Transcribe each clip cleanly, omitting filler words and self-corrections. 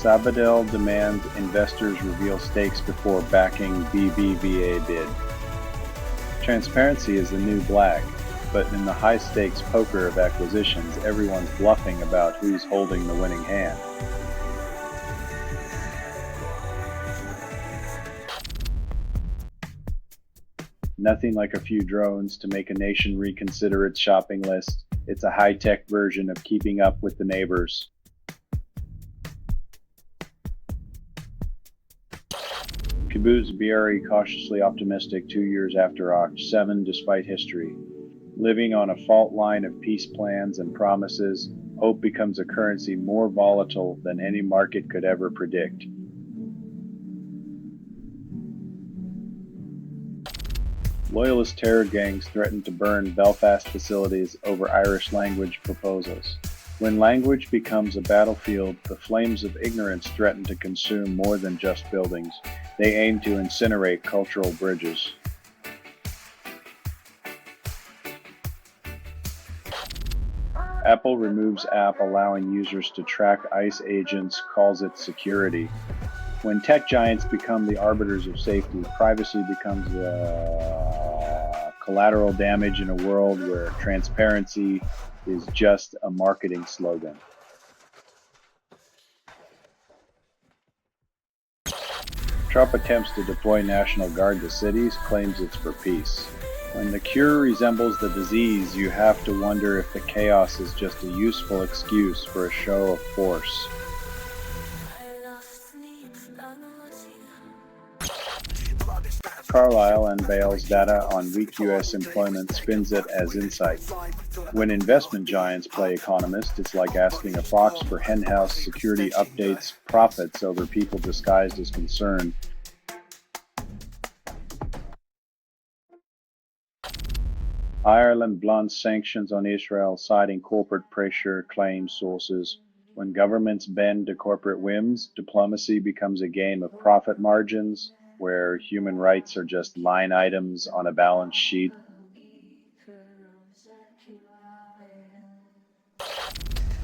Sabadell demands investors reveal stakes before backing BBVA bid. Transparency is the new black, but in the high-stakes poker of acquisitions, everyone's bluffing about who's holding the winning hand. Nothing like a few drones to make a nation reconsider its shopping list. It's a high-tech version of keeping up with the neighbors. Kibbutz Be'eri cautiously optimistic 2 years after Oct 7 despite history. Living on a fault line of peace plans and promises, hope becomes a currency more volatile than any market could ever predict. Loyalist terror gangs threaten to burn Belfast facilities over Irish language proposals. When language becomes a battlefield, the flames of ignorance threaten to consume more than just buildings. They aim to incinerate cultural bridges. Apple removes app allowing users to track ICE agents, calls it security. When tech giants become the arbiters of safety, privacy becomes collateral damage in a world where transparency is just a marketing slogan. Trump attempts to deploy National Guard to cities, claims it's for peace. When the cure resembles the disease, you have to wonder if the chaos is just a useful excuse for a show of force. Carlyle unveils data on weak U.S. employment, spins it as insight. When investment giants play economist, it's like asking a fox for henhouse security updates, profits over people disguised as concern. Ireland blunts sanctions on Israel, citing corporate pressure, claims sources. When governments bend to corporate whims, diplomacy becomes a game of profit margins, where human rights are just line items on a balance sheet.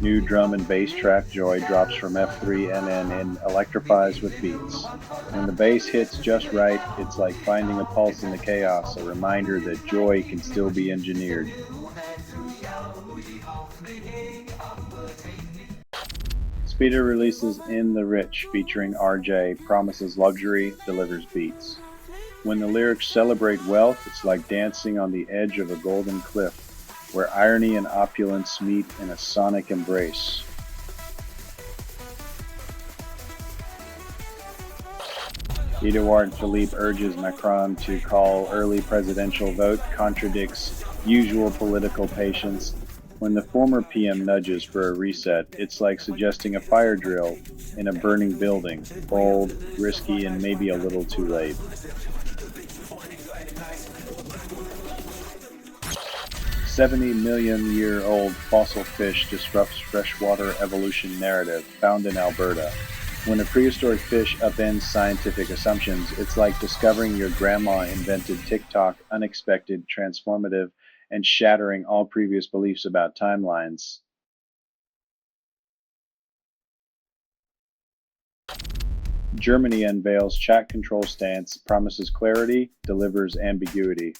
New drum and bass track Joy drops from F3NN and electrifies with beats. When the bass hits just right, it's like finding a pulse in the chaos, a reminder that joy can still be engineered. Speeder releases In the Rich featuring RJ, promises luxury, delivers beats. When the lyrics celebrate wealth, it's like dancing on the edge of a golden cliff, where irony and opulence meet in a sonic embrace. Edouard Philippe urges Macron to call early presidential vote, contradicts usual political patience. When the former PM nudges for a reset, it's like suggesting a fire drill in a burning building, bold, risky, and maybe a little too late. $70-million-year-old fossil fish disrupts freshwater evolution narrative, found in Alberta. When a prehistoric fish upends scientific assumptions, it's like discovering your grandma invented TikTok, unexpected, transformative, and shattering all previous beliefs about timelines. Germany unveils chat control stance, promises clarity, delivers ambiguity.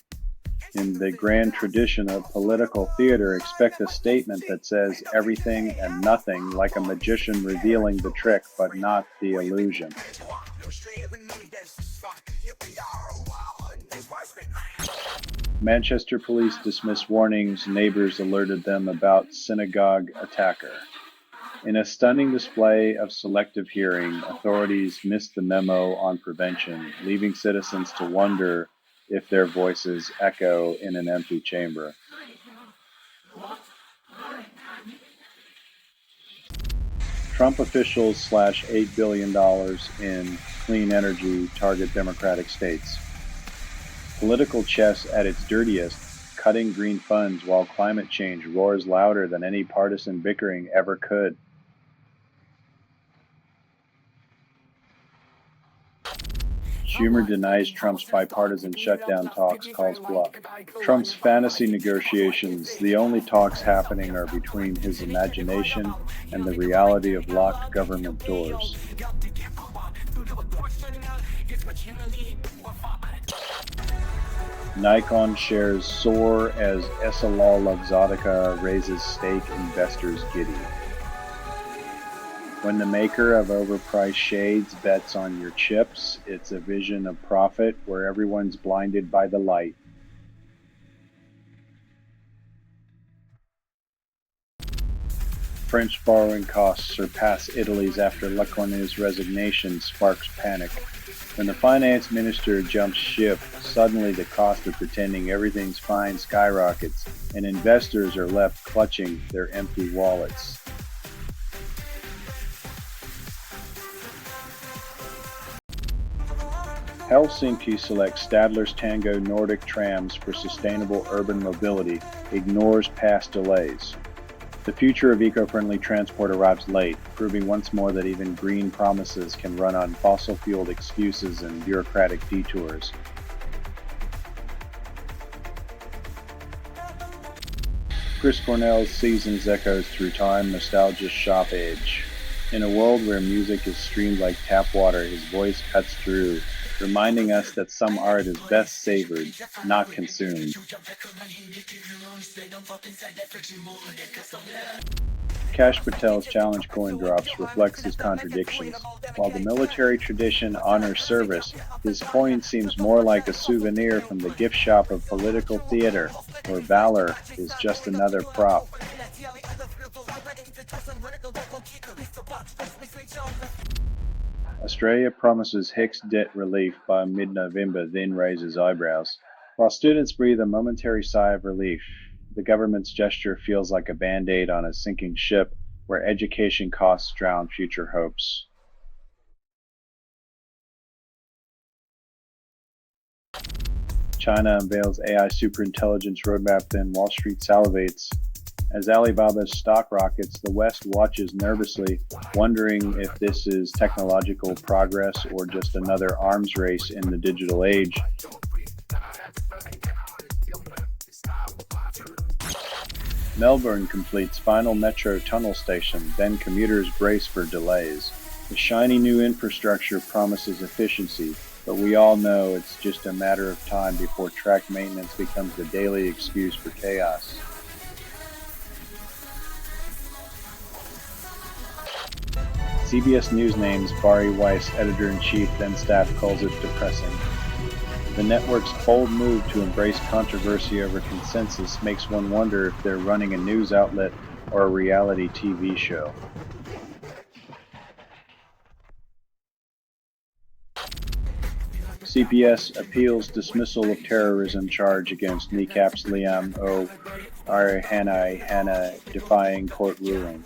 In the grand tradition of political theater, expect a statement that says everything and nothing, like a magician revealing the trick but not the illusion. Manchester police dismiss warnings, neighbors alerted them about synagogue attacker. In a stunning display of selective hearing, authorities missed the memo on prevention, leaving citizens to wonder if their voices echo in an empty chamber. Trump officials slash $8 billion in clean energy target Democratic states. Political chess at its dirtiest, cutting green funds while climate change roars louder than any partisan bickering ever could. Schumer denies Trump's bipartisan shutdown talks, calls bluff. Trump's fantasy negotiations, the only talks happening are between his imagination and the reality of locked government doors. Nikon shares soar as Essilor Luxottica raises stake, investors giddy. When the maker of overpriced shades bets on your chips, it's a vision of profit where everyone's blinded by the light. French borrowing costs surpass Italy's after Lecornu's resignation sparks panic. When the finance minister jumps ship, suddenly the cost of pretending everything's fine skyrockets, and investors are left clutching their empty wallets. Helsinki selects Stadler's Tango Nordic trams for sustainable urban mobility, ignores past delays. The future of eco-friendly transport arrives late, proving once more that even green promises can run on fossil-fueled excuses and bureaucratic detours. Chris Cornell's Seasons echoes through time, nostalgia's sharp edge. In a world where music is streamed like tap water, his voice cuts through, reminding us that some art is best savored, not consumed. Kash Patel's challenge coin drops reflects his contradictions. While the military tradition honors service, his coin seems more like a souvenir from the gift shop of political theater, where valor is just another prop. Australia promises HECS debt relief by mid-November, then raises eyebrows. While students breathe a momentary sigh of relief, the government's gesture feels like a band-aid on a sinking ship where education costs drown future hopes. China unveils AI superintelligence roadmap, then Wall Street salivates. As Alibaba's stock rockets, the West watches nervously, wondering if this is technological progress or just another arms race in the digital age. Melbourne completes final metro tunnel station, then commuters brace for delays. The shiny new infrastructure promises efficiency, but we all know it's just a matter of time before track maintenance becomes the daily excuse for chaos. CBS News names Bari Weiss editor-in-chief, then staff calls it depressing. The network's bold move to embrace controversy over consensus makes one wonder if they're running a news outlet or a reality TV show. CPS appeals dismissal of terrorism charge against Kneecap's Liam O'Hanai, defying court ruling.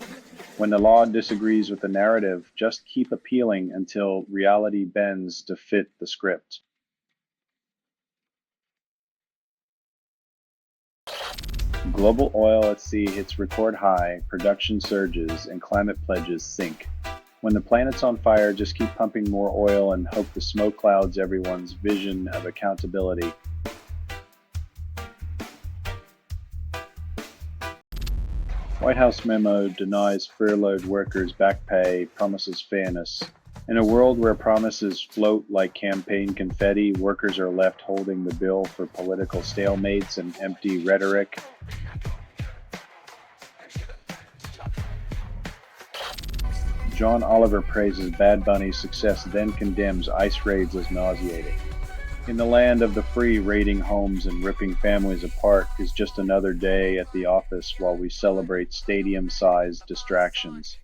When the law disagrees with the narrative, just keep appealing until reality bends to fit the script. Global oil at sea hits record high, production surges, and climate pledges sink. When the planet's on fire, just keep pumping more oil and hope the smoke clouds everyone's vision of accountability. White House memo denies furloughed workers back pay, promises fairness. In a world where promises float like campaign confetti, workers are left holding the bill for political stalemates and empty rhetoric. John Oliver praises Bad Bunny's success, then condemns ICE raids as nauseating. In the land of the free, raiding homes and ripping families apart is just another day at the office while we celebrate stadium-sized distractions.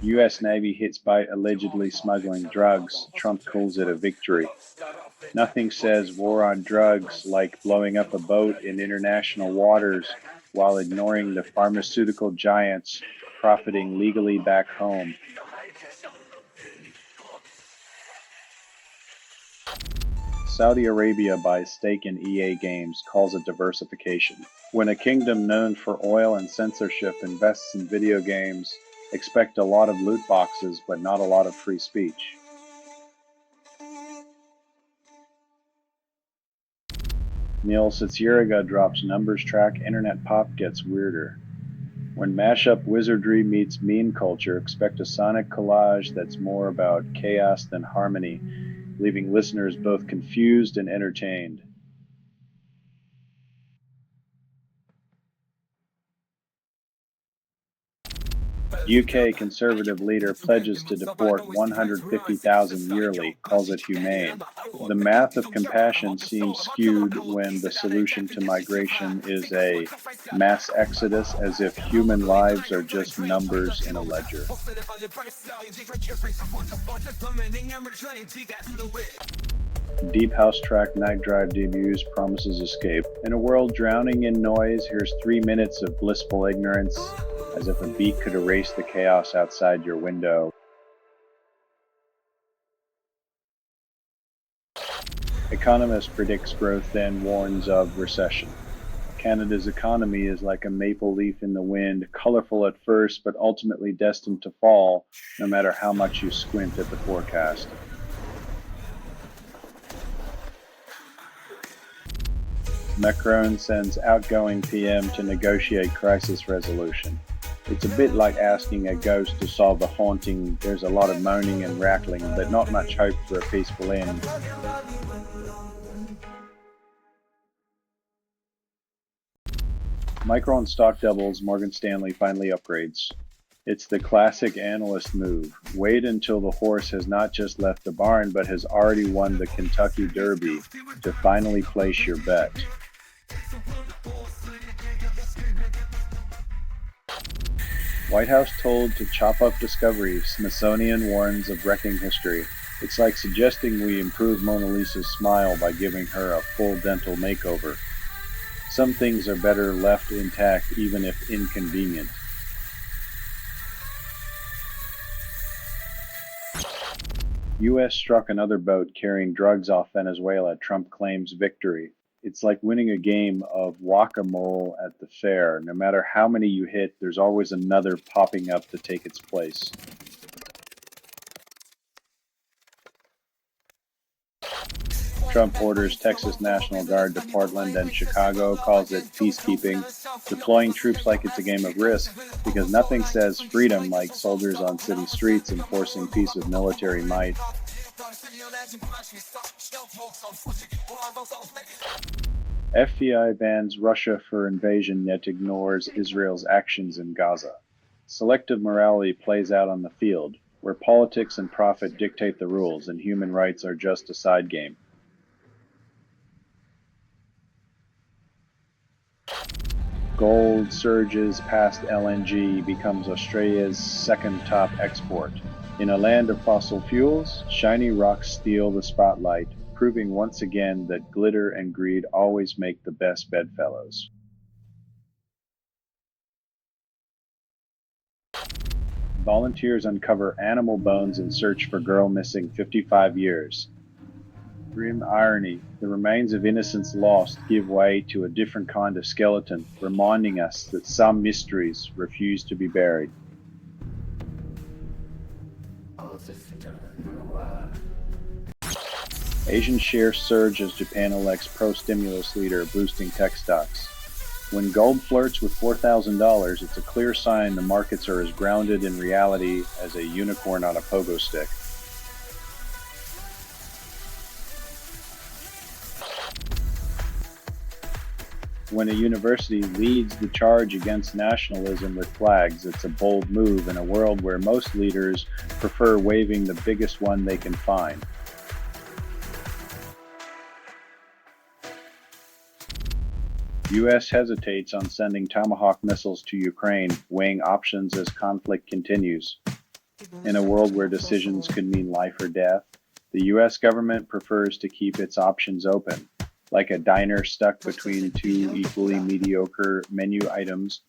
U.S. Navy hits by allegedly smuggling drugs. Trump calls it a victory. Nothing says war on drugs like blowing up a boat in international waters while ignoring the pharmaceutical giants profiting legally back home. Saudi Arabia buys stake in EA Games, calls it diversification. When a kingdom known for oil and censorship invests in video games, Expect a lot of loot boxes, but not a lot of free speech. Neil Satsiriga drops numbers track, internet pop gets weirder. When mashup wizardry meets meme culture, expect a sonic collage that's more about chaos than harmony, leaving listeners both confused and entertained. UK Conservative leader pledges to deport 150,000 yearly, calls it humane. The math of compassion seems skewed when the solution to migration is a mass exodus, as if human lives are just numbers in a ledger. Deep house track Night Drive debuts, promises escape. In a world drowning in noise, here's 3 minutes of blissful ignorance, as if a beat could erase the chaos outside your window. Economist predicts growth, then warns of recession. Canada's economy is like a maple leaf in the wind, colorful at first, but ultimately destined to fall, no matter how much you squint at the forecast. Macron sends outgoing PM to negotiate crisis resolution. It's a bit like asking a ghost to solve a haunting. There's a lot of moaning and rattling, but not much hope for a peaceful end. Micron stock doubles, Morgan Stanley finally upgrades. It's the classic analyst move. Wait until the horse has not just left the barn, but has already won the Kentucky Derby to finally place your bet. White House told to chop up Discovery. Smithsonian warns of wrecking history. It's like suggesting we improve Mona Lisa's smile by giving her a full dental makeover. Some things are better left intact, even if inconvenient. U.S. struck another boat carrying drugs off Venezuela. Trump claims victory. It's like winning a game of whack-a-mole at the fair. No matter how many you hit, there's always another popping up to take its place. Trump orders Texas National Guard to Portland and Chicago, calls it peacekeeping, deploying troops like it's a game of Risk, because nothing says freedom like soldiers on city streets enforcing peace with military might. FBI bans Russia for invasion yet ignores Israel's actions in Gaza. Selective morality plays out on the field, where politics and profit dictate the rules and human rights are just a side game. Gold surges past LNG, becomes Australia's second top export. In a land of fossil fuels, shiny rocks steal the spotlight, proving once again that glitter and greed always make the best bedfellows. Volunteers uncover animal bones in search for girl missing 55 years. Grim irony, the remains of innocence lost give way to a different kind of skeleton, reminding us that some mysteries refuse to be buried. Asian shares surge as Japan elects pro-stimulus leader, boosting tech stocks. When gold flirts with $4,000, it's a clear sign the markets are as grounded in reality as a unicorn on a pogo stick. When a university leads the charge against nationalism with flags, it's a bold move in a world where most leaders prefer waving the biggest one they can find. U.S. hesitates on sending Tomahawk missiles to Ukraine, weighing options as conflict continues. In a world where decisions could mean life or death, the U.S. government prefers to keep its options open. Like a diner stuck between two equally mediocre menu items.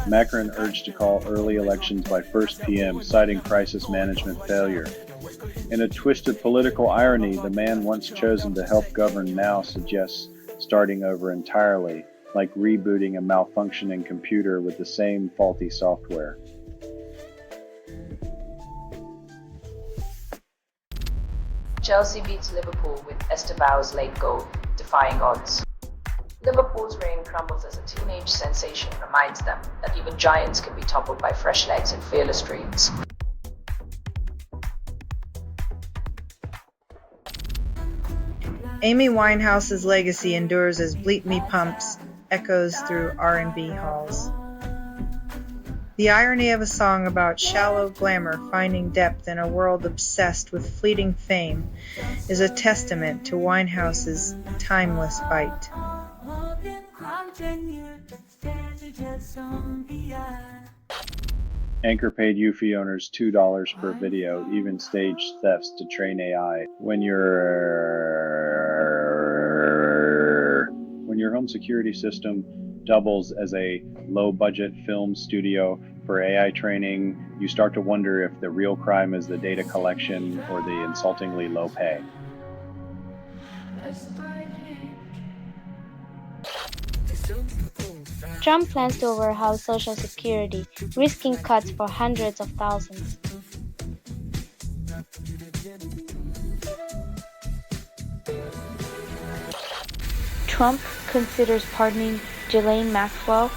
Macron urged to call early elections by 1 p.m., citing crisis management failure. In a twist of political irony, the man once chosen to help govern now suggests starting over entirely. like rebooting a malfunctioning computer with the same faulty software. Chelsea beats Liverpool with Estebao's late goal, defying odds. Liverpool's reign crumbles as a teenage sensation reminds them that even giants can be toppled by fresh legs and fearless dreams. Amy Winehouse's legacy endures as Bleep Me Pumps echoes through R&B halls. The irony of a song about shallow glamour finding depth in a world obsessed with fleeting fame is a testament to Winehouse's timeless bite. Anchor paid Eufy owners $2 per video, even staged thefts to train AI. When your home security system doubles as a low-budget film studio for AI training, you start to wonder if the real crime is the data collection or the insultingly low pay. Trump plans to overhaul Social Security, risking cuts for hundreds of thousands. Trump considers pardoning Ghislaine Maxwell,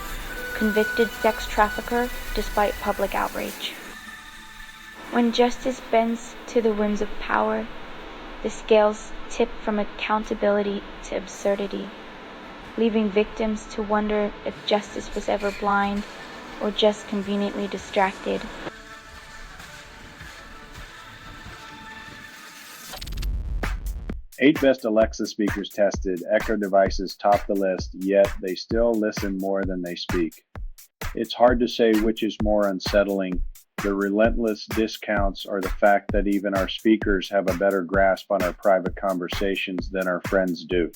convicted sex trafficker, despite public outrage. When justice bends to the whims of power, the scales tip from accountability to absurdity, leaving victims to wonder if justice was ever blind or just conveniently distracted. Eight best Alexa speakers tested, Echo devices top the list, yet they still listen more than they speak. It's hard to say which is more unsettling, the relentless discounts or the fact that even our speakers have a better grasp on our private conversations than our friends do.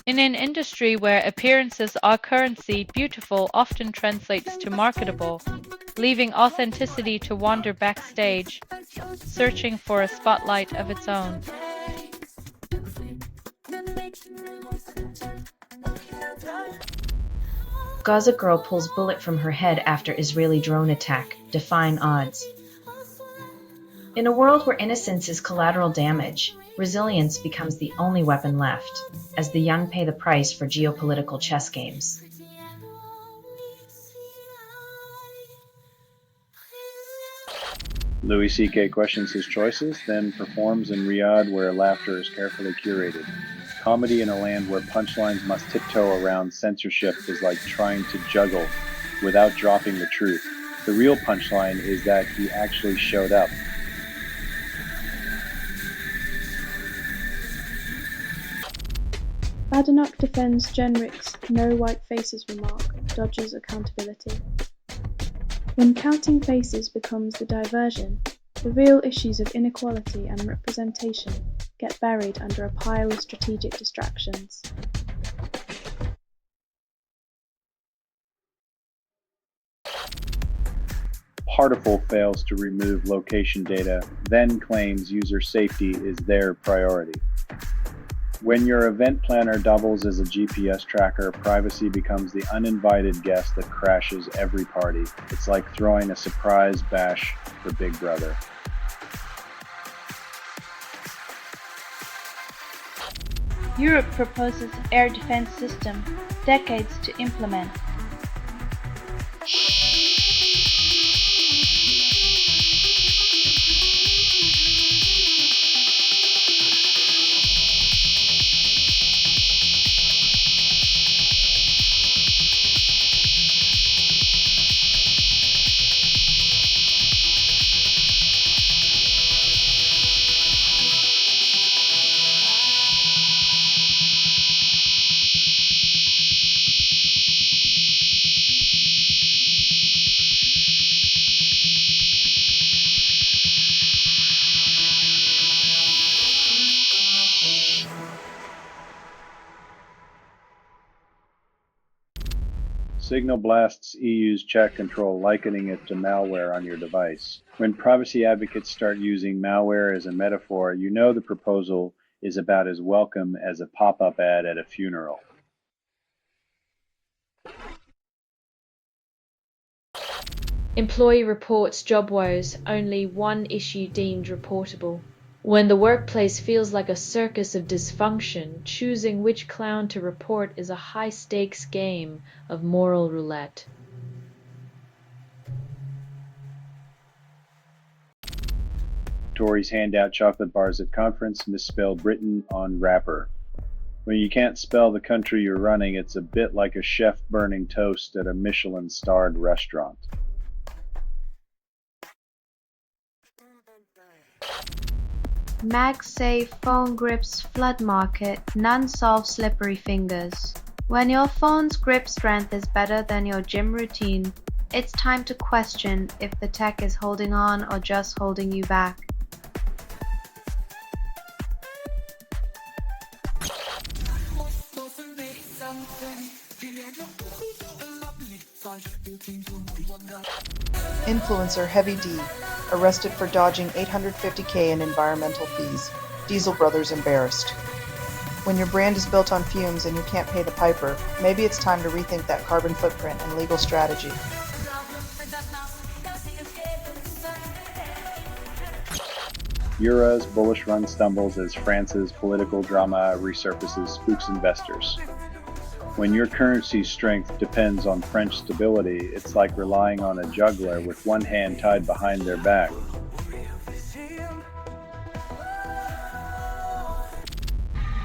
In an industry where appearances are currency, beautiful often translates to marketable, leaving authenticity to wander backstage, searching for a spotlight of its own. Gaza girl pulls bullet from her head after Israeli drone attack, defying odds. In a world where innocence is collateral damage, resilience becomes the only weapon left, as the young pay the price for geopolitical chess games. Louis C.K. questions his choices, then performs in Riyadh where laughter is carefully curated. Comedy in a land where punchlines must tiptoe around censorship is like trying to juggle without dropping the truth. The real punchline is that he actually showed up. Badenoch defends Jenrick's "no white faces" remark, dodges accountability. When counting faces becomes the diversion, the real issues of inequality and representation get buried under a pile of strategic distractions. Partiful fails to remove location data, then claims user safety is their priority. When your event planner doubles as a GPS tracker, privacy becomes the uninvited guest that crashes every party. It's like throwing a surprise bash for Big Brother. Europe proposes air defense system, decades to implement. Signal blasts EU's chat control, likening it to malware on your device. When privacy advocates start using malware as a metaphor, you know the proposal is about as welcome as a pop-up ad at a funeral. Employee reports job woes, only one issue deemed reportable. When the workplace feels like a circus of dysfunction, choosing which clown to report is a high-stakes game of moral roulette. Tories hand out chocolate bars at conference, misspell Britain on wrapper. When you can't spell the country you're running, it's a bit like a chef burning toast at a Michelin-starred restaurant. MagSafe phone grips flood market, none solve slippery fingers. When your phone's grip strength is better than your gym routine, it's time to question if the tech is holding on or just holding you back. Influencer Heavy D, arrested for dodging $850K in environmental fees. Diesel Brothers embarrassed. When your brand is built on fumes and you can't pay the piper, maybe it's time to rethink that carbon footprint and legal strategy. Eura's bullish run stumbles as France's political drama resurfaces spooks investors. When your currency's strength depends on French stability, it's like relying on a juggler with one hand tied behind their back.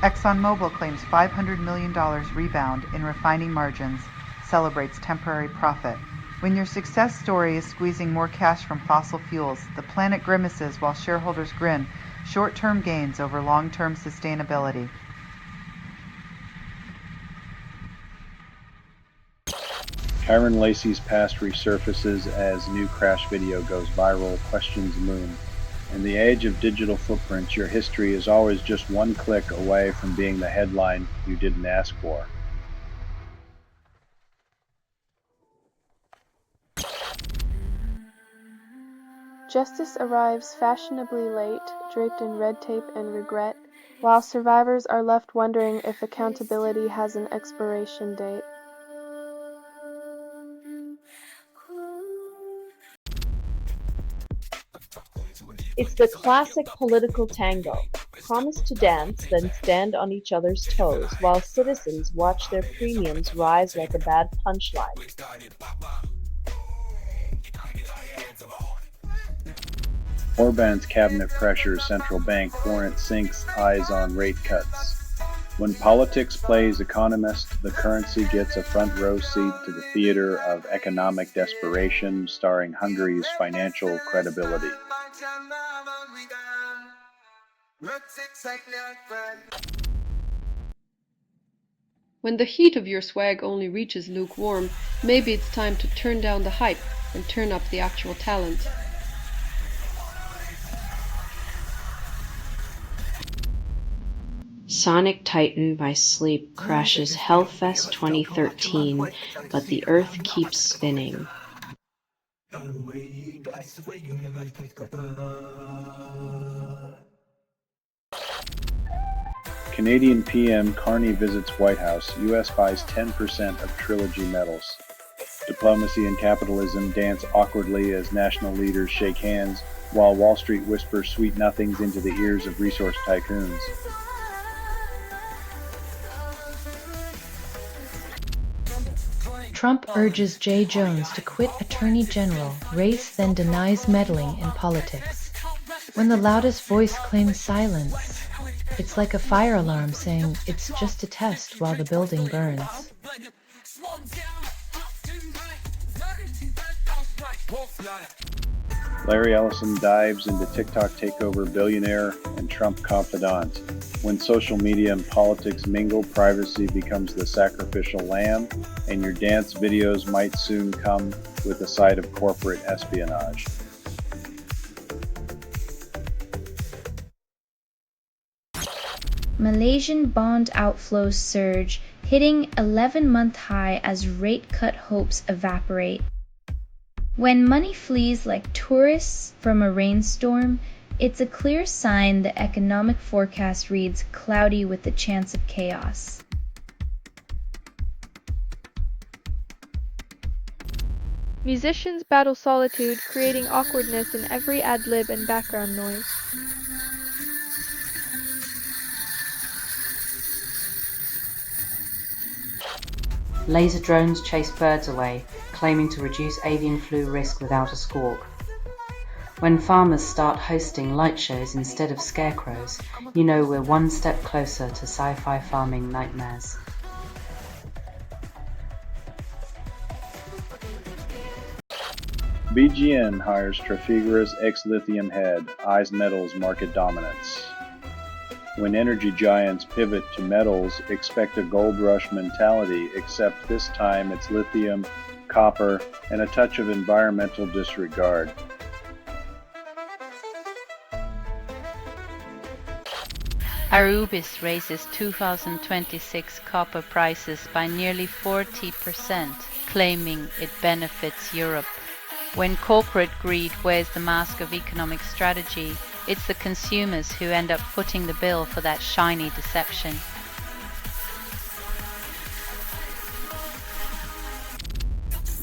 ExxonMobil claims $500 million rebound in refining margins, celebrates temporary profit. When your success story is squeezing more cash from fossil fuels, the planet grimaces while shareholders grin, short-term gains over long-term sustainability. Kyron Lacey's past resurfaces as new crash video goes viral, questions loom. In the age of digital footprints, your history is always just one click away from being the headline you didn't ask for. Justice arrives fashionably late, draped in red tape and regret, while survivors are left wondering if accountability has an expiration date. It's the classic political tango. Promise to dance, then stand on each other's toes, while citizens watch their premiums rise like a bad punchline. Orban's cabinet pressures central bank warrant sinks eyes on rate cuts. When politics plays economist, the currency gets a front row seat to the theater of economic desperation, starring Hungary's financial credibility. When the heat of your swag only reaches lukewarm, maybe it's time to turn down the hype and turn up the actual talent. Sonic Titan by Sleep crashes Hellfest 2013, but the Earth keeps spinning. Canadian PM Carney visits White House. U.S. buys 10% of Trilogy metals. Diplomacy and capitalism dance awkwardly as national leaders shake hands, while Wall Street whispers sweet nothings into the ears of resource tycoons. Trump urges Jay Jones to quit Attorney General race, then denies meddling in politics. When the loudest voice claims silence, it's like a fire alarm saying it's just a test while the building burns. Larry Ellison dives into TikTok takeover billionaire and Trump confidant. When social media and politics mingle, privacy becomes the sacrificial lamb, and your dance videos might soon come with a side of corporate espionage. Malaysian bond outflows surge, hitting 11-month high as rate cut hopes evaporate. When money flees like tourists from a rainstorm, it's a clear sign the economic forecast reads cloudy with the chance of chaos. Musicians battle solitude, creating awkwardness in every ad-lib and background noise. Laser drones chase birds away, claiming to reduce avian flu risk without a squawk. When farmers start hosting light shows instead of scarecrows, you know we're one step closer to sci-fi farming nightmares. BGN hires Trafigura's ex-lithium head, eyes metals market dominance. When energy giants pivot to metals, expect a gold rush mentality, except this time it's lithium, copper, and a touch of environmental disregard. Arubis raises 2026 copper prices by nearly 40%, claiming it benefits Europe. When corporate greed wears the mask of economic strategy, it's the consumers who end up footing the bill for that shiny deception.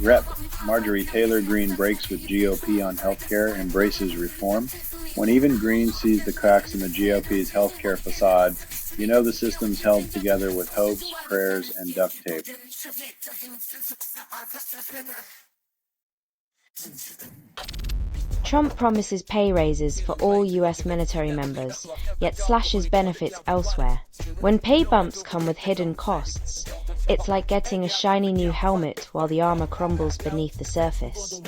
Rep. Marjorie Taylor Greene breaks with GOP on healthcare, embraces reform. When even Greene sees the cracks in the GOP's healthcare facade, you know the system's held together with hopes, prayers, and duct tape. Trump promises pay raises for all US military members, yet slashes benefits elsewhere. When pay bumps come with hidden costs, it's like getting a shiny new helmet while the armor crumbles beneath the surface.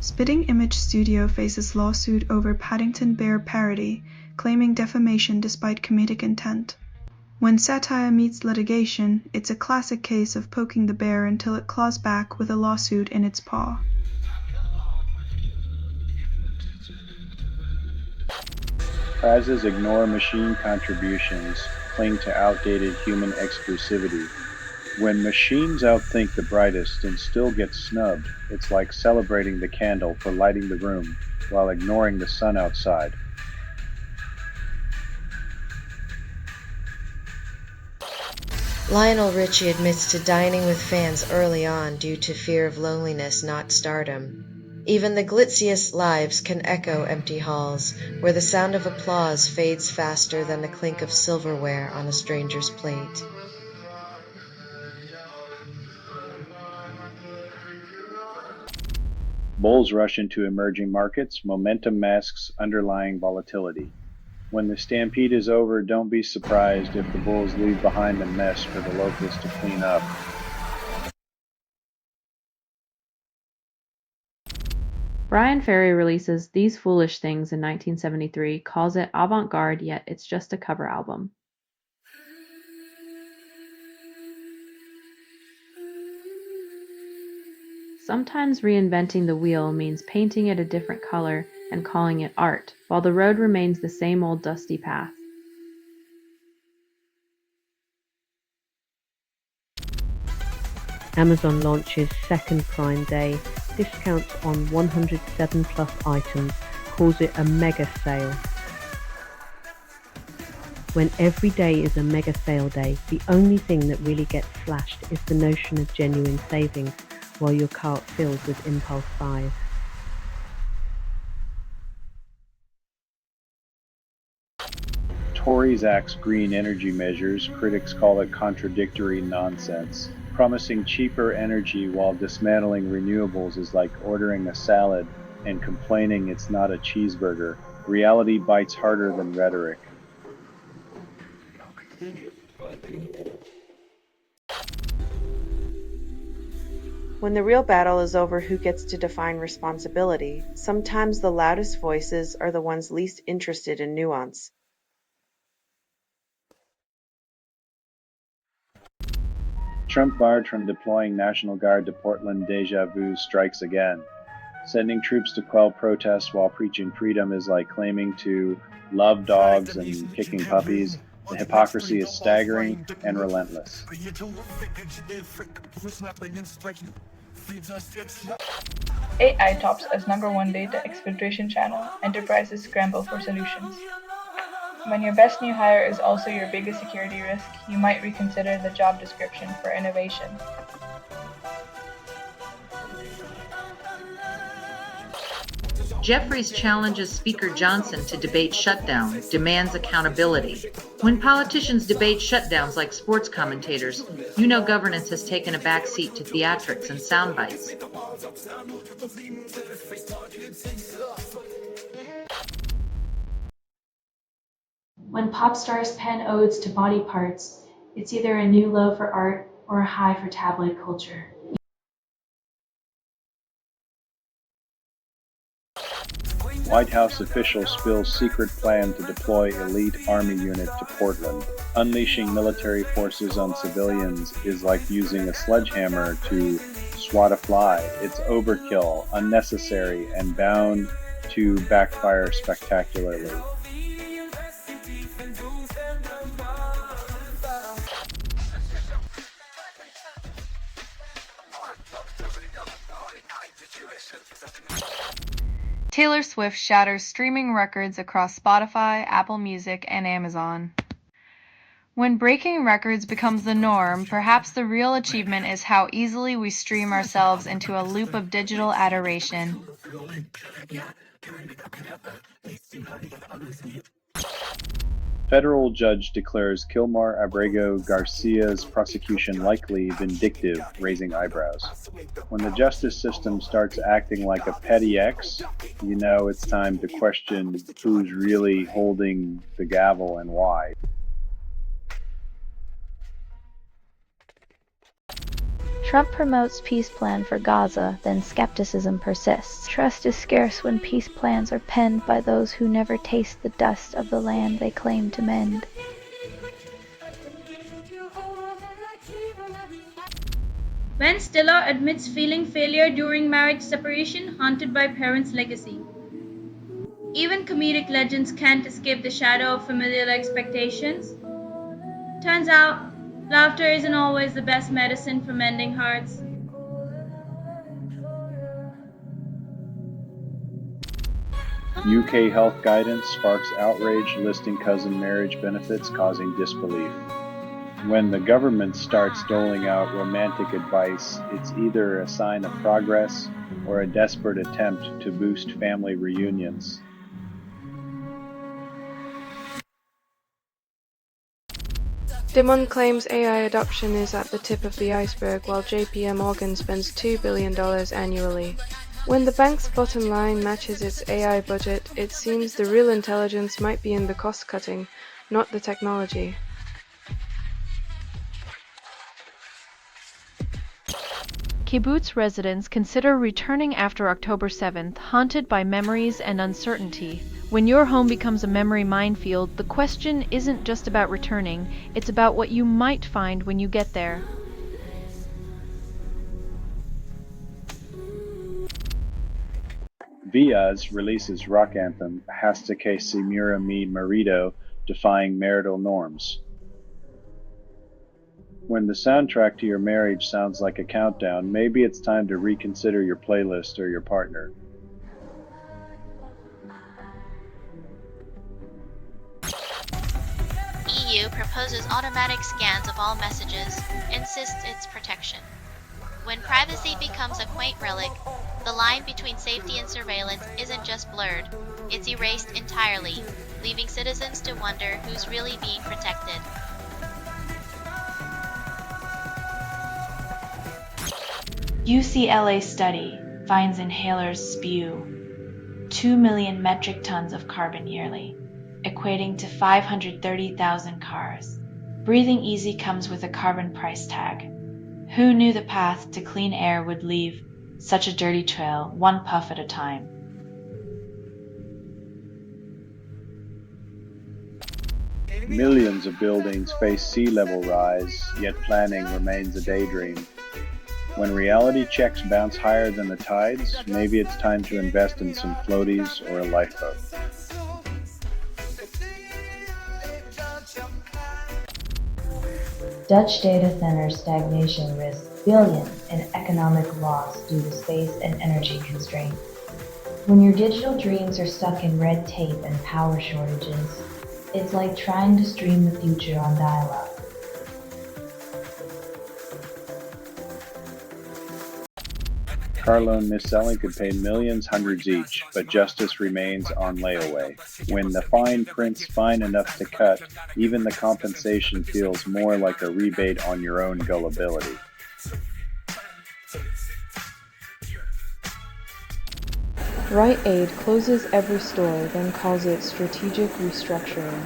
Spitting Image Studio faces lawsuit over Paddington Bear parody, claiming defamation despite comedic intent. When satire meets litigation, it's a classic case of poking the bear until it claws back with a lawsuit in its paw. Prizes ignore machine contributions, cling to outdated human exclusivity. When machines outthink the brightest and still get snubbed, it's like celebrating the candle for lighting the room while ignoring the sun outside. Lionel Richie admits to dining with fans early on due to fear of loneliness, not stardom. Even the glitziest lives can echo empty halls, where the sound of applause fades faster than the clink of silverware on a stranger's plate. Bulls rush into emerging markets, momentum masks underlying volatility. When the stampede is over, don't be surprised if the bulls leave behind a mess for the locals to clean up. Brian Ferry releases These Foolish Things in 1973, calls it avant-garde, yet it's just a cover album. Sometimes reinventing the wheel means painting it a different color and calling it art, while the road remains the same old dusty path. Amazon launches second Prime Day, discounts on 107 plus items, calls it a mega sale. When every day is a mega sale day, the only thing that really gets slashed is the notion of genuine savings, while your cart fills with impulse buys. Tories axe green energy measures, critics call it contradictory nonsense. Promising cheaper energy while dismantling renewables is like ordering a salad and complaining it's not a cheeseburger. Reality bites harder than rhetoric. When the real battle is over who gets to define responsibility, sometimes the loudest voices are the ones least interested in nuance. Trump barred from deploying National Guard to Portland, deja vu strikes again. Sending troops to quell protests while preaching freedom is like claiming to love dogs and kicking puppies. The hypocrisy is staggering and relentless. AI tops as #1 data exfiltration channel, enterprises scramble for solutions. When your best new hire is also your biggest security risk, you might reconsider the job description for innovation. Jeffries challenges Speaker Johnson to debate shutdown, demands accountability. When politicians debate shutdowns like sports commentators, you know governance has taken a backseat to theatrics and sound bites. When pop stars pen odes to body parts, it's either a new low for art or a high for tabloid culture. White House official spills secret plan to deploy elite army unit to Portland. Unleashing military forces on civilians is like using a sledgehammer to swat a fly. It's overkill, unnecessary, and bound to backfire spectacularly. Taylor Swift shatters streaming records across Spotify, Apple Music, and Amazon. When breaking records becomes the norm, perhaps the real achievement is how easily we stream ourselves into a loop of digital adoration. Federal judge declares Kilmar Abrego Garcia's prosecution likely vindictive, raising eyebrows. When the justice system starts acting like a petty ex, you know it's time to question who's really holding the gavel and why. Trump promotes peace plan for Gaza, then skepticism persists. Trust is scarce when peace plans are penned by those who never taste the dust of the land they claim to mend. Ben Stiller admits feeling failure during marriage separation, haunted by parents' legacy. Even comedic legends can't escape the shadow of familial expectations. Turns out, laughter isn't always the best medicine for mending hearts. UK health guidance sparks outrage listing cousin marriage benefits, causing disbelief. When the government starts doling out romantic advice, it's either a sign of progress or a desperate attempt to boost family reunions. Dimon claims AI adoption is at the tip of the iceberg, while JP Morgan spends $2 billion annually. When the bank's bottom line matches its AI budget, it seems the real intelligence might be in the cost cutting, not the technology. Kibbutz residents consider returning after October 7th, haunted by memories and uncertainty. When your home becomes a memory minefield, the question isn't just about returning, it's about what you might find when you get there. Viaz releases rock anthem Hasta que se muera mi marido, defying marital norms. When the soundtrack to your marriage sounds like a countdown, maybe it's time to reconsider your playlist or your partner. EU proposes automatic scans of all messages, insists its protection. When privacy becomes a quaint relic, the line between safety and surveillance isn't just blurred, it's erased entirely, leaving citizens to wonder who's really being protected. UCLA study finds inhalers spew 2 million metric tons of carbon yearly, equating to 530,000 cars. Breathing easy comes with a carbon price tag. Who knew the path to clean air would leave such a dirty trail, one puff at a time? Millions of buildings face sea level rise, yet planning remains a daydream. When reality checks bounce higher than the tides, maybe it's time to invest in some floaties or a lifeboat. Dutch data center stagnation risks billions in economic loss due to space and energy constraints. When your digital dreams are stuck in red tape and power shortages, it's like trying to stream the future on dial-up. Car loan mis-selling could pay millions, hundreds each, but justice remains on layaway. When the fine print's fine enough to cut, even the compensation feels more like a rebate on your own gullibility. Rite Aid closes every store, then calls it strategic restructuring.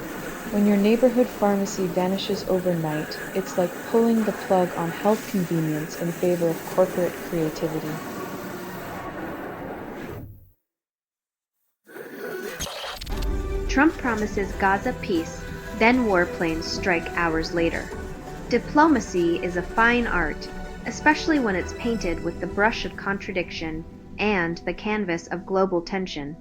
When your neighborhood pharmacy vanishes overnight, it's like pulling the plug on health convenience in favor of corporate creativity. Trump promises Gaza peace, then warplanes strike hours later. Diplomacy is a fine art, especially when it's painted with the brush of contradiction and the canvas of global tension.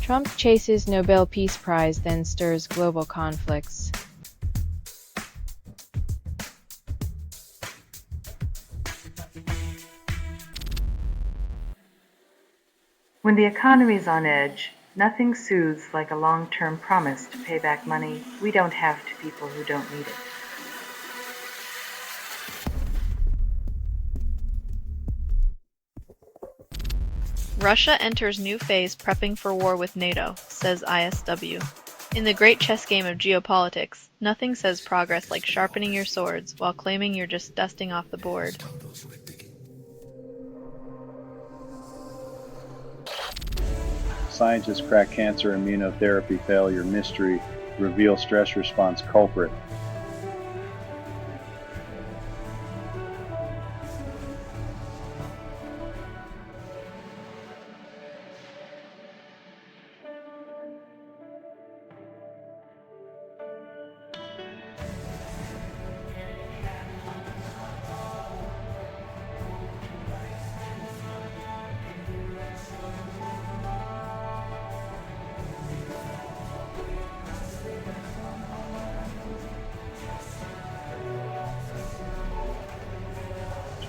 Trump chases Nobel Peace Prize, then stirs global conflicts. When the economy's on edge, nothing soothes like a long-term promise to pay back money we don't have to people who don't need it. Russia enters new phase prepping for war with NATO, says ISW. In the great chess game of geopolitics, nothing says progress like sharpening your swords while claiming you're just dusting off the board. Scientists crack cancer immunotherapy failure mystery, reveal stress response culprit.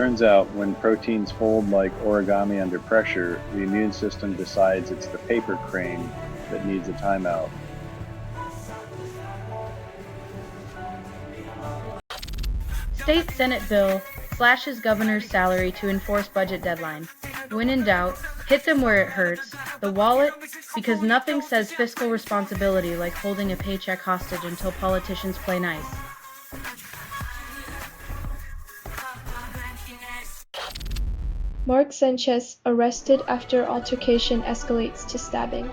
Turns out, when proteins fold like origami under pressure, the immune system decides it's the paper crane that needs a timeout. State Senate bill slashes governor's salary to enforce budget deadline. When in doubt, hit them where it hurts, the wallet, because nothing says fiscal responsibility like holding a paycheck hostage until politicians play nice. Mark Sanchez arrested after altercation escalates to stabbing.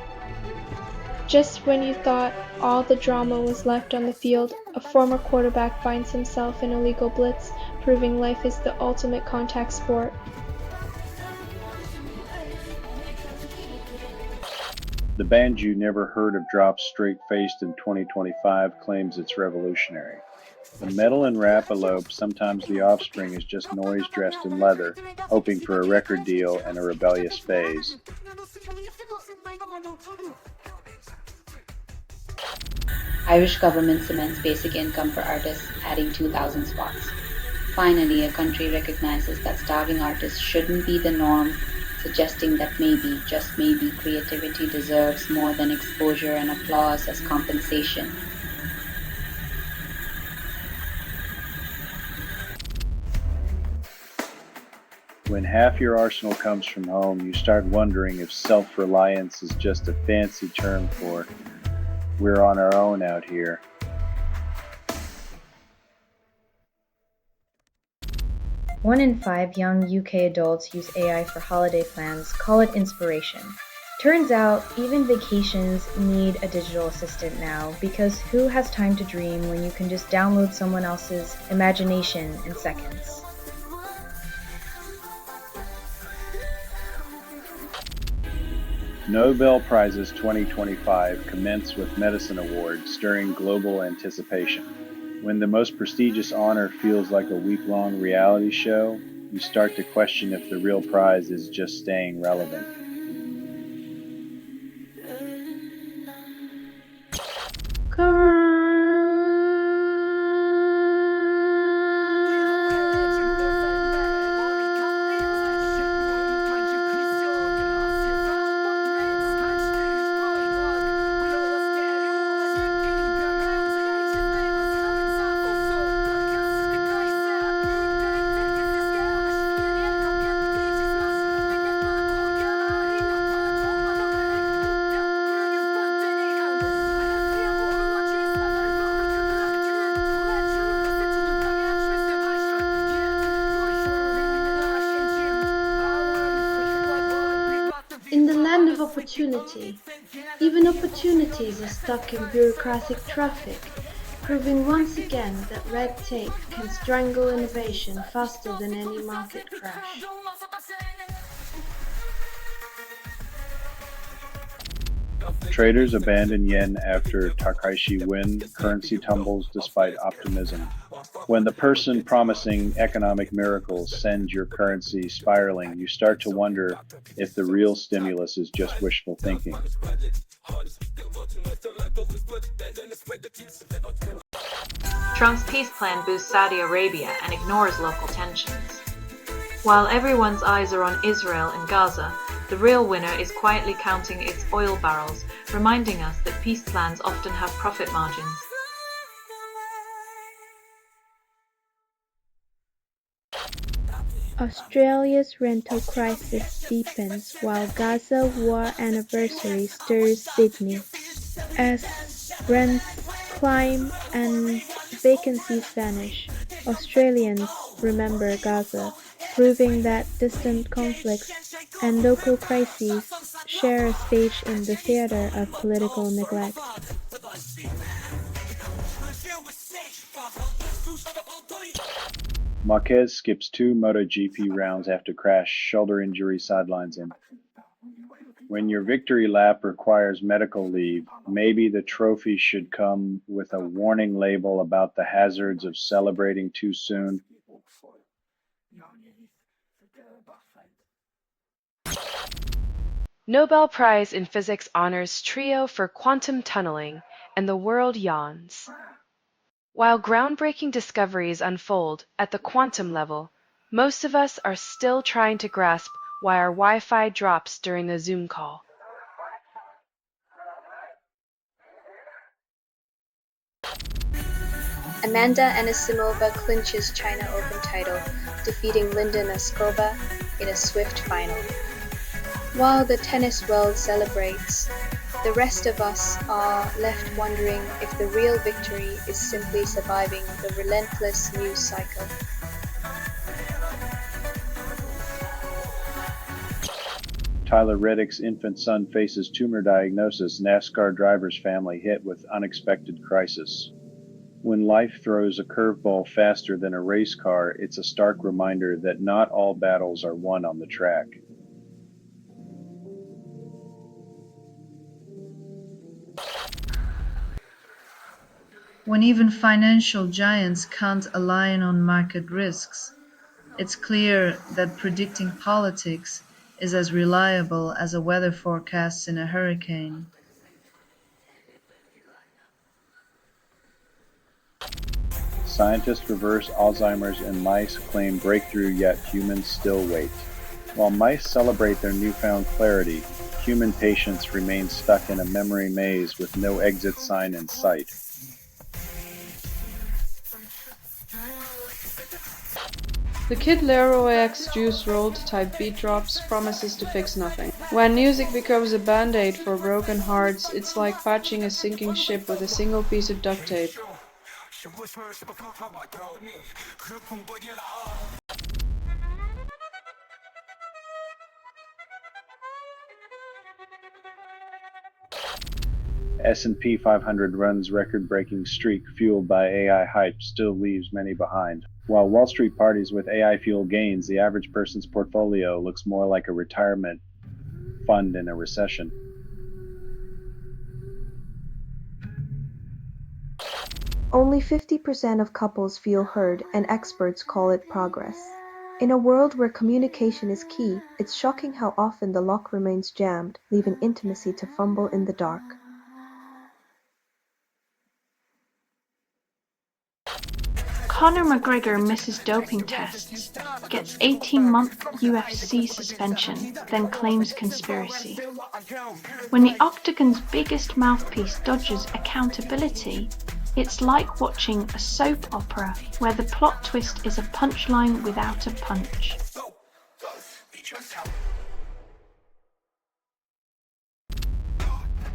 Just when you thought all the drama was left on the field, a former quarterback finds himself in a legal blitz, proving life is the ultimate contact sport. The band you never heard of drops straight-faced in 2025 claims it's revolutionary. The metal and rap elope, sometimes the offspring is just noise dressed in leather, hoping for a record deal and a rebellious phase. Irish government cements basic income for artists, adding 2,000 spots. Finally, a country recognizes that starving artists shouldn't be the norm, suggesting that maybe, just maybe, creativity deserves more than exposure and applause as compensation. When half your arsenal comes from home, you start wondering if self-reliance is just a fancy term for we're on our own out here. One in 5 young UK adults use AI for holiday plans, call it inspiration. Turns out, even vacations need a digital assistant now, because who has time to dream when you can just download someone else's imagination in seconds? Nobel Prizes 2025 commence with Medicine Awards, stirring global anticipation. When the most prestigious honor feels like a week-long reality show, you start to question if the real prize is just staying relevant. In the land of opportunity, even opportunities are stuck in bureaucratic traffic, proving once again that red tape can strangle innovation faster than any market crash. Traders abandon yen after Takaishi win, currency tumbles despite optimism. When the person promising economic miracles sends your currency spiraling, you start to wonder if the real stimulus is just wishful thinking. Trump's peace plan boosts Saudi Arabia and ignores local tensions. While everyone's eyes are on Israel and Gaza, the real winner is quietly counting its oil barrels, reminding us that peace plans often have profit margins. Australia's rental crisis deepens while Gaza war anniversary stirs Sydney. As rents climb and vacancies vanish, Australians remember Gaza, proving that distant conflicts and local crises share a stage in the theatre of political neglect. Marquez skips 2 MotoGP rounds after crash, shoulder injury sidelines him. When your victory lap requires medical leave, maybe the trophy should come with a warning label about the hazards of celebrating too soon. Nobel Prize in Physics honors trio for quantum tunneling, and the world yawns. While groundbreaking discoveries unfold at the quantum level, most of us are still trying to grasp why our Wi-Fi drops during a Zoom call. Amanda Anisimova clinches China Open title, defeating Linda Noskova in a swift final. While the tennis world celebrates, the rest of us are left wondering if the real victory is simply surviving the relentless news cycle. Tyler Reddick's infant son faces tumor diagnosis, NASCAR driver's family hit with unexpected crisis. When life throws a curveball faster than a race car, it's a stark reminder that not all battles are won on the track. When even financial giants can't align on market risks, it's clear that predicting politics is as reliable as a weather forecast in a hurricane. Scientists reverse Alzheimer's in mice, claim breakthrough, yet humans still wait. While mice celebrate their newfound clarity, human patients remain stuck in a memory maze with no exit sign in sight. The Kid Leroy X Juice Rolled type beat drops promises to fix nothing. When music becomes a band-aid for broken hearts, it's like patching a sinking ship with a single piece of duct tape. S&P 500 runs record-breaking streak fueled by AI hype still leaves many behind. While Wall Street parties with AI-fueled gains, the average person's portfolio looks more like a retirement fund in a recession. Only 50% of couples feel heard, and experts call it progress. In a world where communication is key, it's shocking how often the lock remains jammed, leaving intimacy to fumble in the dark. Conor McGregor misses doping tests, gets 18-month UFC suspension, then claims conspiracy. When the Octagon's biggest mouthpiece dodges accountability, it's like watching a soap opera where the plot twist is a punchline without a punch.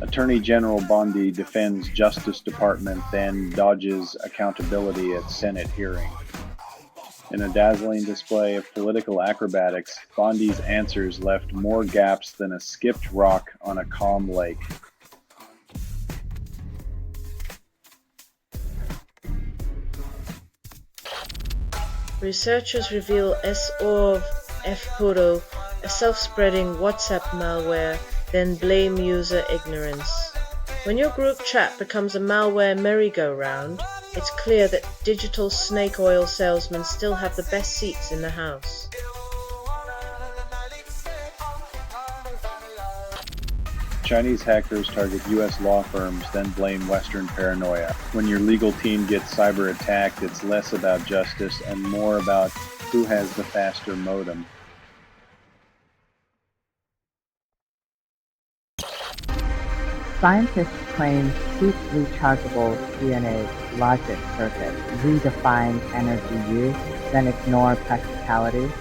Attorney General Bondi defends Justice Department, then dodges accountability at Senate hearing. In a dazzling display of political acrobatics, Bondi's answers left more gaps than a skipped rock on a calm lake. Researchers reveal S-Orv F-Puro, a self-spreading WhatsApp malware, then blame user ignorance. When your group chat becomes a malware merry-go-round, it's clear that digital snake oil salesmen still have the best seats in the house. Chinese hackers target U.S. law firms, then blame Western paranoia. When your legal team gets cyber attacked, it's less about justice and more about who has the faster modem. Scientists claim cheap rechargeable DNA logic circuits redefine energy use, then ignore practicality.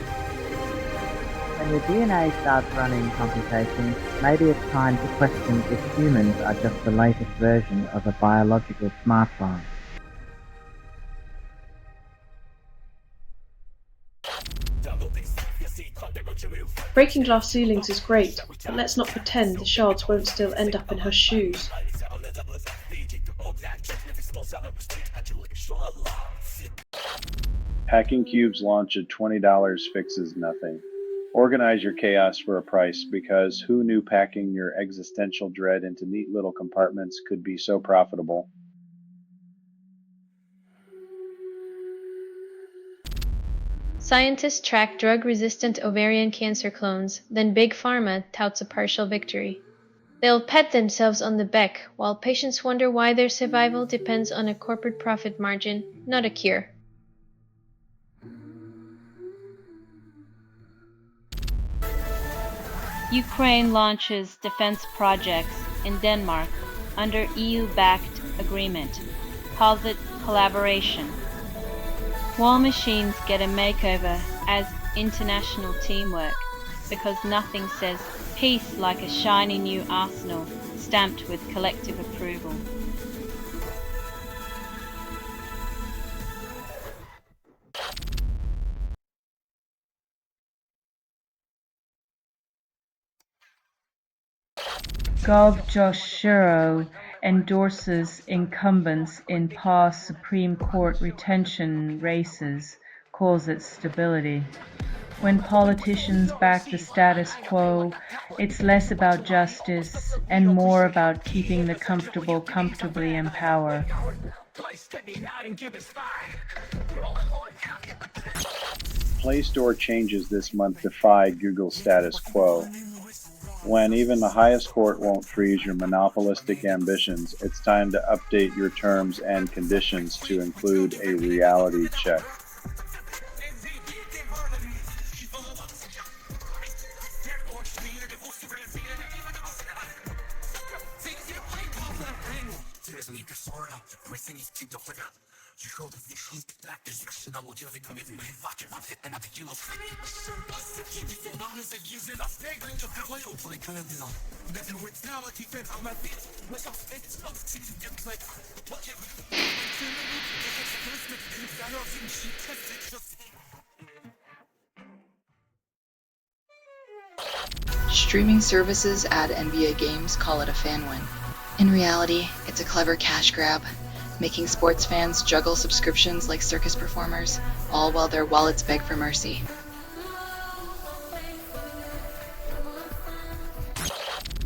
When your DNA starts running computations, maybe it's time to question if humans are just the latest version of a biological smartphone. Breaking glass ceilings is great, but let's not pretend the shards won't still end up in her shoes. Hacking Cube's launch at $20 fixes nothing. Organize your chaos for a price, because who knew packing your existential dread into neat little compartments could be so profitable? Scientists track drug-resistant ovarian cancer clones, then Big Pharma touts a partial victory. They'll pat themselves on the back, while patients wonder why their survival depends on a corporate profit margin, not a cure. Ukraine launches defense projects in Denmark under EU-backed agreement. Calls it collaboration. War machines get a makeover as international teamwork, because nothing says peace like a shiny new arsenal stamped with collective approval. Gov. Josh Shiro endorses incumbents in past Supreme Court retention races, calls it stability. When politicians back the status quo, it's less about justice and more about keeping the comfortable comfortably in power. Play Store changes this month defy Google's status quo. When even the highest court won't freeze your monopolistic ambitions, it's time to update your terms and conditions to include a reality check. Streaming services add NBA games, call it a fan win. In reality, it's a clever cash grab, making sports fans juggle subscriptions like circus performers, all while their wallets beg for mercy.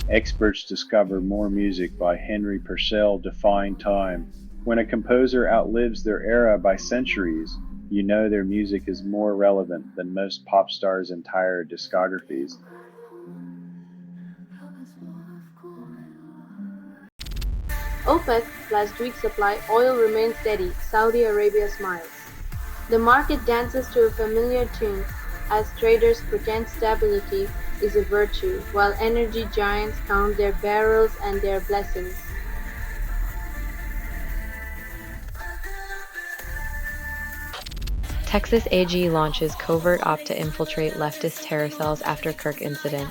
Experts discover more music by Henry Purcell defying time. When a composer outlives their era by centuries, you know their music is more relevant than most pop stars' entire discographies. OPEC last week supply oil remains steady, Saudi Arabia smiles. The market dances to a familiar tune as traders pretend stability is a virtue, while energy giants count their barrels and their blessings. Texas AG launches covert op to infiltrate leftist terror cells after Kirk incident.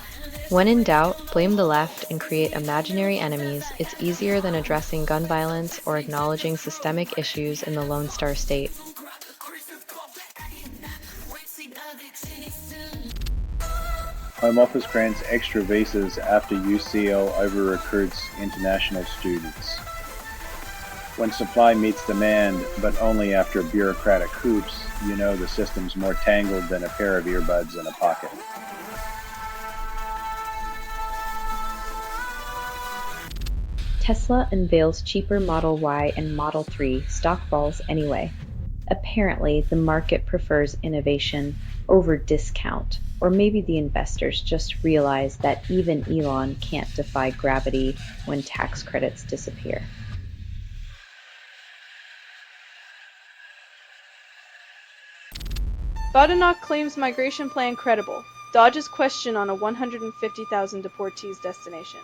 When in doubt, blame the left and create imaginary enemies. It's easier than addressing gun violence or acknowledging systemic issues in the Lone Star State. Home Office grants extra visas after UCL over-recruits international students. When supply meets demand, but only after bureaucratic hoops, you know the system's more tangled than a pair of earbuds in a pocket. Tesla unveils cheaper Model Y and Model 3, stock falls anyway. Apparently, the market prefers innovation over discount, or maybe the investors just realize that even Elon can't defy gravity when tax credits disappear. Badenoch claims migration plan credible. Dodges question on a 150,000 deportees destination.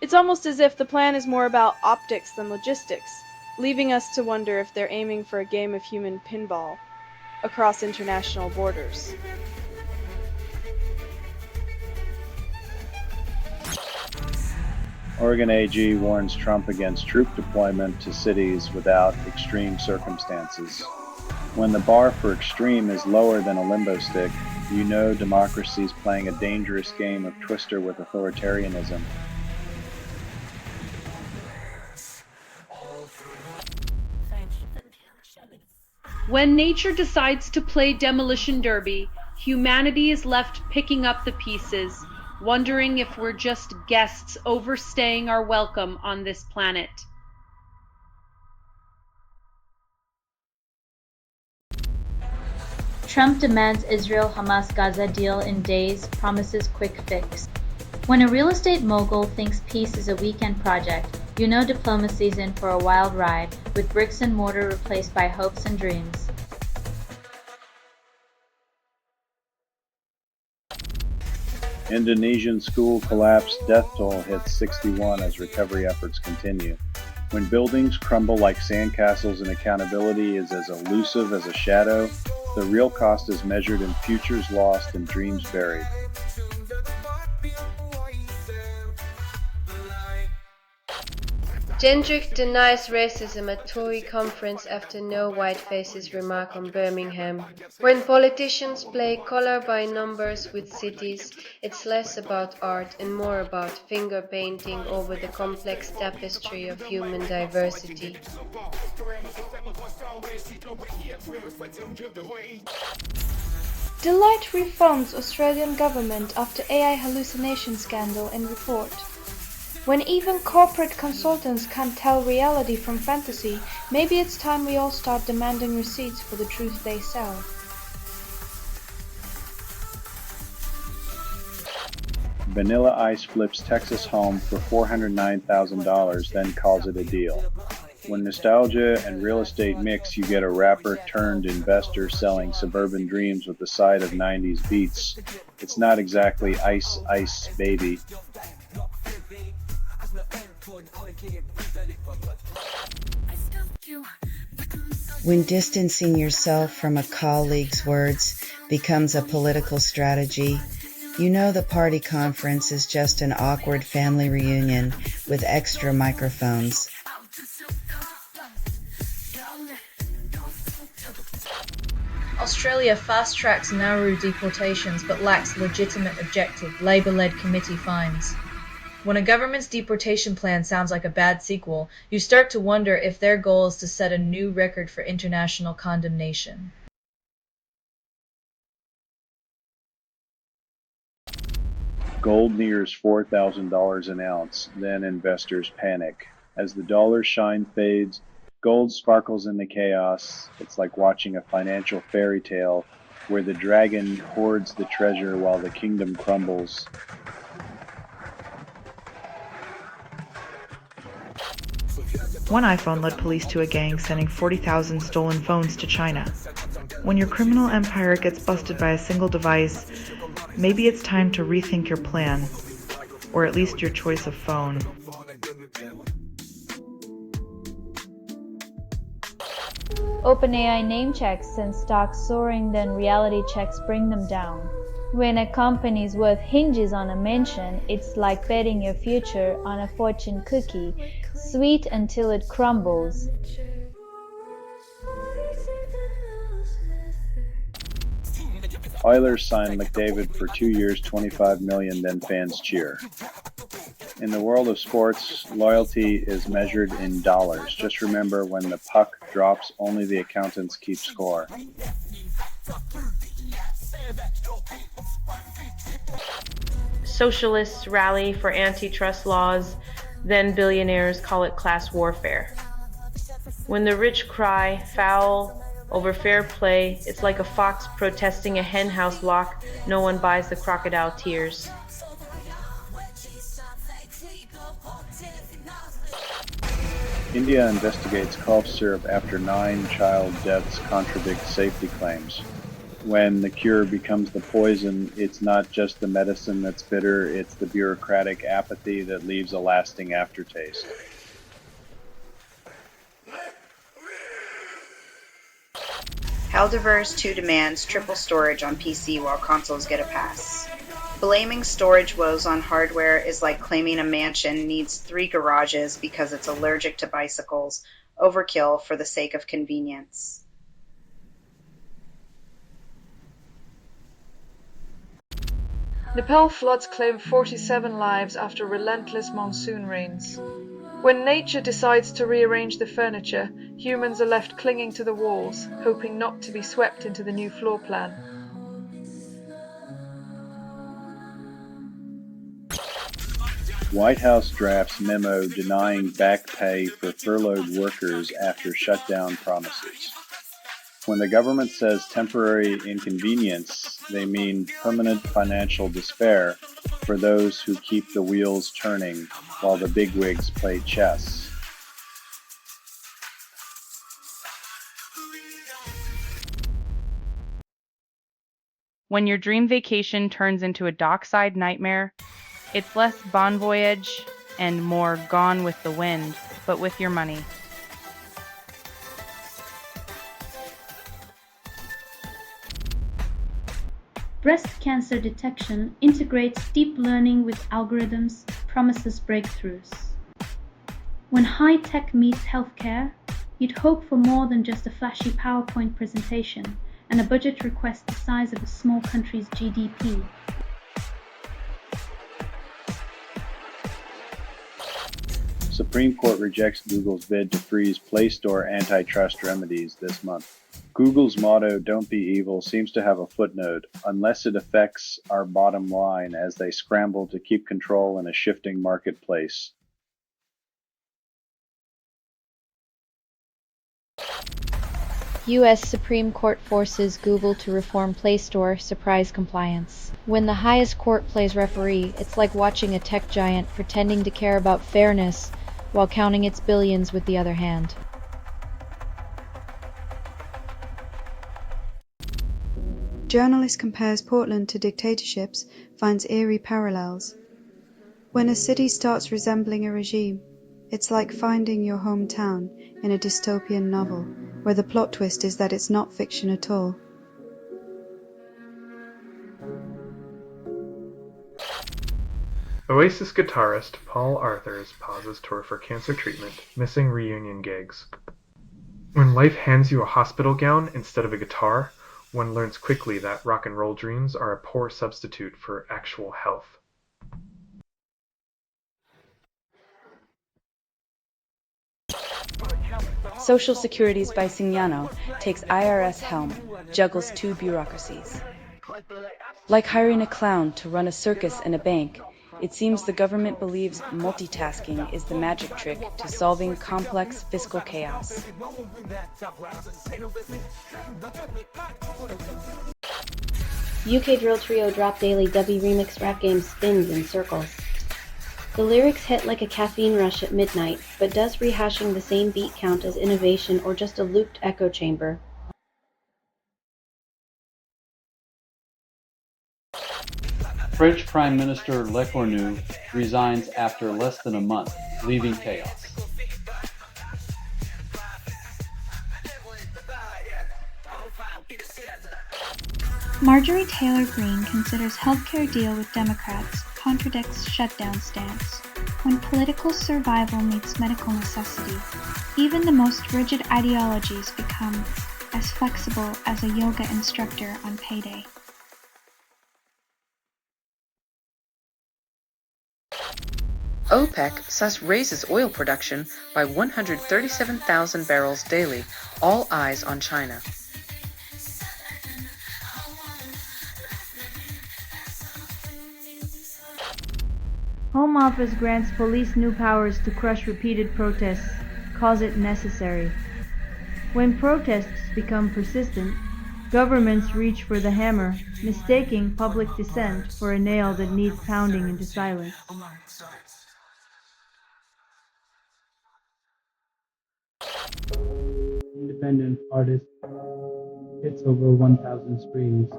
It's almost as if the plan is more about optics than logistics, leaving us to wonder if they're aiming for a game of human pinball across international borders. Oregon AG warns Trump against troop deployment to cities without extreme circumstances. When the bar for extreme is lower than a limbo stick, you know democracy's playing a dangerous game of twister with authoritarianism. When nature decides to play demolition derby, humanity is left picking up the pieces, wondering if we're just guests overstaying our welcome on this planet. Trump demands Israel-Hamas-Gaza deal in days, promises quick fix. When a real estate mogul thinks peace is a weekend project, you know diplomacy's in for a wild ride, with bricks and mortar replaced by hopes and dreams. Indonesian school collapse, death toll hits 61 as recovery efforts continue. When buildings crumble like sandcastles and accountability is as elusive as a shadow, the real cost is measured in futures lost and dreams buried. Gendrick denies racism at Tory conference after no white faces remark on Birmingham. When politicians play color by numbers with cities, it's less about art and more about finger painting over the complex tapestry of human diversity. Deloitte refunds Australian government after AI hallucination scandal in report. When even corporate consultants can't tell reality from fantasy, maybe it's time we all start demanding receipts for the truth they sell. Vanilla Ice flips Texas home for $409,000, then calls it a deal. When nostalgia and real estate mix, you get a rapper turned investor selling suburban dreams with the side of 90s beats. It's not exactly Ice Ice Baby. When distancing yourself from a colleague's words becomes a political strategy, you know the party conference is just an awkward family reunion with extra microphones. Australia fast-tracks Nauru deportations but lacks legitimate objective, Labour-led committee finds. When a government's deportation plan sounds like a bad sequel, you start to wonder if their goal is to set a new record for international condemnation. Gold nears $4,000 an ounce, then investors panic. As the dollar shine fades, gold sparkles in the chaos. It's like watching a financial fairy tale where the dragon hoards the treasure while the kingdom crumbles. One iPhone led police to a gang sending 40,000 stolen phones to China. When your criminal empire gets busted by a single device, maybe it's time to rethink your plan, or at least your choice of phone. OpenAI name checks send stocks soaring, then reality checks bring them down. When a company's worth hinges on a mention, it's like betting your future on a fortune cookie, sweet until it crumbles. Oilers signed McDavid for 2 years, $25 million, then fans cheer. In the world of sports, loyalty is measured in dollars. Just remember, when the puck drops, only the accountants keep score. Socialists rally for antitrust laws, then billionaires call it class warfare. When the rich cry foul over fair play, it's like a fox protesting a henhouse lock. No one buys the crocodile tears. India investigates cough syrup after 9 child deaths contradict safety claims. When the cure becomes the poison, it's not just the medicine that's bitter, it's the bureaucratic apathy that leaves a lasting aftertaste. Helderverse 2 demands triple storage on PC while consoles get a pass. Blaming storage woes on hardware is like claiming a mansion needs 3 garages because it's allergic to bicycles. Overkill for the sake of convenience. Nepal floods claim 47 lives after relentless monsoon rains. When nature decides to rearrange the furniture, humans are left clinging to the walls, hoping not to be swept into the new floor plan. White House drafts memo denying back pay for furloughed workers after shutdown promises. When the government says temporary inconvenience, they mean permanent financial despair for those who keep the wheels turning while the bigwigs play chess. When your dream vacation turns into a dockside nightmare, it's less bon voyage and more Gone with the Wind, but with your money. Breast cancer detection integrates deep learning with algorithms, promises breakthroughs. When high tech meets healthcare, you'd hope for more than just a flashy PowerPoint presentation and a budget request the size of a small country's GDP. Supreme Court rejects Google's bid to freeze Play Store antitrust remedies this month. Google's motto, "Don't be evil," seems to have a footnote, unless it affects our bottom line as they scramble to keep control in a shifting marketplace. U.S. Supreme Court forces Google to reform Play Store, surprise compliance. When the highest court plays referee, it's like watching a tech giant pretending to care about fairness while counting its billions with the other hand. Journalist compares Portland to dictatorships, finds eerie parallels. When a city starts resembling a regime, it's like finding your hometown in a dystopian novel, where the plot twist is that it's not fiction at all. Oasis guitarist Paul Arthurs pauses tour for cancer treatment, missing reunion gigs. When life hands you a hospital gown instead of a guitar, one learns quickly that rock and roll dreams are a poor substitute for actual health. Social Securities by Signano takes IRS helm, juggles 2 bureaucracies. Like hiring a clown to run a circus and a bank, It seems the government believes multitasking is the magic trick to solving complex fiscal chaos. UK drill trio Drop Daily Dubby remix rap game spins in circles. The lyrics hit like a caffeine rush at midnight, but does rehashing the same beat count as innovation or just a looped echo chamber? French Prime Minister Le Cornu resigns after less than a month, leaving chaos. Marjorie Taylor Greene considers healthcare deal with Democrats, contradicts shutdown stance. When political survival meets medical necessity, even the most rigid ideologies become as flexible as a yoga instructor on payday. OPEC says raises oil production by 137,000 barrels daily, all eyes on China. Home Office grants police new powers to crush repeated protests, calls it necessary. When protests become persistent, governments reach for the hammer, mistaking public dissent for a nail that needs pounding into silence. Independent artist hits over 1,000 streams.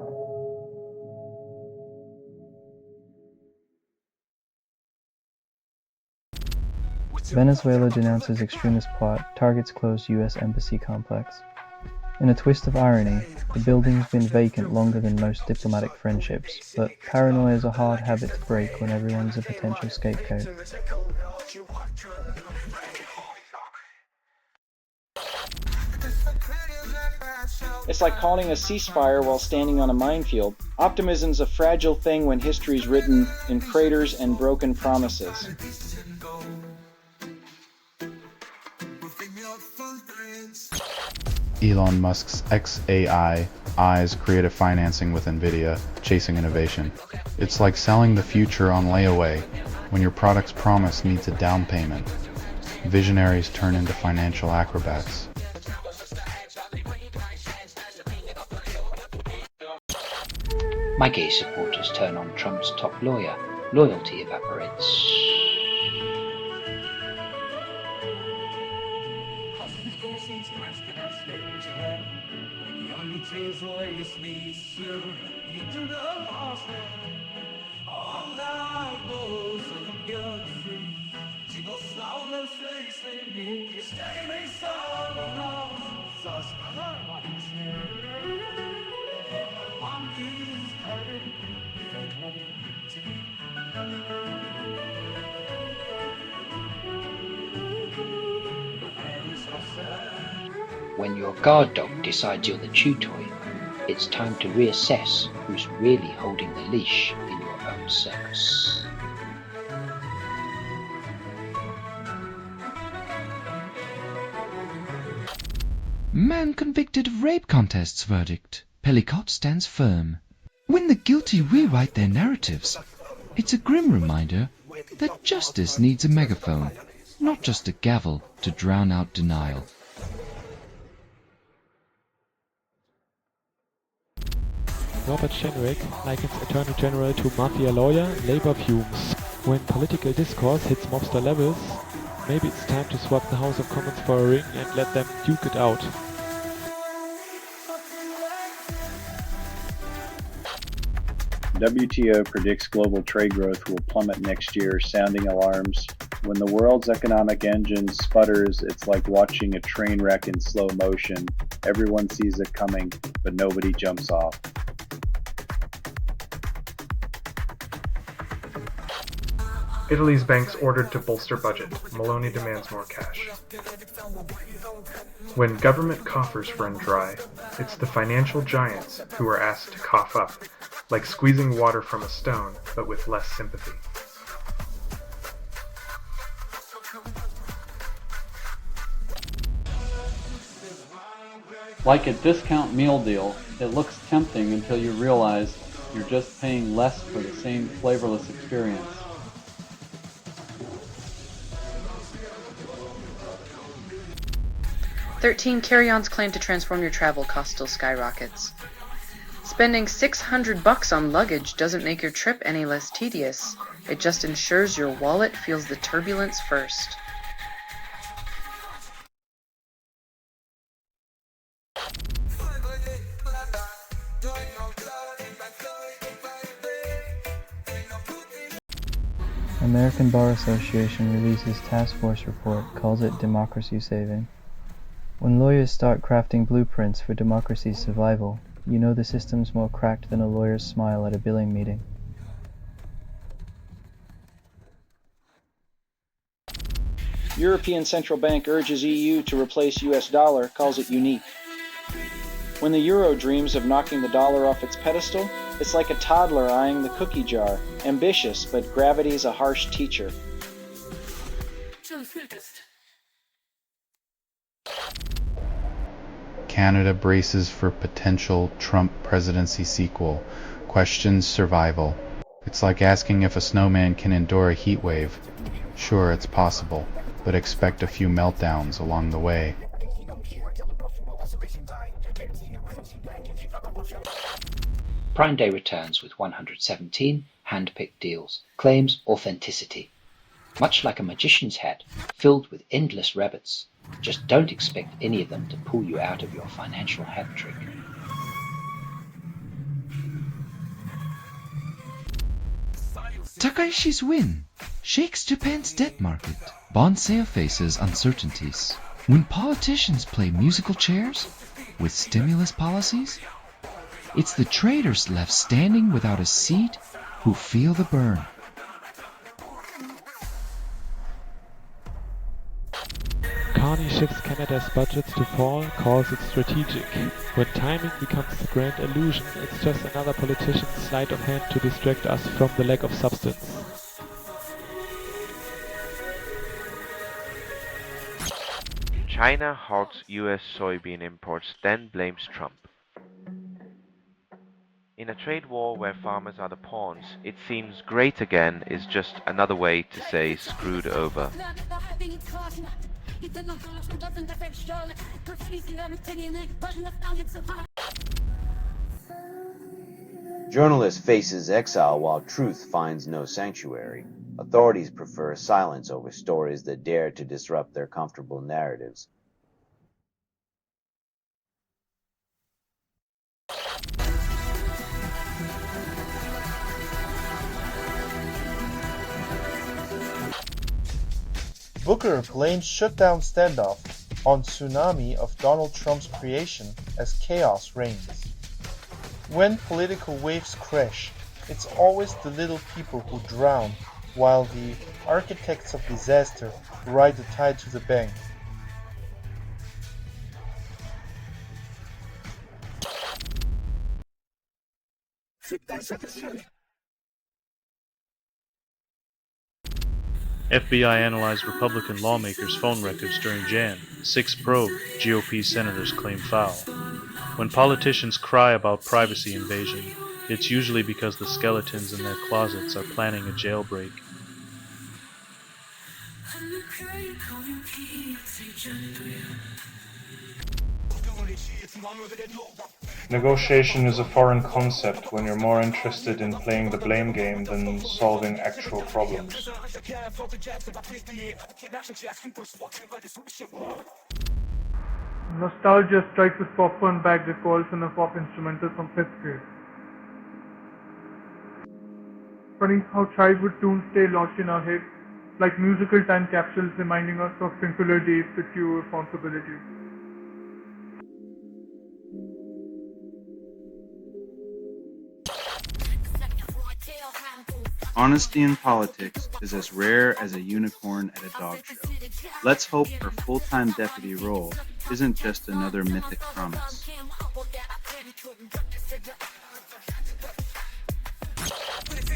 Venezuela denounces extremist plot, targets closed U.S. embassy complex. In a twist of irony, the building's been vacant longer than most diplomatic friendships, but paranoia is a hard habit to break when everyone's a potential scapegoat. It's like calling a ceasefire while standing on a minefield. Optimism's a fragile thing when history's written in craters and broken promises. Elon Musk's XAI eyes creative financing with NVIDIA, chasing innovation. It's like selling the future on layaway when your product's promise needs a down payment. Visionaries turn into financial acrobats. My gay supporters turn on Trump's top lawyer. Loyalty evaporates. When your guard dog decides you're the chew toy, it's time to reassess who's really holding the leash in your own circus. Man convicted of rape contest's verdict. Pellicott stands firm. When the guilty rewrite their narratives, it's a grim reminder that justice needs a megaphone, not just a gavel to drown out denial. Robert Shenwick likens Attorney General to mafia lawyer, labor fumes. When political discourse hits mobster levels, maybe it's time to swap the House of Commons for a ring and let them duke it out. WTO predicts global trade growth will plummet next year, sounding alarms. When the world's economic engine sputters, it's like watching a train wreck in slow motion. Everyone sees it coming, but nobody jumps off. Italy's banks ordered to bolster budget. Maloney demands more cash. When government coffers run dry, it's the financial giants who are asked to cough up, like squeezing water from a stone, but with less sympathy. Like a discount meal deal, it looks tempting until you realize you're just paying less for the same flavorless experience. 13. Carry-ons claim to transform your travel cost still skyrockets. Spending $600 on luggage doesn't make your trip any less tedious. It just ensures your wallet feels the turbulence first. American Bar Association releases task force report, calls it democracy saving. When lawyers start crafting blueprints for democracy's survival, you know the system's more cracked than a lawyer's smile at a billing meeting. European Central Bank urges EU to replace US dollar, calls it unique. When the euro dreams of knocking the dollar off its pedestal, it's like a toddler eyeing the cookie jar, ambitious, but gravity's a harsh teacher. Canada braces for potential Trump presidency sequel, questions survival. It's like asking if a snowman can endure a heat wave. Sure, it's possible, but expect a few meltdowns along the way. Prime Day returns with 117 hand-picked deals, claims authenticity. Much like a magician's hat, filled with endless rabbits. Just don't expect any of them to pull you out of your financial hat trick. Takashi's win shakes Japan's debt market. Bond sale faces uncertainties. When politicians play musical chairs with stimulus policies, it's the traders left standing without a seat who feel the burn. Carney shifts Canada's budgets to fall, calls it strategic. When timing becomes the grand illusion, it's just another politician's sleight of hand to distract us from the lack of substance. China halts US soybean imports, then blames Trump. In a trade war where farmers are the pawns, it seems great again is just another way to say screwed over. Journalist faces exile while truth finds no sanctuary. Authorities prefer silence over stories that dare to disrupt their comfortable narratives. Booker blames shutdown standoff on tsunami of Donald Trump's creation as chaos reigns. When political waves crash, it's always the little people who drown, while the architects of disaster ride the tide to the bank. FBI analyzed Republican lawmakers' phone records during Jan. 6 probe, GOP senators claim foul. When politicians cry about privacy invasion, it's usually because the skeletons in their closets are planning a jailbreak. Negotiation is a foreign concept when you're more interested in playing the blame game than solving actual problems. Nostalgia strikes with popcorn bag recalls in a pop instrumental from 5th grade. Funny how childhood tunes stay lodged in our head, like musical time capsules reminding us of simpler days with fewer responsibilities. Honesty in politics is as rare as a unicorn at a dog show. Let's hope her full-time deputy role isn't just another mythic promise.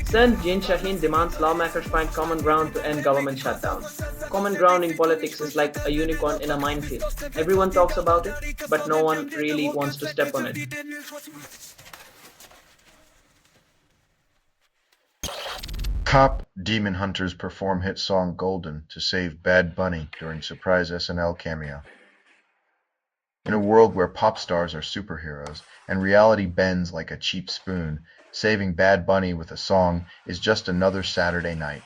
Sen Jin Shaheen demands lawmakers find common ground to end government shutdown. Common ground in politics is like a unicorn in a minefield. Everyone talks about it, but no one really wants to step on it. Cop Demon Hunters perform hit song Golden to save Bad Bunny during surprise SNL cameo. In a world where pop stars are superheroes and reality bends like a cheap spoon, saving Bad Bunny with a song is just another Saturday night.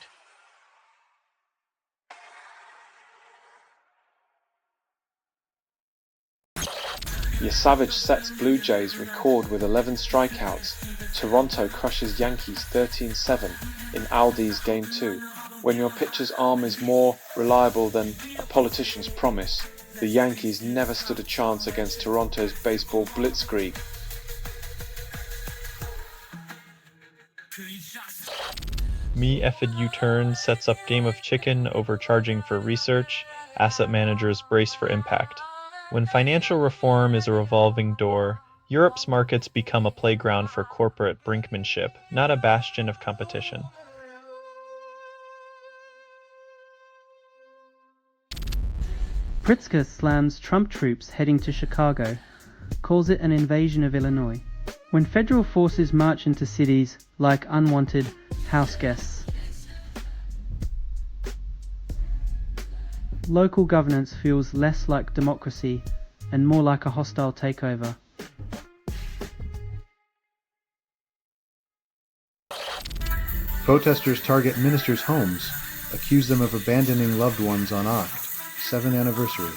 Savage sets Blue Jays record with 11 strikeouts. Toronto crushes Yankees 13-7 in Aldi's Game 2. When your pitcher's arm is more reliable than a politician's promise, the Yankees never stood a chance against Toronto's baseball blitzkrieg. Me Effed U-Turn sets up Game of Chicken overcharging for research. Asset managers brace for impact. When financial reform is a revolving door, Europe's markets become a playground for corporate brinkmanship, not a bastion of competition. Pritzker slams Trump troops heading to Chicago, calls it an invasion of Illinois. When federal forces march into cities like unwanted house guests, local governance feels less like democracy and more like a hostile takeover. Protesters target ministers' homes, accuse them of abandoning loved ones on Acht, 7th anniversary.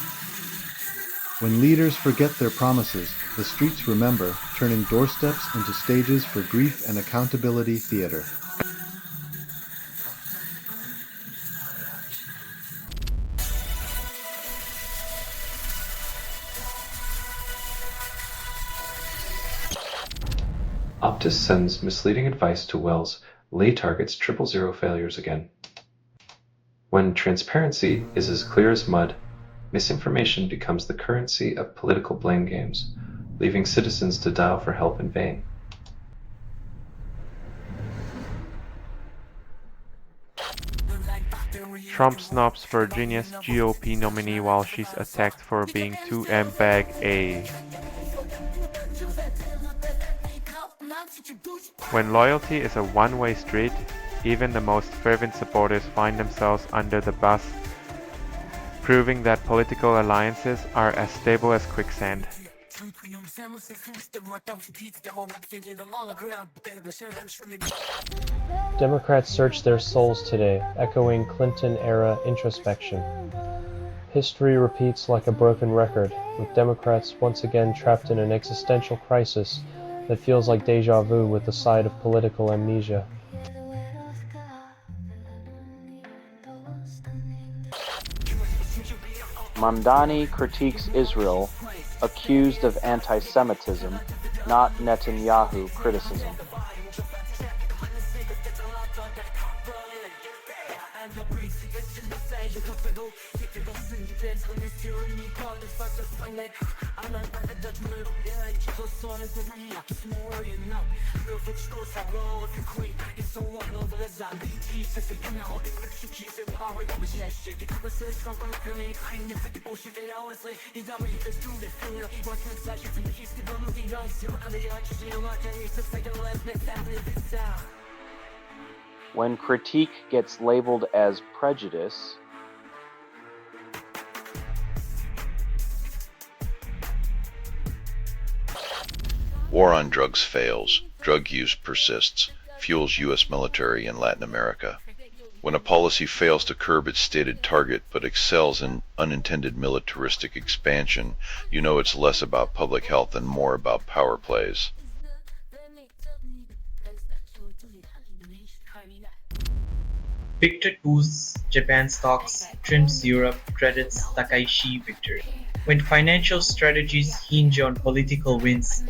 When leaders forget their promises, the streets remember, turning doorsteps into stages for grief and accountability theater. Optus sends misleading advice to Wells, lay targets 000 failures again. When transparency is as clear as mud, misinformation becomes the currency of political blame games, leaving citizens to dial for help in vain. Trump snubs Virginia's GOP nominee while she's attacked for being too bag-a. When loyalty is a one-way street, even the most fervent supporters find themselves under the bus, proving that political alliances are as stable as quicksand. Democrats search their souls today, echoing Clinton-era introspection. History repeats like a broken record, with Democrats once again trapped in an existential crisis that feels like deja vu with a side of political amnesia. Mamdani critiques Israel, accused of anti-Semitism, not Netanyahu criticism. When critique gets labeled as prejudice, War on drugs fails. Drug use persists, fuels U.S. military in Latin America. When a policy fails to curb its stated target but excels in unintended militaristic expansion, you know it's less about public health and more about power plays. Victor boosts Japan stocks, trims Europe, credits Takaishi victory. When financial strategies hinge on political wins,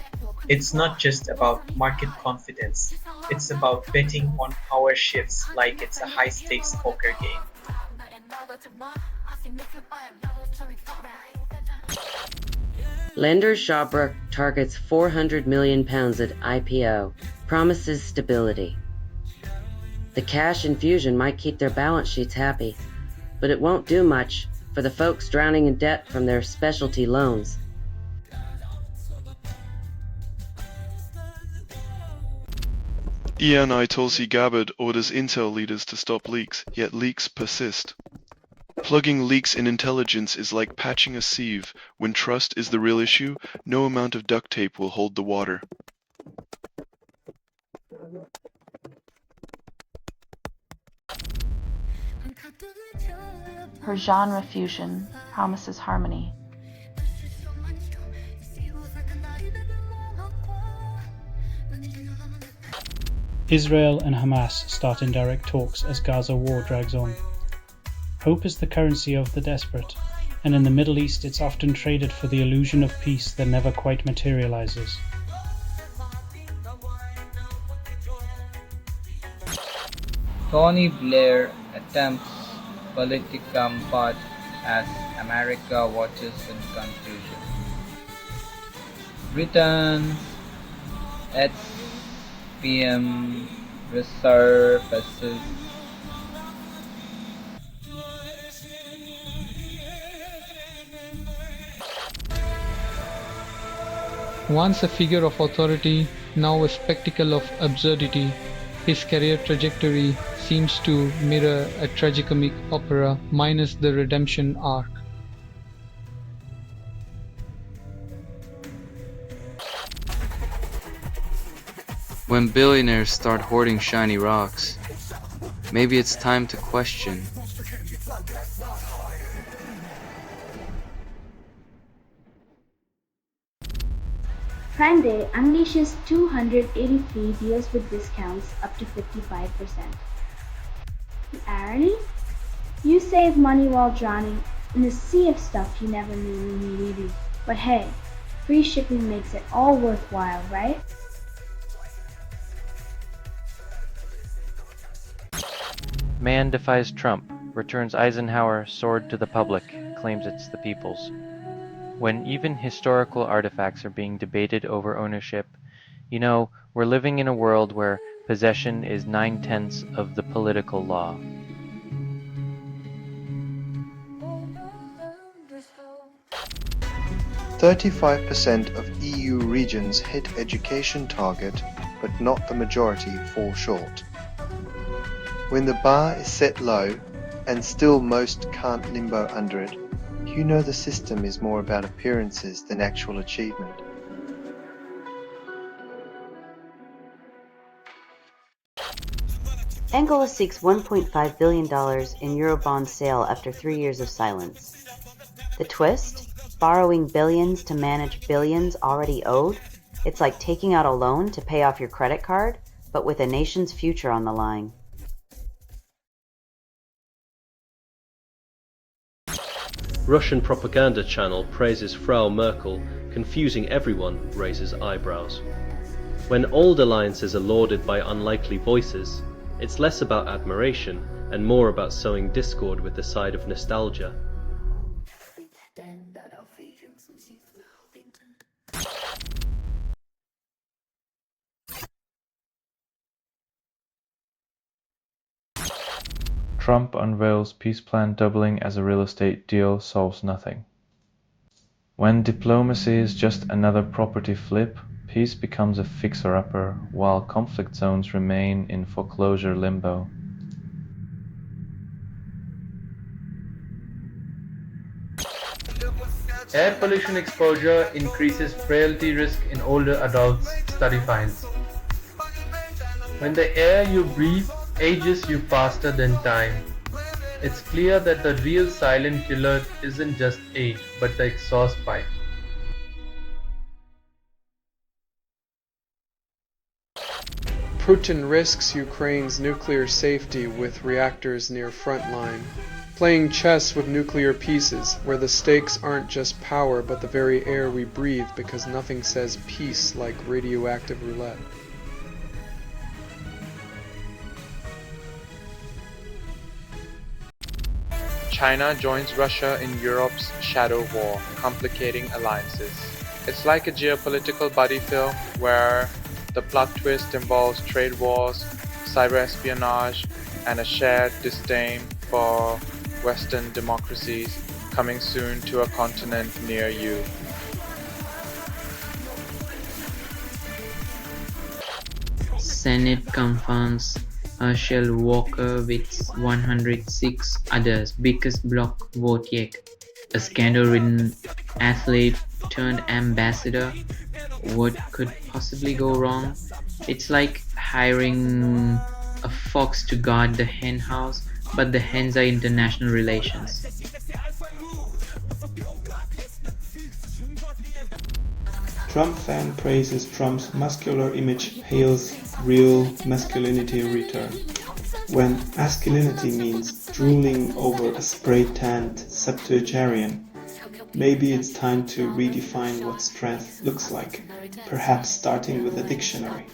it's not just about market confidence, it's about betting on power shifts like it's a high-stakes poker game. Lender Shawbrook targets £400 million at IPO, promises stability. The cash infusion might keep their balance sheets happy, but it won't do much for the folks drowning in debt from their specialty loans. ENI Tulsi Gabbard orders Intel leaders to stop leaks, yet leaks persist. Plugging leaks in intelligence is like patching a sieve. When trust is the real issue, no amount of duct tape will hold the water. Her genre fusion promises harmony. Israel and Hamas start indirect talks as Gaza war drags on. Hope is the currency of the desperate, and in the Middle East it's often traded for the illusion of peace that never quite materializes. Tony Blair attempts politicum pod as America watches in confusion. Britain, PM resurfaces. Once a figure of authority, now a spectacle of absurdity, his career trajectory seems to mirror a tragicomic opera minus the redemption arc. When billionaires start hoarding shiny rocks, maybe it's time to question. Prime Day unleashes 283 deals with discounts up to 55%. The irony? You save money while drowning in a sea of stuff you never knew you needed. But hey, free shipping makes it all worthwhile, right? Man defies Trump, returns Eisenhower sword to the public, claims it's the people's. When even historical artifacts are being debated over ownership, you know, we're living in a world where possession is 9/10 of the political law. "35% of EU regions hit education target, but not the majority fall short. When the bar is set low, and still most can't limbo under it, you know the system is more about appearances than actual achievement." Angola seeks $1.5 billion in Eurobond sale after 3 years of silence. The twist? Borrowing billions to manage billions already owed? It's like taking out a loan to pay off your credit card, but with a nation's future on the line. Russian propaganda channel praises Frau Merkel, confusing everyone, raises eyebrows. When old alliances are lauded by unlikely voices, it's less about admiration and more about sowing discord with the side of nostalgia. Trump unveils peace plan doubling as a real estate deal solves nothing. When diplomacy is just another property flip, peace becomes a fixer-upper, while conflict zones remain in foreclosure limbo. Air pollution exposure increases frailty risk in older adults, study finds. When the air you breathe ages you faster than time, it's clear that the real silent killer isn't just age, but the exhaust pipe. Putin risks Ukraine's nuclear safety with reactors near frontline, playing chess with nuclear pieces, where the stakes aren't just power but the very air we breathe, because nothing says peace like radioactive roulette. China joins Russia in Europe's shadow war, complicating alliances. It's like a geopolitical buddy film where the plot twist involves trade wars, cyber espionage, and a shared disdain for Western democracies, coming soon to a continent near you. Senate confirms Herschel Walker with 106 others, biggest block vote yet. A scandal-ridden athlete turned ambassador. What could possibly go wrong? It's like hiring a fox to guard the hen house, but the hens are international relations. Trump fan praises Trump's muscular image, hails real masculinity return. When masculinity means drooling over a spray-tanned septuagenarian, maybe it's time to redefine what strength looks like, perhaps starting with a dictionary.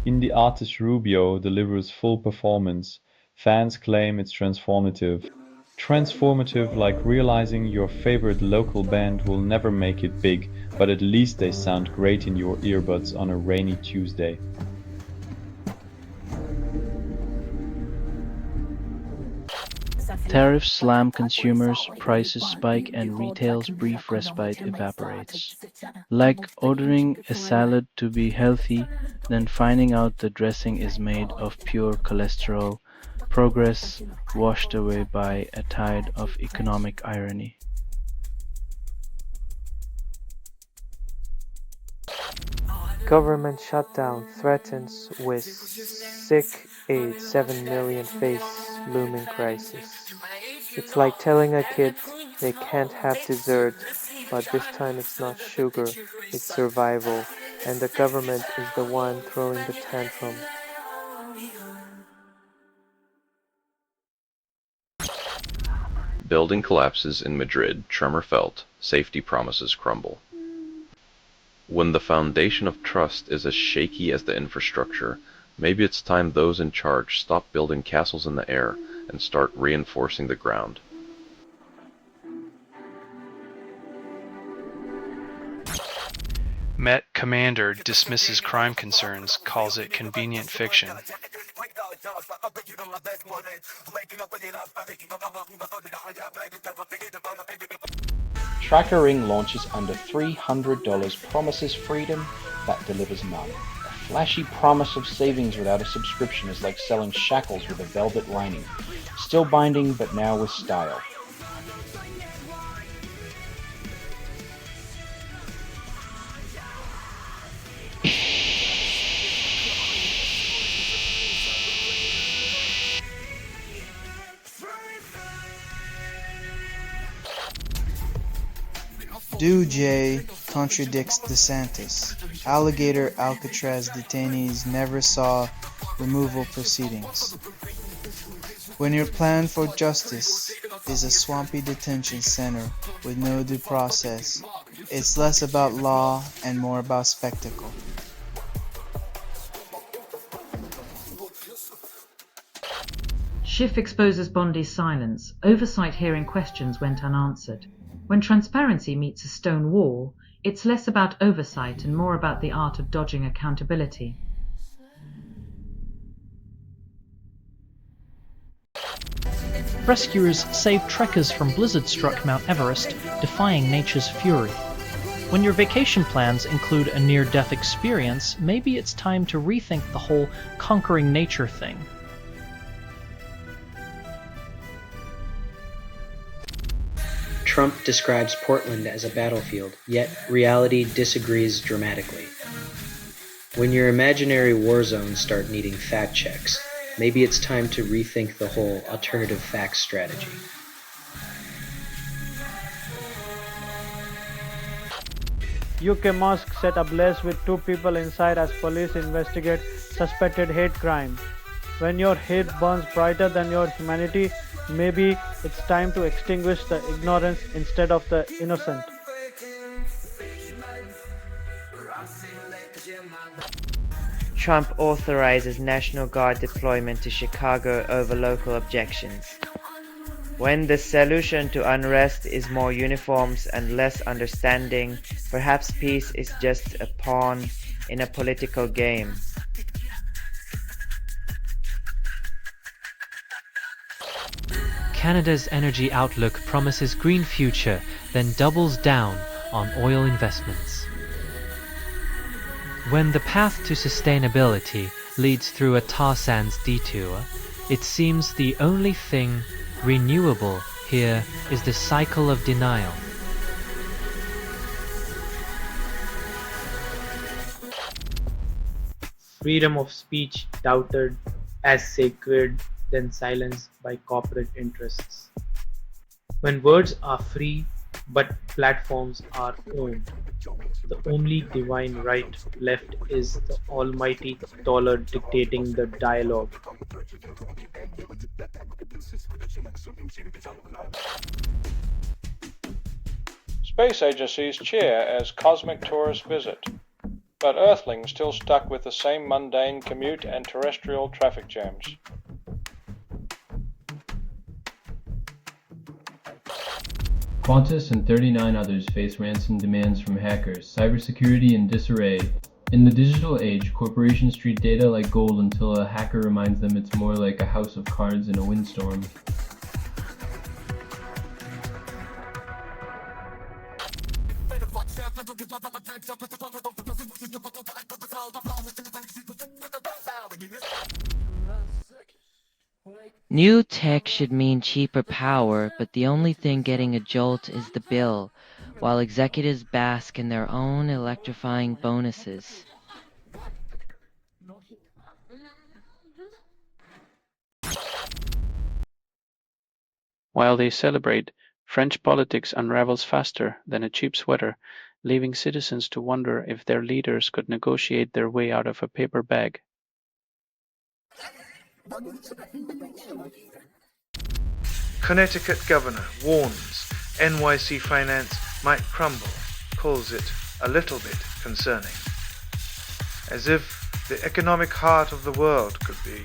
Indie artist Rubio delivers full performance. Fans claim it's transformative. Transformative, like realizing your favorite local band will never make it big, but at least they sound great in your earbuds on a rainy Tuesday. Tariffs slam consumers, prices spike, and retail's brief respite evaporates. Like ordering a salad to be healthy, then finding out the dressing is made of pure cholesterol, progress washed away by a tide of economic irony. Government shutdown threatens with sick aid 7 million face looming crisis. It's like telling a kid they can't have dessert, but this time it's not sugar, it's survival, and the government is the one throwing the tantrum. Building collapses in Madrid, tremor felt, safety promises crumble. When the foundation of trust is as shaky as the infrastructure, maybe it's time those in charge stop building castles in the air and start reinforcing the ground. Met Commander dismisses crime concerns, calls it convenient fiction. Tracker Ring launches under $300, promises freedom that delivers none. A flashy promise of savings without a subscription is like selling shackles with a velvet lining. Still binding, but now with style. DOJ contradicts DeSantis. Alligator Alcatraz detainees never saw removal proceedings. When your plan for justice is a swampy detention center with no due process, it's less about law and more about spectacle. Schiff exposes Bondi's silence. Oversight hearing questions went unanswered. When transparency meets a stone wall, it's less about oversight and more about the art of dodging accountability. Rescuers saved trekkers from blizzard-struck Mount Everest, defying nature's fury. When your vacation plans include a near-death experience, maybe it's time to rethink the whole conquering nature thing. Trump describes Portland as a battlefield, yet reality disagrees dramatically. When your imaginary war zones start needing fact checks, maybe it's time to rethink the whole alternative facts strategy. UK mosque set ablaze with 2 people inside as police investigate suspected hate crime. When your hate burns brighter than your humanity, maybe it's time to extinguish the ignorance instead of the innocent. Trump authorizes National Guard deployment to Chicago over local objections. When the solution to unrest is more uniforms and less understanding, perhaps peace is just a pawn in a political game. Canada's energy outlook promises green future, then doubles down on oil investments. When the path to sustainability leads through a tar sands detour, it seems the only thing renewable here is the cycle of denial. Freedom of speech touted as sacred, then silenced by corporate interests. When words are free, but platforms are owned, the only divine right left is the almighty dollar dictating the dialogue. Space agencies cheer as cosmic tourists visit, but Earthlings still stuck with the same mundane commute and terrestrial traffic jams. Qantas and 39 others face ransom demands from hackers, cybersecurity in disarray. In the digital age, corporations treat data like gold until a hacker reminds them it's more like a house of cards in a windstorm. New tech should mean cheaper power, but the only thing getting a jolt is the bill, while executives bask in their own electrifying bonuses. While they celebrate, French politics unravels faster than a cheap sweater, leaving citizens to wonder if their leaders could negotiate their way out of a paper bag. Connecticut governor warns NYC finance might crumble, calls it a little bit concerning. As if the economic heart of the world could be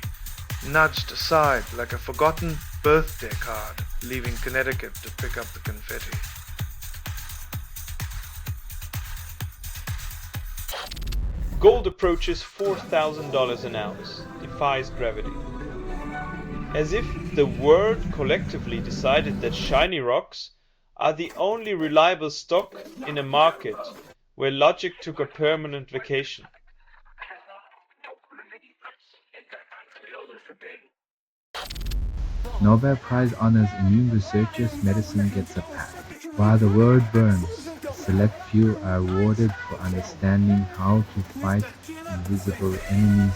nudged aside like a forgotten birthday card, leaving Connecticut to pick up the confetti. Gold approaches $4,000 an ounce, defies gravity. As if the world collectively decided that shiny rocks are the only reliable stock in a market where logic took a permanent vacation. Nobel Prize honors immune researchers, medicine gets a pat. While the world burns, select few are rewarded for understanding how to fight invisible enemies,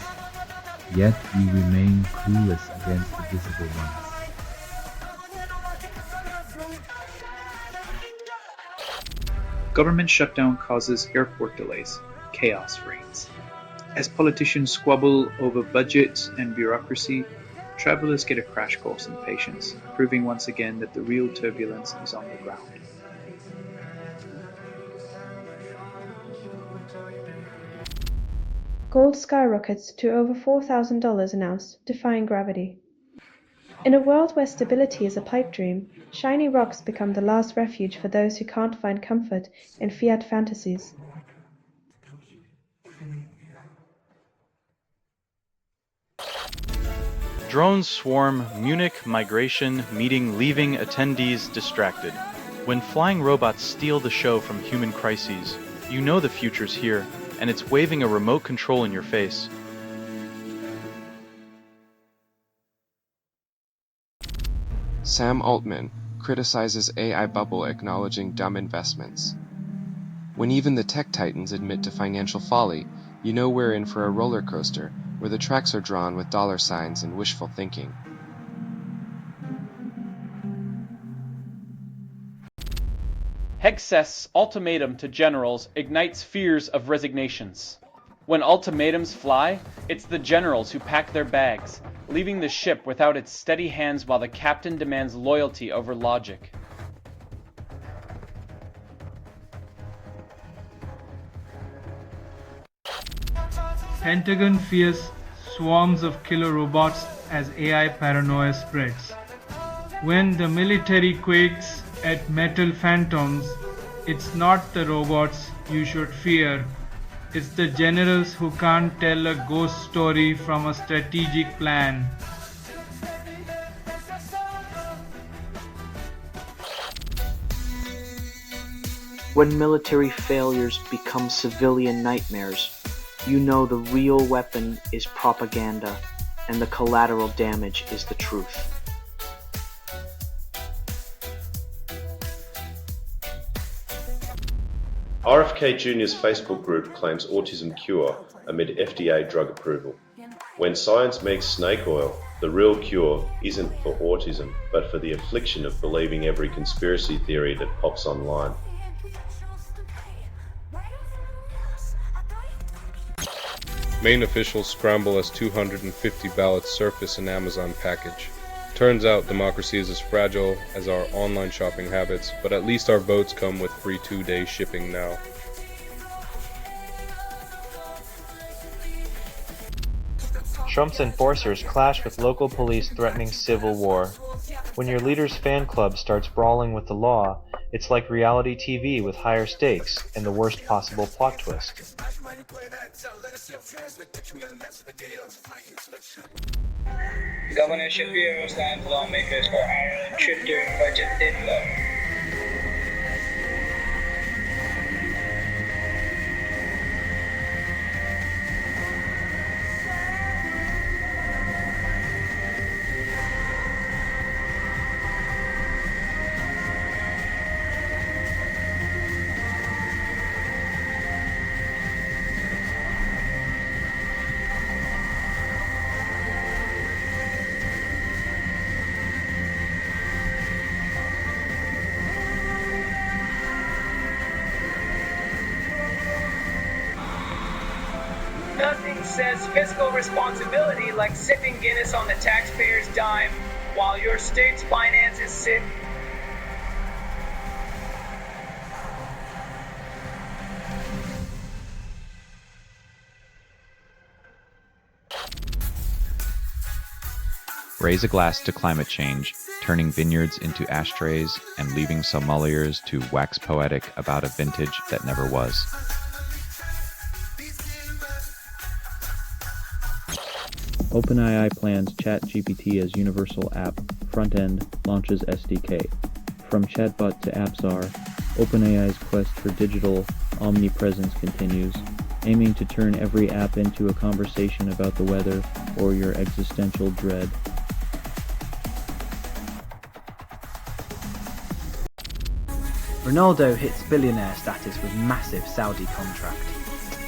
yet we remain clueless against the visible ones. Government shutdown causes airport delays. Chaos reigns. As politicians squabble over budgets and bureaucracy, travelers get a crash course in patience, proving once again that the real turbulence is on the ground. Gold skyrockets to over $4,000 an ounce, defying gravity. In a world where stability is a pipe dream, shiny rocks become the last refuge for those who can't find comfort in fiat fantasies. Drones swarm Munich migration meeting leaving attendees distracted. When flying robots steal the show from human crises, you know the future's here, and it's waving a remote control in your face. Sam Altman criticizes AI bubble acknowledging dumb investments. When even the tech titans admit to financial folly, you know we're in for a roller coaster where the tracks are drawn with dollar signs and wishful thinking. Hegseth's ultimatum to generals ignites fears of resignations. When ultimatums fly, it's the generals who pack their bags, leaving the ship without its steady hands while the captain demands loyalty over logic. Pentagon fears swarms of killer robots as AI paranoia spreads. When the military quakes at metal phantoms, it's not the robots you should fear. It's the generals who can't tell a ghost story from a strategic plan. When military failures become civilian nightmares, you know the real weapon is propaganda and the collateral damage is the truth. RFK Jr.'s Facebook group claims autism cure amid FDA drug approval. When science makes snake oil, the real cure isn't for autism, but for the affliction of believing every conspiracy theory that pops online. Maine officials scramble as 250 ballots surface in Amazon package. Turns out democracy is as fragile as our online shopping habits, but at least our votes come with free 2-day shipping now. Trump's enforcers clash with local police threatening civil war. When your leader's fan club starts brawling with the law, it's like reality TV with higher stakes and the worst possible plot twist. Governorship Bureau stands lawmakers for Ireland trip during budget deadline. Nothing says fiscal responsibility like sipping Guinness on the taxpayer's dime while your state's finances sit. Raise a glass to climate change, turning vineyards into ashtrays and leaving sommeliers to wax poetic about a vintage that never was. OpenAI plans ChatGPT as universal app, front-end, launches SDK. From chatbot to app czar, OpenAI's quest for digital omnipresence continues, aiming to turn every app into a conversation about the weather or your existential dread. Ronaldo hits billionaire status with massive Saudi contract.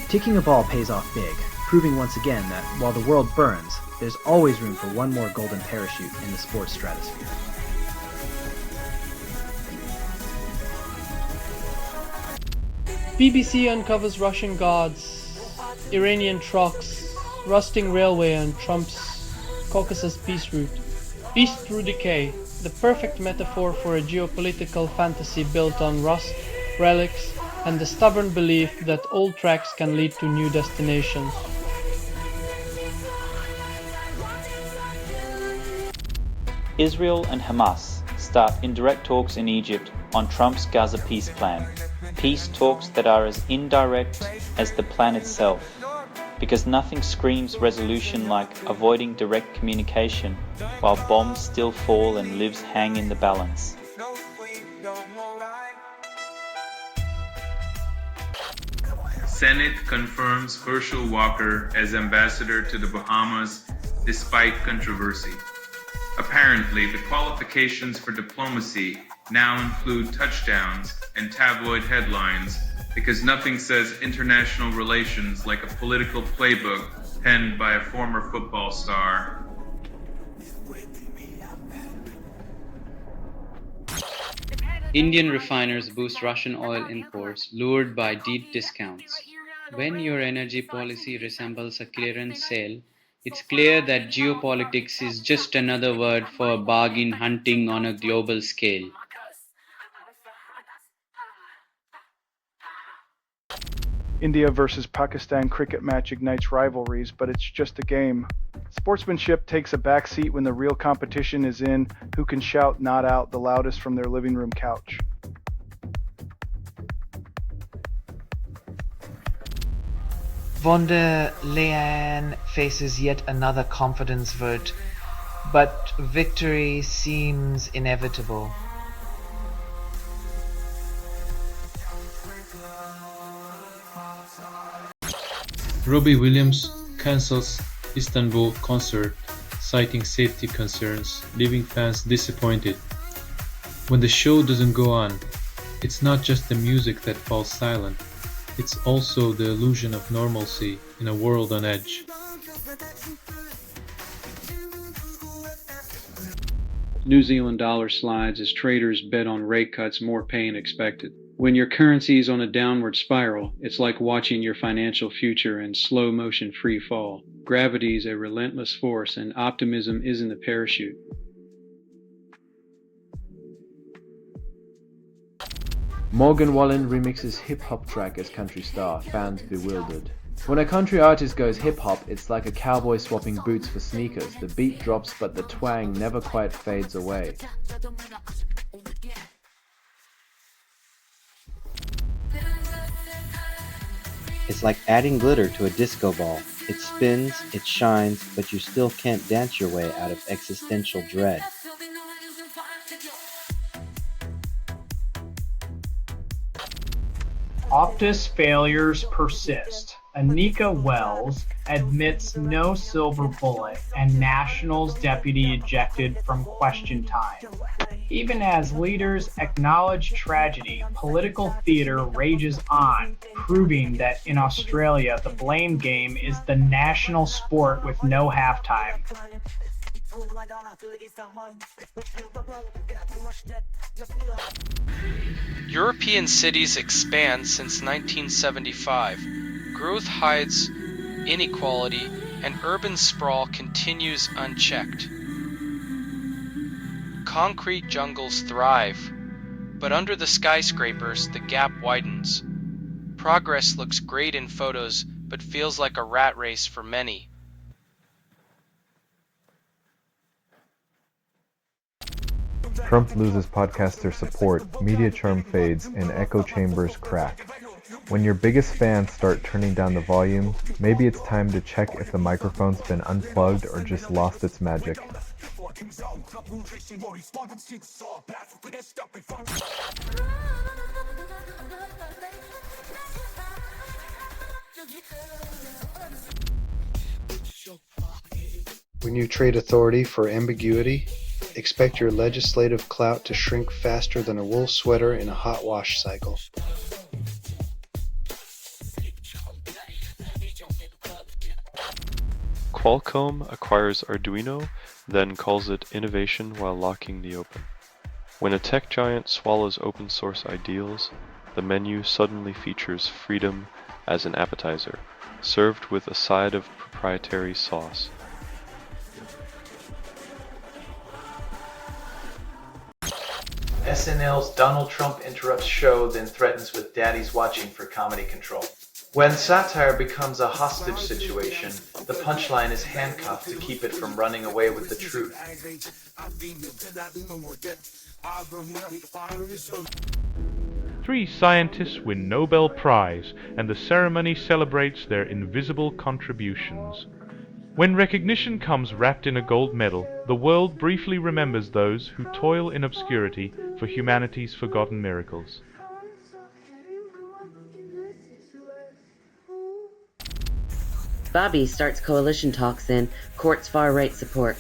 Ticking a ball pays off big, proving once again that while the world burns, there's always room for one more golden parachute in the sports stratosphere. BBC uncovers Russian guards, Iranian trucks, rusting railway and Trump's Caucasus peace route. Peace through decay, the perfect metaphor for a geopolitical fantasy built on rust, relics, and the stubborn belief that old tracks can lead to new destinations. Israel and Hamas start indirect talks in Egypt on Trump's Gaza peace plan. Peace talks that are as indirect as the plan itself, because nothing screams resolution like avoiding direct communication while bombs still fall and lives hang in the balance. Senate confirms Herschel Walker as ambassador to the Bahamas despite controversy. Apparently, the qualifications for diplomacy now include touchdowns and tabloid headlines because nothing says international relations like a political playbook penned by a former football star. Indian refiners boost Russian oil imports, lured by deep discounts. When your energy policy resembles a clearance sale, it's clear that geopolitics is just another word for bargain hunting on a global scale. India versus Pakistan cricket match ignites rivalries, but it's just a game. Sportsmanship takes a backseat when the real competition is in who can shout "not out" the loudest from their living room couch. Von der Leyen faces yet another confidence vote, but victory seems inevitable. Robbie Williams cancels Istanbul concert, citing safety concerns, leaving fans disappointed. When the show doesn't go on, it's not just the music that falls silent, it's also the illusion of normalcy in a world on edge. New Zealand dollar slides as traders bet on rate cuts more pain expected. When your currency is on a downward spiral, it's like watching your financial future in slow motion free fall. Gravity is a relentless force and optimism isn't a parachute. Morgan Wallen remixes hip-hop track as country star, fans bewildered. When a country artist goes hip-hop, it's like a cowboy swapping boots for sneakers. The beat drops but the twang never quite fades away. It's like adding glitter to a disco ball. It spins, it shines, but you still can't dance your way out of existential dread. Optus failures persist. Anika Wells admits no silver bullet and Nationals deputy ejected from question time. Even as leaders acknowledge tragedy, political theater rages on, proving that in Australia the blame game is the national sport with no halftime. European cities expand since 1975. Growth hides inequality, and urban sprawl continues unchecked. Concrete jungles thrive, but under the skyscrapers, the gap widens. Progress looks great in photos, but feels like a rat race for many. Trump loses podcaster support, media charm fades, and echo chambers crack. When your biggest fans start turning down the volume, maybe it's time to check if the microphone's been unplugged or just lost its magic. When you trade authority for ambiguity, expect your legislative clout to shrink faster than a wool sweater in a hot wash cycle. Qualcomm acquires Arduino, then calls it innovation while locking the open. When a tech giant swallows open source ideals, the menu suddenly features freedom as an appetizer, served with a side of proprietary sauce. SNL's Donald Trump interrupts show, then threatens with daddies watching for comedy control. When satire becomes a hostage situation, the punchline is handcuffed to keep it from running away with the truth. 3 scientists win Nobel Prize, and the ceremony celebrates their invisible contributions. When recognition comes wrapped in a gold medal, the world briefly remembers those who toil in obscurity for humanity's forgotten miracles. Bobby starts coalition talks and courts far-right support.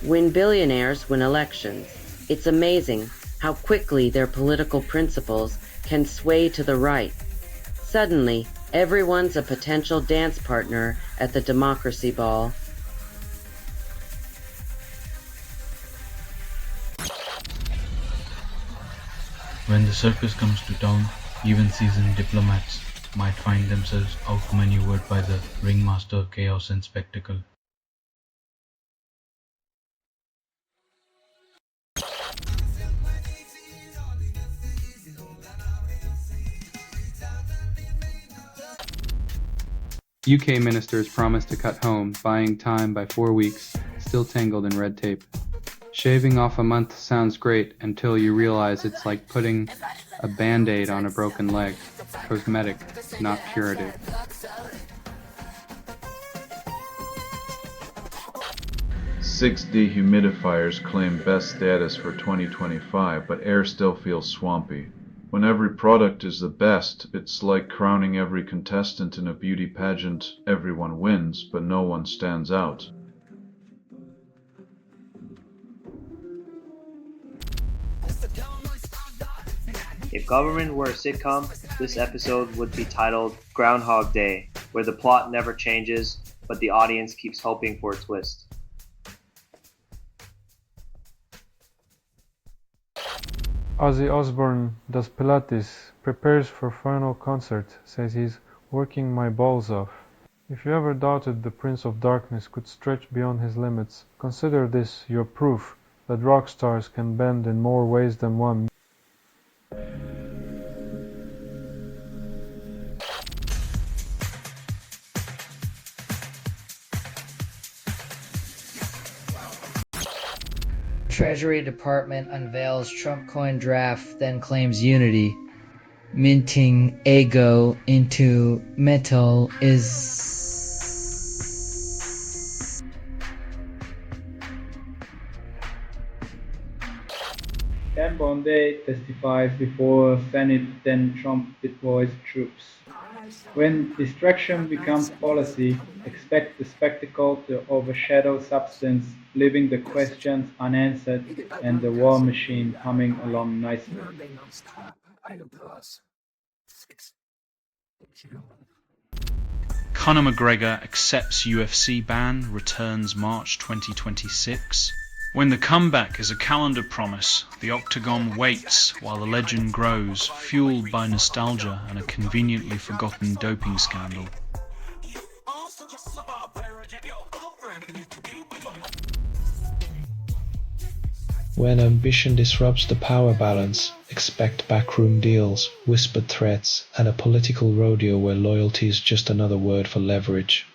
When billionaires win elections, it's amazing how quickly their political principles can sway to the right. Suddenly, everyone's a potential dance partner at the democracy ball. When the circus comes to town, even seasoned diplomats might find themselves outmaneuvered by the ringmaster of chaos and spectacle. UK ministers promise to cut home, buying time by 4 weeks, still tangled in red tape. Shaving off a month sounds great until you realize it's like putting a band-aid on a broken leg. Cosmetic, not curative. Six dehumidifiers claim best status for 2025, but air still feels swampy. When every product is the best, it's like crowning every contestant in a beauty pageant. Everyone wins, but no one stands out. If government were a sitcom, this episode would be titled Groundhog Day, where the plot never changes, but the audience keeps hoping for a twist. Ozzy Osbourne does Pilates, prepares for final concert, says he's working my balls off. If you ever doubted the Prince of Darkness could stretch beyond his limits, consider this your proof that rock stars can bend in more ways than one. Treasury Department unveils Trump coin draft, then claims unity. Minting Ego into metal is... Ted Bundy testifies before Senate, then Trump deploys troops. When distraction becomes policy, expect the spectacle to overshadow substance, leaving the questions unanswered and the war machine humming along nicely. Conor McGregor accepts UFC ban, returns March 2026. When the comeback is a calendar promise, the octagon waits while the legend grows, fueled by nostalgia and a conveniently forgotten doping scandal. When ambition disrupts the power balance, expect backroom deals, whispered threats, and a political rodeo where loyalty is just another word for leverage.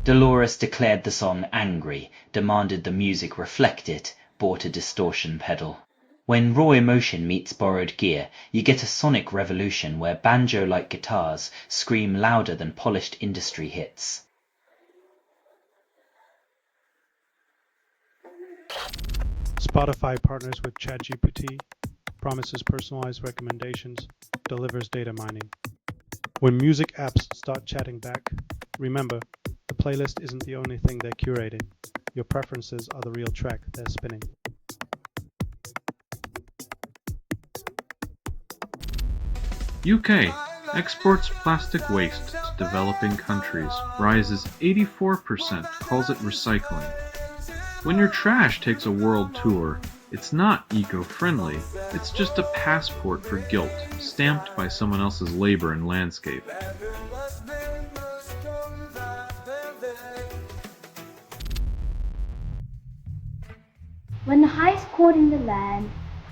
Dolores declared the song angry, demanded the music reflect it, bought a distortion pedal. When raw emotion meets borrowed gear, you get a sonic revolution where banjo-like guitars scream louder than polished industry hits. Spotify partners with ChatGPT, promises personalized recommendations, delivers data mining. When music apps start chatting back, remember, the playlist isn't the only thing they're curating. Your preferences are the real track they're spinning. UK exports plastic waste to developing countries, rises 84%, calls it recycling. When your trash takes a world tour, it's not eco-friendly, it's just a passport for guilt, stamped by someone else's labor and landscape. When the highest court in the land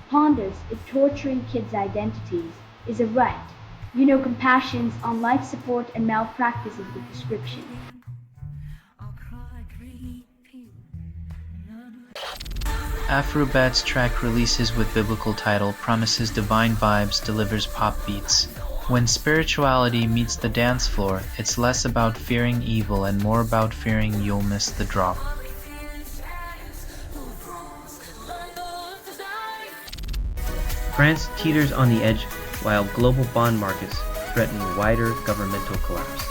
ponders if torturing kids' identities is a right, you know compassions on life support and malpractice is the prescription. Afrobat's track releases with biblical title promises divine vibes, delivers pop beats. When spirituality meets the dance floor, it's less about fearing evil and more about fearing you'll miss the drop. France teeters on the edge while global bond markets threaten wider governmental collapse.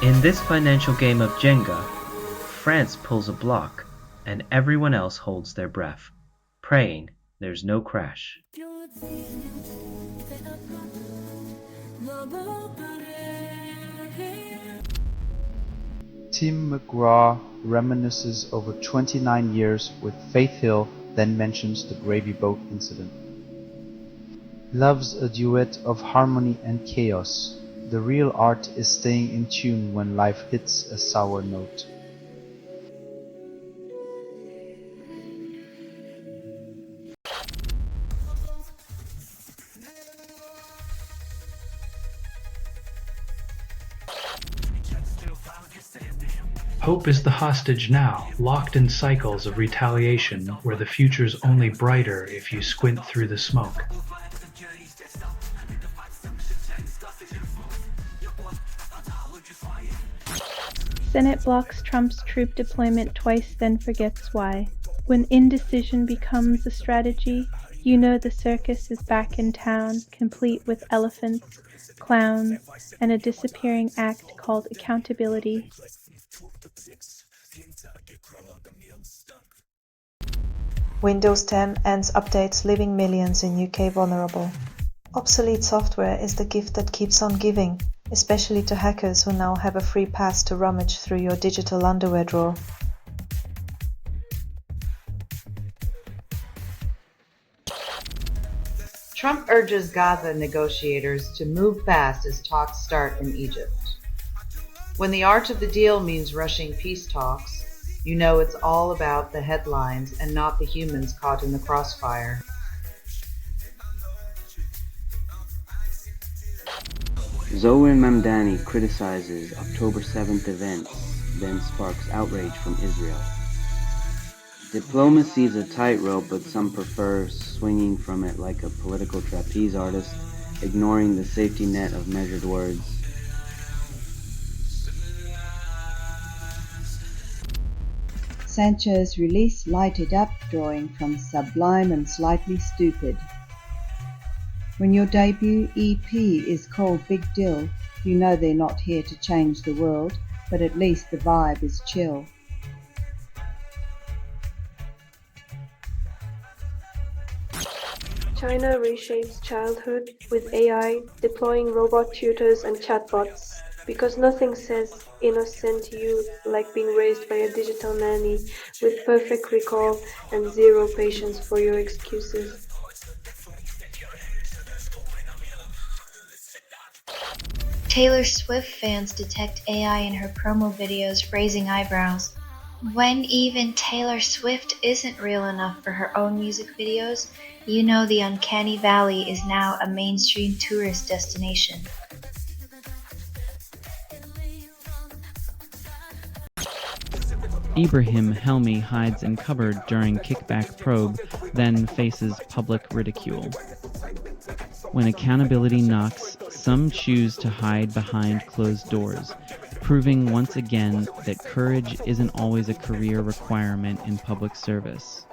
In this financial game of Jenga, France pulls a block and everyone else holds their breath, praying there's no crash. Tim McGraw reminisces over 29 years with Faith Hill, then mentions the gravy boat incident. Loves a duet of harmony and chaos. The real art is staying in tune when life hits a sour note. Hope is the hostage now, locked in cycles of retaliation where the future's only brighter if you squint through the smoke. Senate blocks Trump's troop deployment twice, then forgets why. When indecision becomes a strategy, you know the circus is back in town, complete with elephants, clowns, and a disappearing act called accountability. Windows 10 ends updates leaving millions in UK vulnerable. Obsolete software is the gift that keeps on giving, especially to hackers who now have a free pass to rummage through your digital underwear drawer. Trump urges Gaza negotiators to move fast as talks start in Egypt. When the art of the deal means rushing peace talks, you know it's all about the headlines and not the humans caught in the crossfire. Zoran Mamdani criticizes October 7th events, then sparks outrage from Israel. Diplomacy is a tightrope, but some prefer swinging from it like a political trapeze artist, ignoring the safety net of measured words. Sanchez released lighted up drawing from Sublime and Slightly Stupid. When your debut EP is called Big Dill, you know they're not here to change the world, but at least the vibe is chill. China reshapes childhood with AI, deploying robot tutors and chatbots. Because nothing says innocent youth like being raised by a digital nanny with perfect recall and zero patience for your excuses. Taylor Swift fans detect AI in her promo videos raising eyebrows. When even Taylor Swift isn't real enough for her own music videos, you know the uncanny valley is now a mainstream tourist destination. Ibrahim Helmi hides in cupboard during kickback probe, then faces public ridicule. When accountability knocks, some choose to hide behind closed doors, proving once again that courage isn't always a career requirement in public service.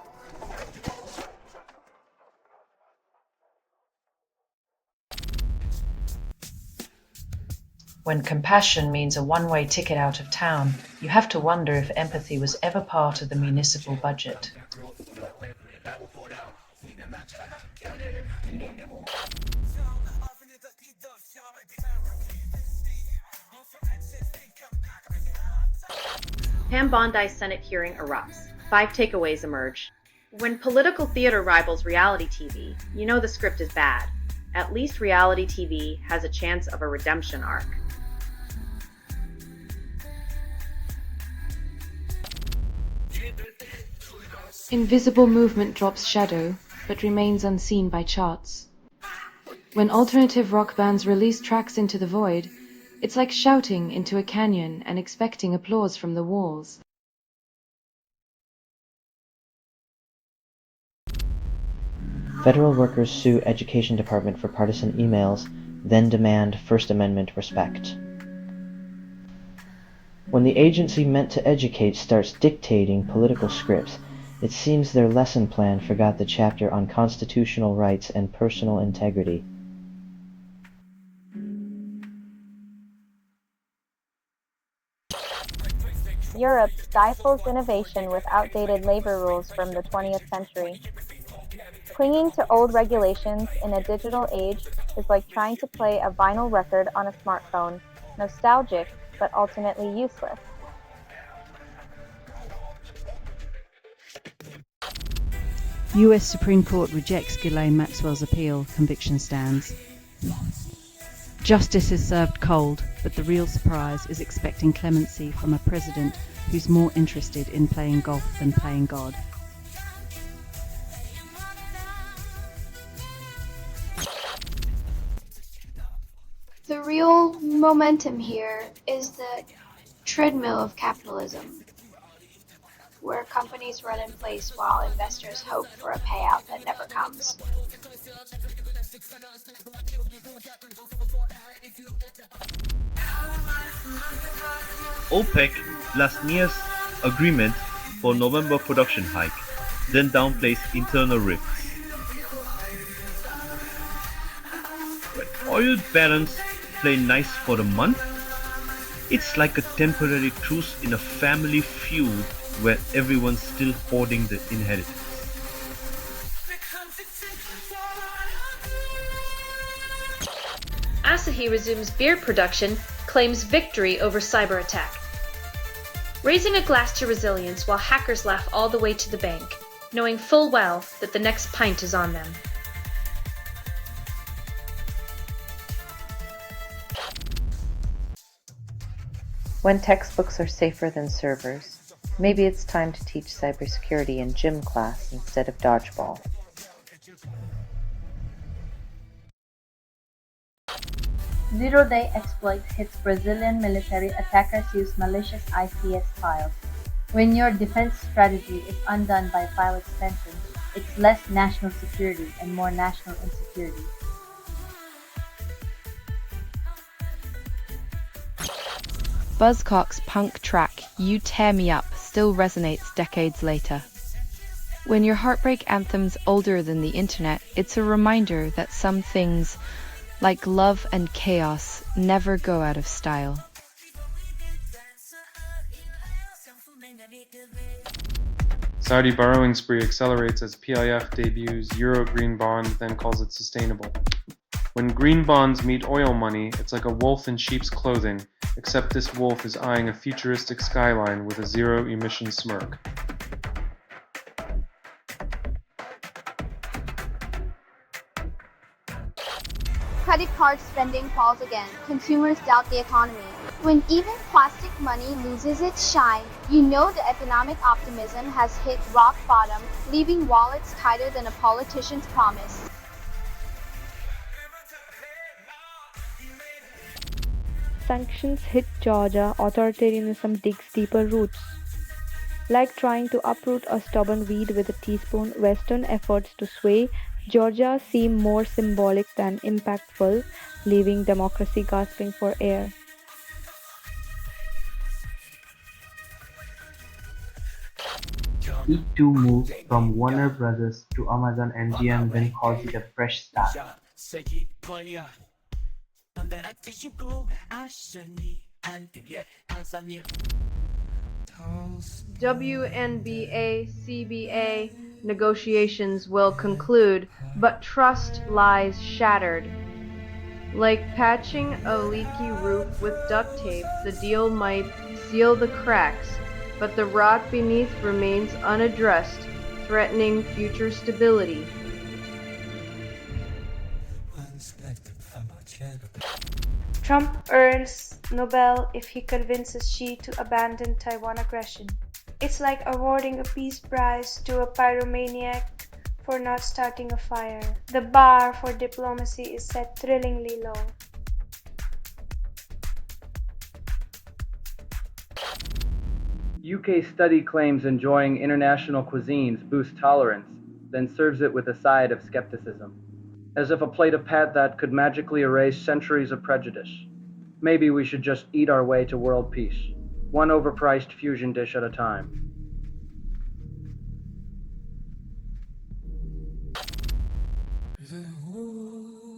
When compassion means a one-way ticket out of town, you have to wonder if empathy was ever part of the municipal budget. Pam Bondi's Senate hearing erupts. 5 takeaways emerge. When political theater rivals reality TV, you know the script is bad. At least reality TV has a chance of a redemption arc. Invisible movement drops shadow, but remains unseen by charts. When alternative rock bands release tracks into the void, it's like shouting into a canyon and expecting applause from the walls. Federal workers sue Education Department for partisan emails, then demand First Amendment respect. When the agency meant to educate starts dictating political scripts, it seems their lesson plan forgot the chapter on constitutional rights and personal integrity. Europe stifles innovation with outdated labor rules from the 20th century. Clinging to old regulations in a digital age is like trying to play a vinyl record on a smartphone, nostalgic but ultimately useless. US Supreme Court rejects Ghislaine Maxwell's appeal, conviction stands. Justice is served cold, but the real surprise is expecting clemency from a president who's more interested in playing golf than playing God. The real momentum here is the treadmill of capitalism, where companies run in place while investors hope for a payout that never comes. OPEC last year's agreement for November production hike, then downplays internal rifts. When oil barons play nice for the month, it's like a temporary truce in a family feud where everyone's still hoarding the inheritance. Asahi resumes beer production, claims victory over cyber attack. Raising a glass to resilience while hackers laugh all the way to the bank, knowing full well that the next pint is on them. When textbooks are safer than servers, maybe it's time to teach cybersecurity in gym class instead of dodgeball. Zero-day exploit hits Brazilian military. Attackers use malicious ICS files. When your defense strategy is undone by file extensions, it's less national security and more national insecurity. Buzzcock's punk track You Tear Me Up still resonates decades later. When your heartbreak anthem's older than the internet, it's a reminder that some things, like love and chaos, never go out of style. Saudi borrowing spree accelerates as PIF debuts Euro Green Bond, then calls it sustainable. When green bonds meet oil money, it's like a wolf in sheep's clothing, except this wolf is eyeing a futuristic skyline with a zero-emission smirk. Credit card spending falls again. Consumers doubt the economy. When even plastic money loses its shine, you know the economic optimism has hit rock bottom, leaving wallets tighter than a politician's promise. Sanctions hit Georgia, authoritarianism digs deeper roots. Like trying to uproot a stubborn weed with a teaspoon, Western efforts to sway Georgia seem more symbolic than impactful, leaving democracy gasping for air. It2 moves from Warner Brothers to Amazon MGM, then calls it a fresh start. WNBA-CBA negotiations will conclude, but trust lies shattered. Like patching a leaky roof with duct tape, the deal might seal the cracks, but the rot beneath remains unaddressed, threatening future stability. Trump earns Nobel if he convinces Xi to abandon Taiwan aggression. It's like awarding a peace prize to a pyromaniac for not starting a fire. The bar for diplomacy is set thrillingly low. UK study claims enjoying international cuisines boosts tolerance, then serves it with a side of skepticism. As if a plate of pad that could magically erase centuries of prejudice. Maybe we should just eat our way to world peace, one overpriced fusion dish at a time.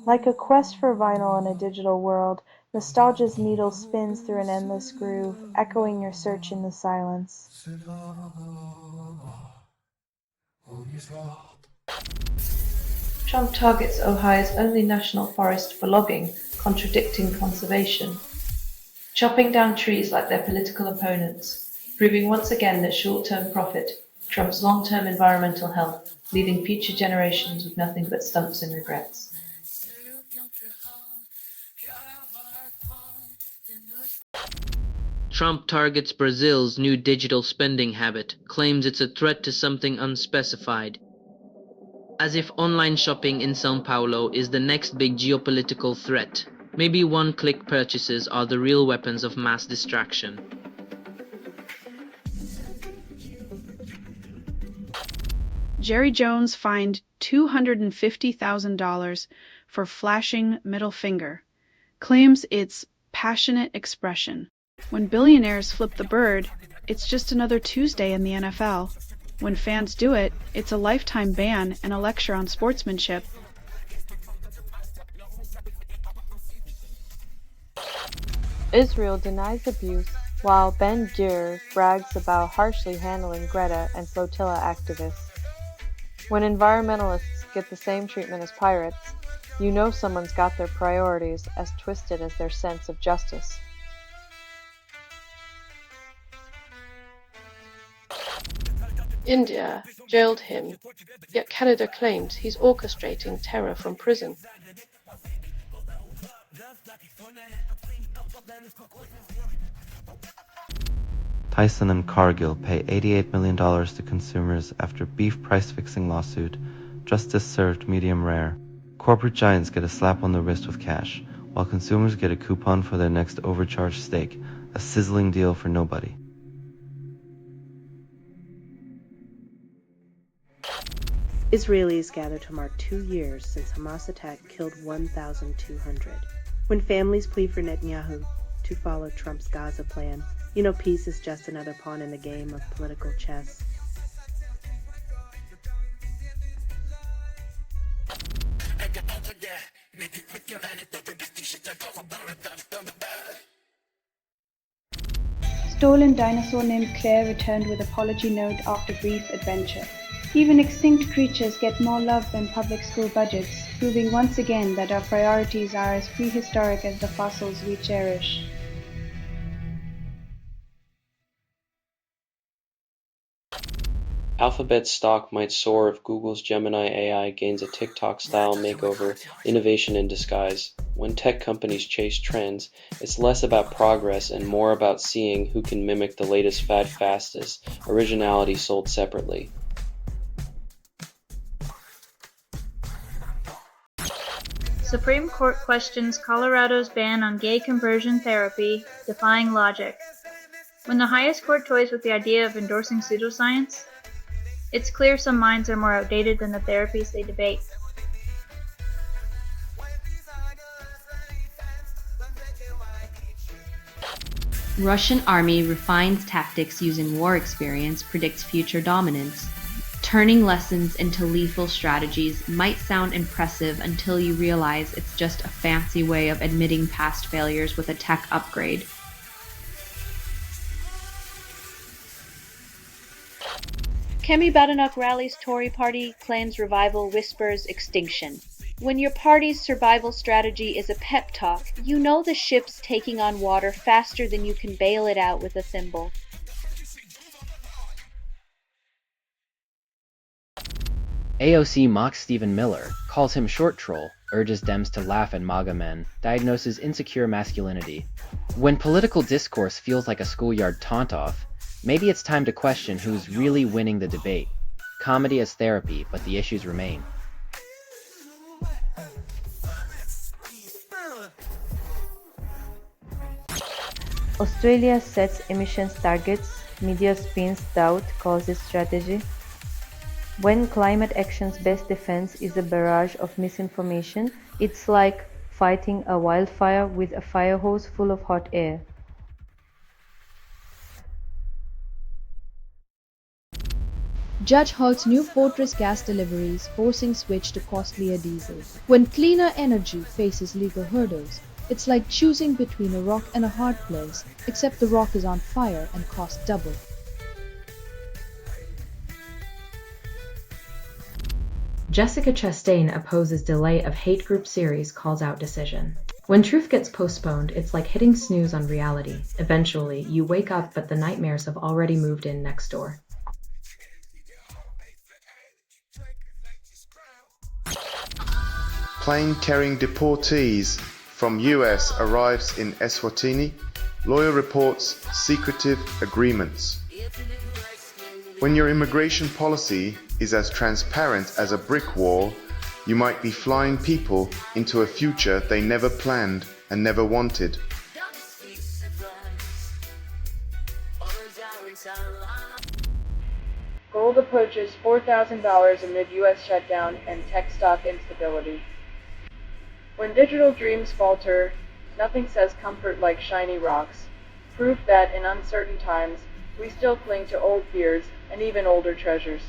Like a quest for vinyl in a digital world, nostalgia's needle spins through an endless groove, echoing your search in the silence. Trump targets Ohio's only national forest for logging, contradicting conservation. Chopping down trees like their political opponents, proving once again that short-term profit trumps long-term environmental health, leaving future generations with nothing but stumps and regrets. Trump targets Brazil's new digital spending habit, claims it's a threat to something unspecified. As if online shopping in São Paulo is the next big geopolitical threat. Maybe one-click purchases are the real weapons of mass distraction. Jerry Jones fined $250,000 for flashing middle finger, claims it's passionate expression. When billionaires flip the bird, it's just another Tuesday in the NFL. When fans do it, it's a lifetime ban and a lecture on sportsmanship. Israel denies abuse, while Ben-Gvir brags about harshly handling Greta and flotilla activists. When environmentalists get the same treatment as pirates, you know someone's got their priorities as twisted as their sense of justice. India jailed him, yet Canada claims he's orchestrating terror from prison. Tyson and Cargill pay $88 million to consumers after beef price-fixing lawsuit. Justice served medium rare. Corporate giants get a slap on the wrist with cash, while consumers get a coupon for their next overcharged steak. A sizzling deal for nobody. Israelis gather to mark 2 years since Hamas attack killed 1,200. When families plead for Netanyahu to follow Trump's Gaza plan, you know peace is just another pawn in the game of political chess. Stolen dinosaur named Claire returned with apology note after brief adventure. Even extinct creatures get more love than public school budgets, proving once again that our priorities are as prehistoric as the fossils we cherish. Alphabet's stock might soar if Google's Gemini AI gains a TikTok-style makeover, innovation in disguise. When tech companies chase trends, it's less about progress and more about seeing who can mimic the latest fad fastest, originality sold separately. Supreme Court questions Colorado's ban on gay conversion therapy, defying logic. When the highest court toys with the idea of endorsing pseudoscience, it's clear some minds are more outdated than the therapies they debate. Russian army refines tactics using war experience, predicts future dominance. Turning lessons into lethal strategies might sound impressive until you realize it's just a fancy way of admitting past failures with a tech upgrade. Kemi Badenoch rallies Tory party, claims revival, whispers extinction. When your party's survival strategy is a pep talk, you know the ship's taking on water faster than you can bail it out with a thimble. AOC mocks Stephen Miller, calls him short troll, urges Dems to laugh at MAGA men, diagnoses insecure masculinity. When political discourse feels like a schoolyard taunt-off, maybe it's time to question who's really winning the debate. Comedy as therapy, but the issues remain. Australia sets emissions targets, media spins doubt causes strategy. When climate action's best defense is a barrage of misinformation, it's like fighting a wildfire with a fire hose full of hot air. Judge halts new Fortress gas deliveries, forcing switch to costlier diesel. When cleaner energy faces legal hurdles, it's like choosing between a rock and a hard place, except the rock is on fire and costs double. Jessica Chastain opposes delay of hate group series calls out decision. When truth gets postponed, it's like hitting snooze on reality. Eventually, you wake up but the nightmares have already moved in next door. Plane carrying deportees from US arrives in Eswatini. Lawyer reports secretive agreements. When your immigration policy is as transparent as a brick wall, you might be flying people into a future they never planned and never wanted. Gold approaches $4,000 amid U.S. shutdown and tech stock instability. When digital dreams falter, nothing says comfort like shiny rocks, proof that in uncertain times, we still cling to old fears and even older treasures.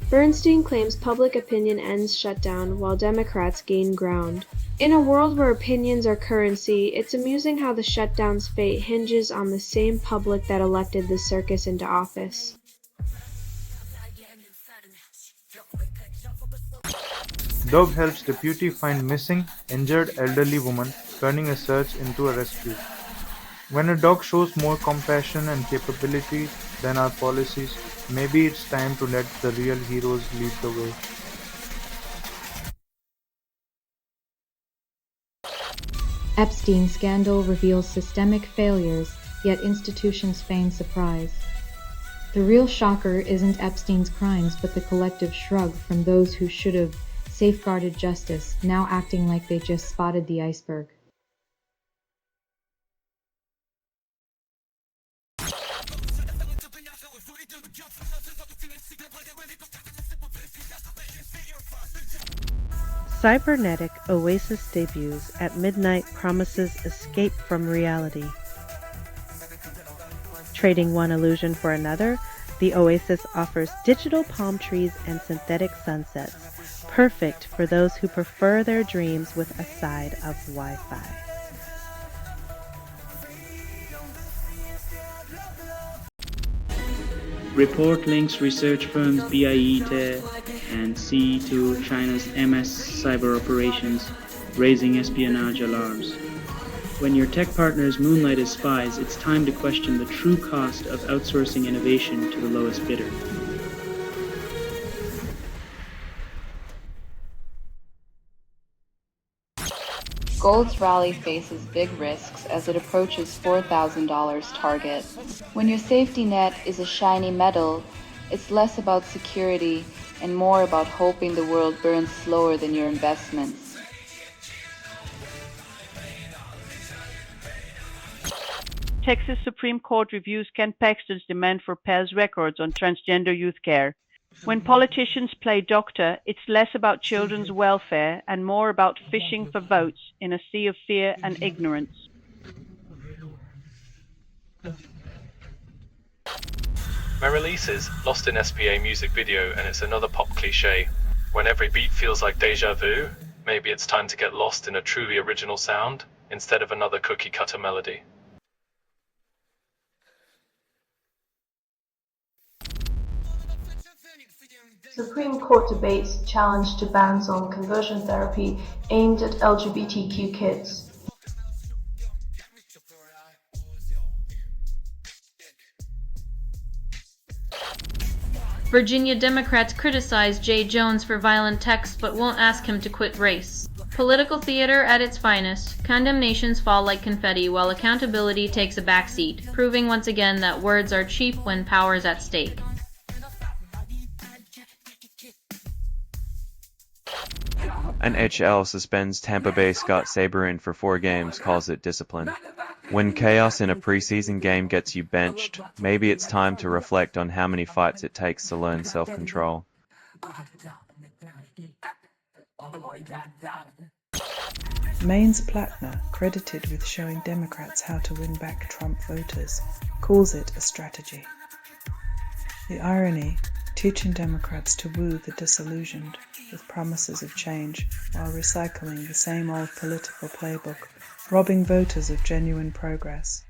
Bernstein claims public opinion ends shutdown while Democrats gain ground. In a world where opinions are currency, it's amusing how the shutdown's fate hinges on the same public that elected the circus into office. Dog helps deputy find missing, injured elderly woman, turning a search into a rescue. When a dog shows more compassion and capability than our policies, maybe it's time to let the real heroes lead the way. Epstein scandal reveals systemic failures, yet institutions feign surprise. The real shocker isn't Epstein's crimes, but the collective shrug from those who should have safeguarded justice, now acting like they just spotted the iceberg. Cybernetic Oasis debuts at midnight promises escape from reality. Trading one illusion for another, the Oasis offers digital palm trees and synthetic sunsets, perfect for those who prefer their dreams with a side of Wi-Fi. Report links research firms BIET and C to China's MS cyber operations, raising espionage alarms. When your tech partners moonlight as spies, it's time to question the true cost of outsourcing innovation to the lowest bidder. Gold's rally faces big risks as it approaches $4,000 target. When your safety net is a shiny metal, it's less about security and more about hoping the world burns slower than your investments. Texas Supreme Court reviews Ken Paxton's demand for past records on transgender youth care. When politicians play doctor, it's less about children's welfare and more about fishing for votes in a sea of fear and ignorance. My release is Lost in SPA music video, and it's another pop cliche. When every beat feels like deja vu, maybe it's time to get lost in a truly original sound instead of another cookie-cutter melody. Supreme Court debates challenge to ban on conversion therapy aimed at LGBTQ kids. Virginia Democrats criticize Jay Jones for violent texts but won't ask him to quit race. Political theater at its finest, condemnations fall like confetti while accountability takes a backseat, proving once again that words are cheap when power's at stake. NHL suspends Tampa Bay Scott Sabourin for 4 games, calls it discipline. When chaos in a preseason game gets you benched, maybe it's time to reflect on how many fights it takes to learn self-control. Maine's Plattner, credited with showing Democrats how to win back Trump voters, calls it a strategy. The irony, teaching Democrats to woo the disillusioned with promises of change while recycling the same old political playbook, robbing voters of genuine progress.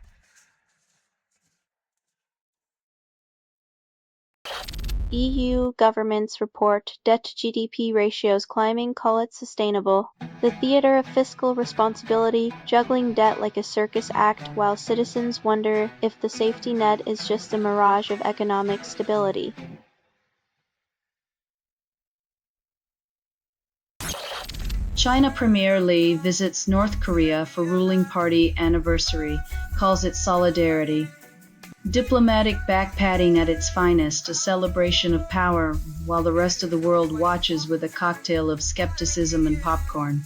EU governments report debt-to-GDP ratios climbing, call it sustainable. The theater of fiscal responsibility, juggling debt like a circus act while citizens wonder if the safety net is just a mirage of economic stability. China Premier Li visits North Korea for ruling party anniversary, calls it solidarity. Diplomatic backpatting at its finest, a celebration of power, while the rest of the world watches with a cocktail of skepticism and popcorn.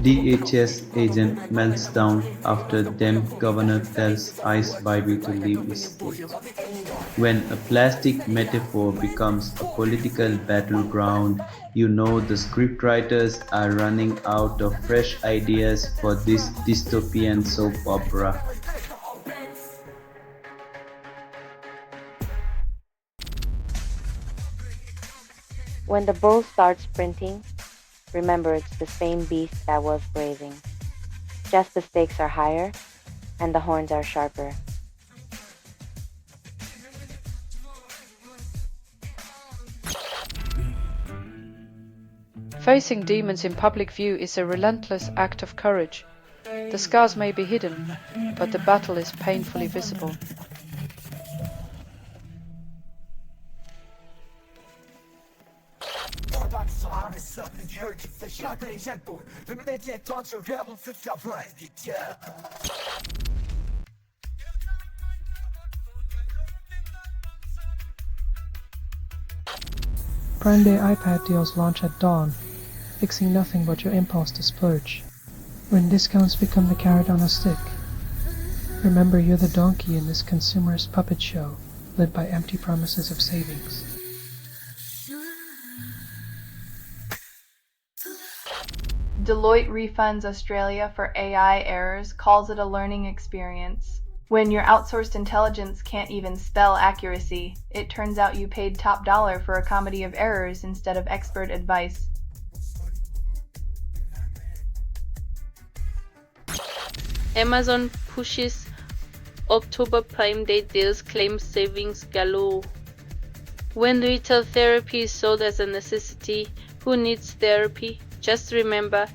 DHS agent melts down after Dem governor tells Ice Baby to leave his state. When a plastic metaphor becomes a political battleground, you know the scriptwriters are running out of fresh ideas for this dystopian soap opera. When the bull starts sprinting, remember it's the same beast that was grazing. Just the stakes are higher and the horns are sharper. Facing demons in public view is a relentless act of courage. The scars may be hidden, but the battle is painfully visible. Prime Day iPad deals launch at dawn, fixing nothing but your impulse to splurge. When discounts become the carrot on a stick, remember you're the donkey in this consumerist puppet show, led by empty promises of savings. Deloitte refunds Australia for AI errors, calls it a learning experience. When your outsourced intelligence can't even spell accuracy, it turns out you paid top dollar for a comedy of errors instead of expert advice. Amazon pushes October Prime Day deals, claims savings galore. When retail therapy is sold as a necessity, who needs therapy? Just remember,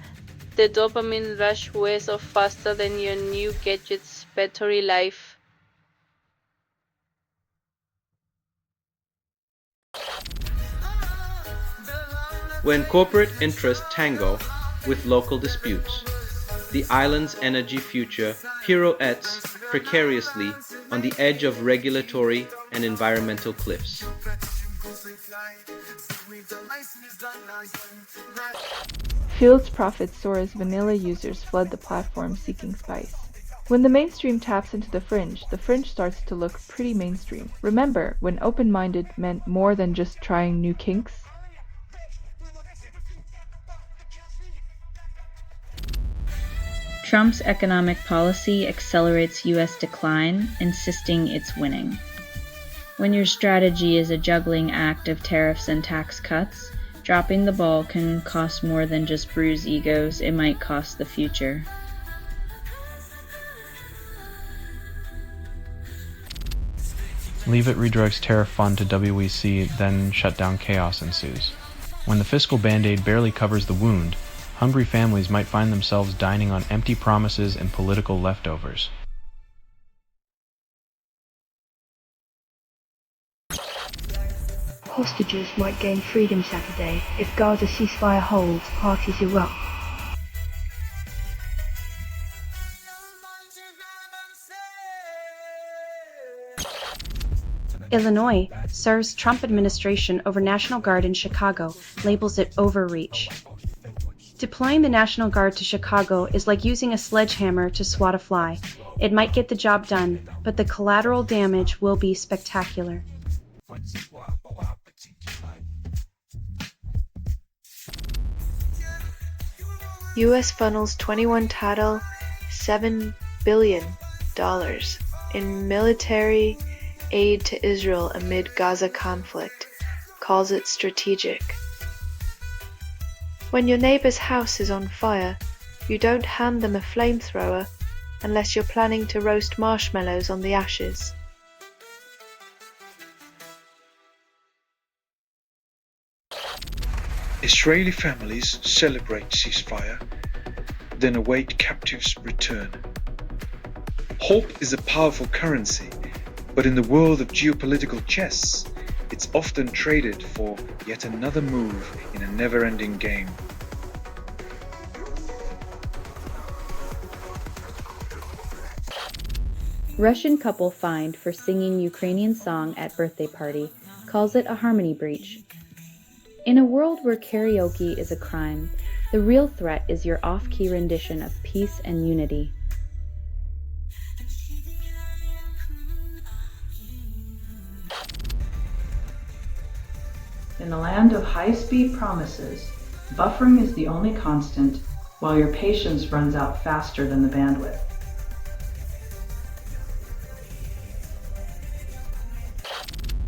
the dopamine rush wears off faster than your new gadget's battery life. When corporate interests tango with local disputes, the island's energy future pirouettes precariously on the edge of regulatory and environmental cliffs. Field's profits soar as vanilla users flood the platform seeking spice. When the mainstream taps into the fringe starts to look pretty mainstream. Remember, when open-minded meant more than just trying new kinks? Trump's economic policy accelerates U.S. decline, insisting it's winning. When your strategy is a juggling act of tariffs and tax cuts, dropping the ball can cost more than just bruise egos, it might cost the future. Leave It redirects tariff fund to WEC, then shutdown chaos ensues. When the fiscal band-aid barely covers the wound, hungry families might find themselves dining on empty promises and political leftovers. Hostages might gain freedom Saturday. If Gaza ceasefire holds, parties erupt. Illinois serves Trump administration over National Guard in Chicago, labels it overreach. Deploying the National Guard to Chicago is like using a sledgehammer to swat a fly. It might get the job done, but the collateral damage will be spectacular. U.S. funnels 21 total $7 billion in military aid to Israel amid Gaza conflict, calls it strategic. When your neighbor's house is on fire, you don't hand them a flamethrower unless you're planning to roast marshmallows on the ashes. Israeli families celebrate ceasefire, then await captives' return. Hope is a powerful currency, but in the world of geopolitical chess, it's often traded for yet another move in a never-ending game. Russian couple fined for singing Ukrainian song at birthday party, calls it a harmony breach. In a world where karaoke is a crime, The real threat is your off-key rendition of peace and unity. In a land of high-speed promises, buffering is the only constant, while your patience runs out faster than the bandwidth.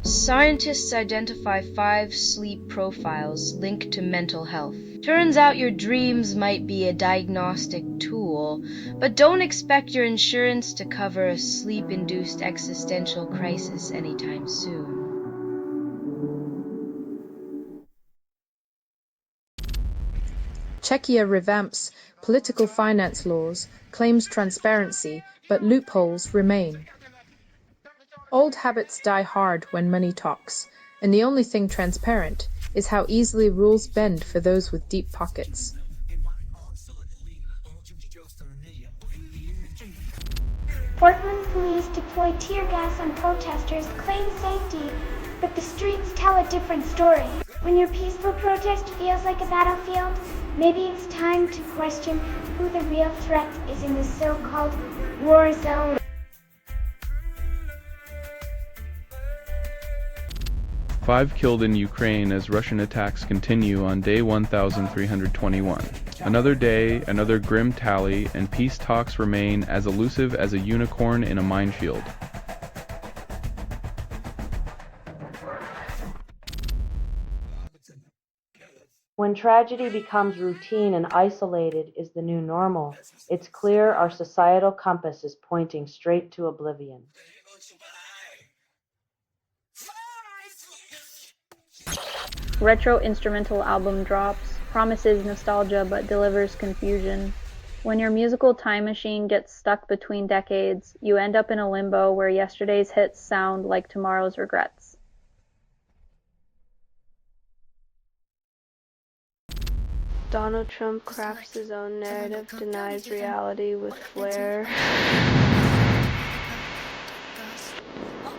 Scientists identify 5 sleep profiles linked to mental health. Turns out your dreams might be a diagnostic tool, but don't expect your insurance to cover a sleep-induced existential crisis anytime soon. Czechia revamps political finance laws, claims transparency, but loopholes remain. Old habits die hard when money talks, and the only thing transparent is how easily rules bend for those with deep pockets. Portland police deploy tear gas on protesters, claim safety, but the streets tell a different story. When your peaceful protest feels like a battlefield, maybe it's time to question who the real threat is in the so-called war zone. Five killed in Ukraine as Russian attacks continue on day 1321. Another day, another grim tally, and peace talks remain as elusive as a unicorn in a minefield. When tragedy becomes routine and isolated is the new normal, it's clear our societal compass is pointing straight to oblivion. Retro instrumental album drops, promises nostalgia but delivers confusion. When your musical time machine gets stuck between decades, you end up in a limbo where yesterday's hits sound like tomorrow's regrets. Donald Trump crafts his own narrative, denies reality with flair.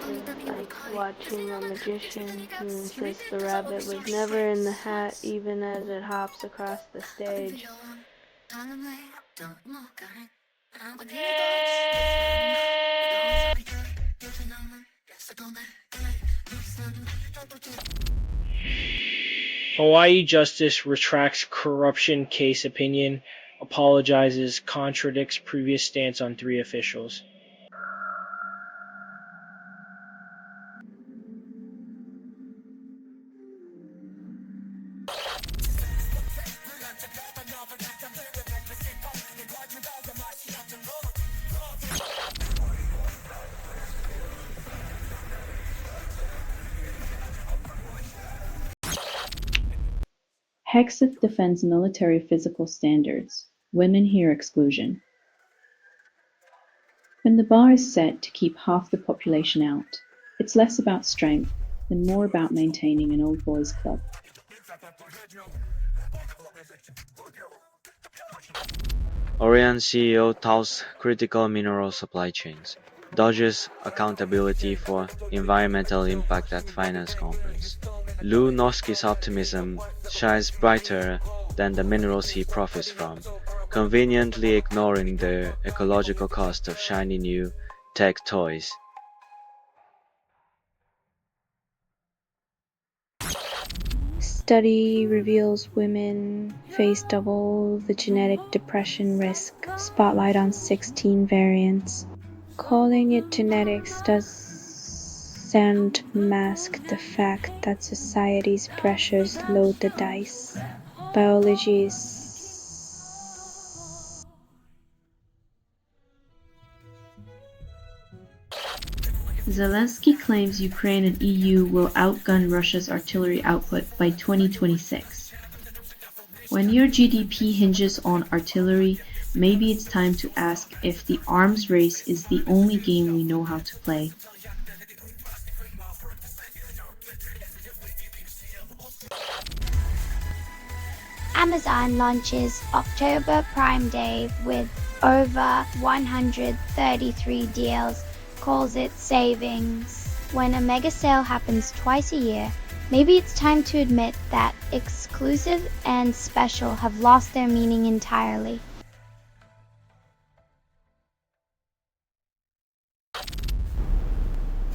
It's like watching a magician who insists the rabbit was never in the hat even as it hops across the stage. Hawaii Justice retracts corruption case opinion, apologizes, contradicts previous stance on 3 officials. Hexeth defends military physical standards. Women hear exclusion. When the bar is set to keep half the population out, it's less about strength and more about maintaining an old boys club. Orion CEO touts critical mineral supply chains, dodges accountability for environmental impact at finance conference. Lou Noski's optimism shines brighter than the minerals he profits from, conveniently ignoring the ecological cost of shiny new tech toys. Study reveals women face double the genetic depression risk. Spotlight on 16 variants. Calling it genetics doesn't mask the fact that society's pressures load the dice. Biology is Zelensky claims Ukraine and EU will outgun Russia's artillery output by 2026. When your GDP hinges on artillery, maybe it's time to ask if the arms race is the only game we know how to play. Amazon launches October Prime Day with over 133 deals, calls it savings. When a mega sale happens twice a year, Maybe it's time to admit that exclusive and special have lost their meaning entirely.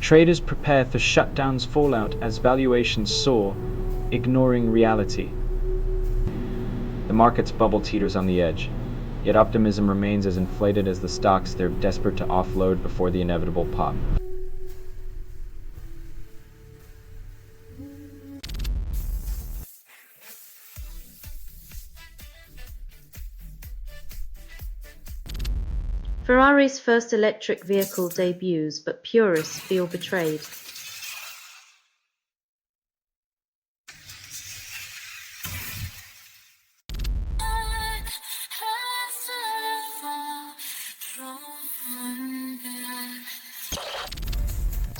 Traders prepare for shutdown's fallout as valuations soar, ignoring reality. The market's bubble teeters on the edge, yet optimism remains as inflated as the stocks they're desperate to offload before the inevitable pop. Ferrari's first electric vehicle debuts, but purists feel betrayed.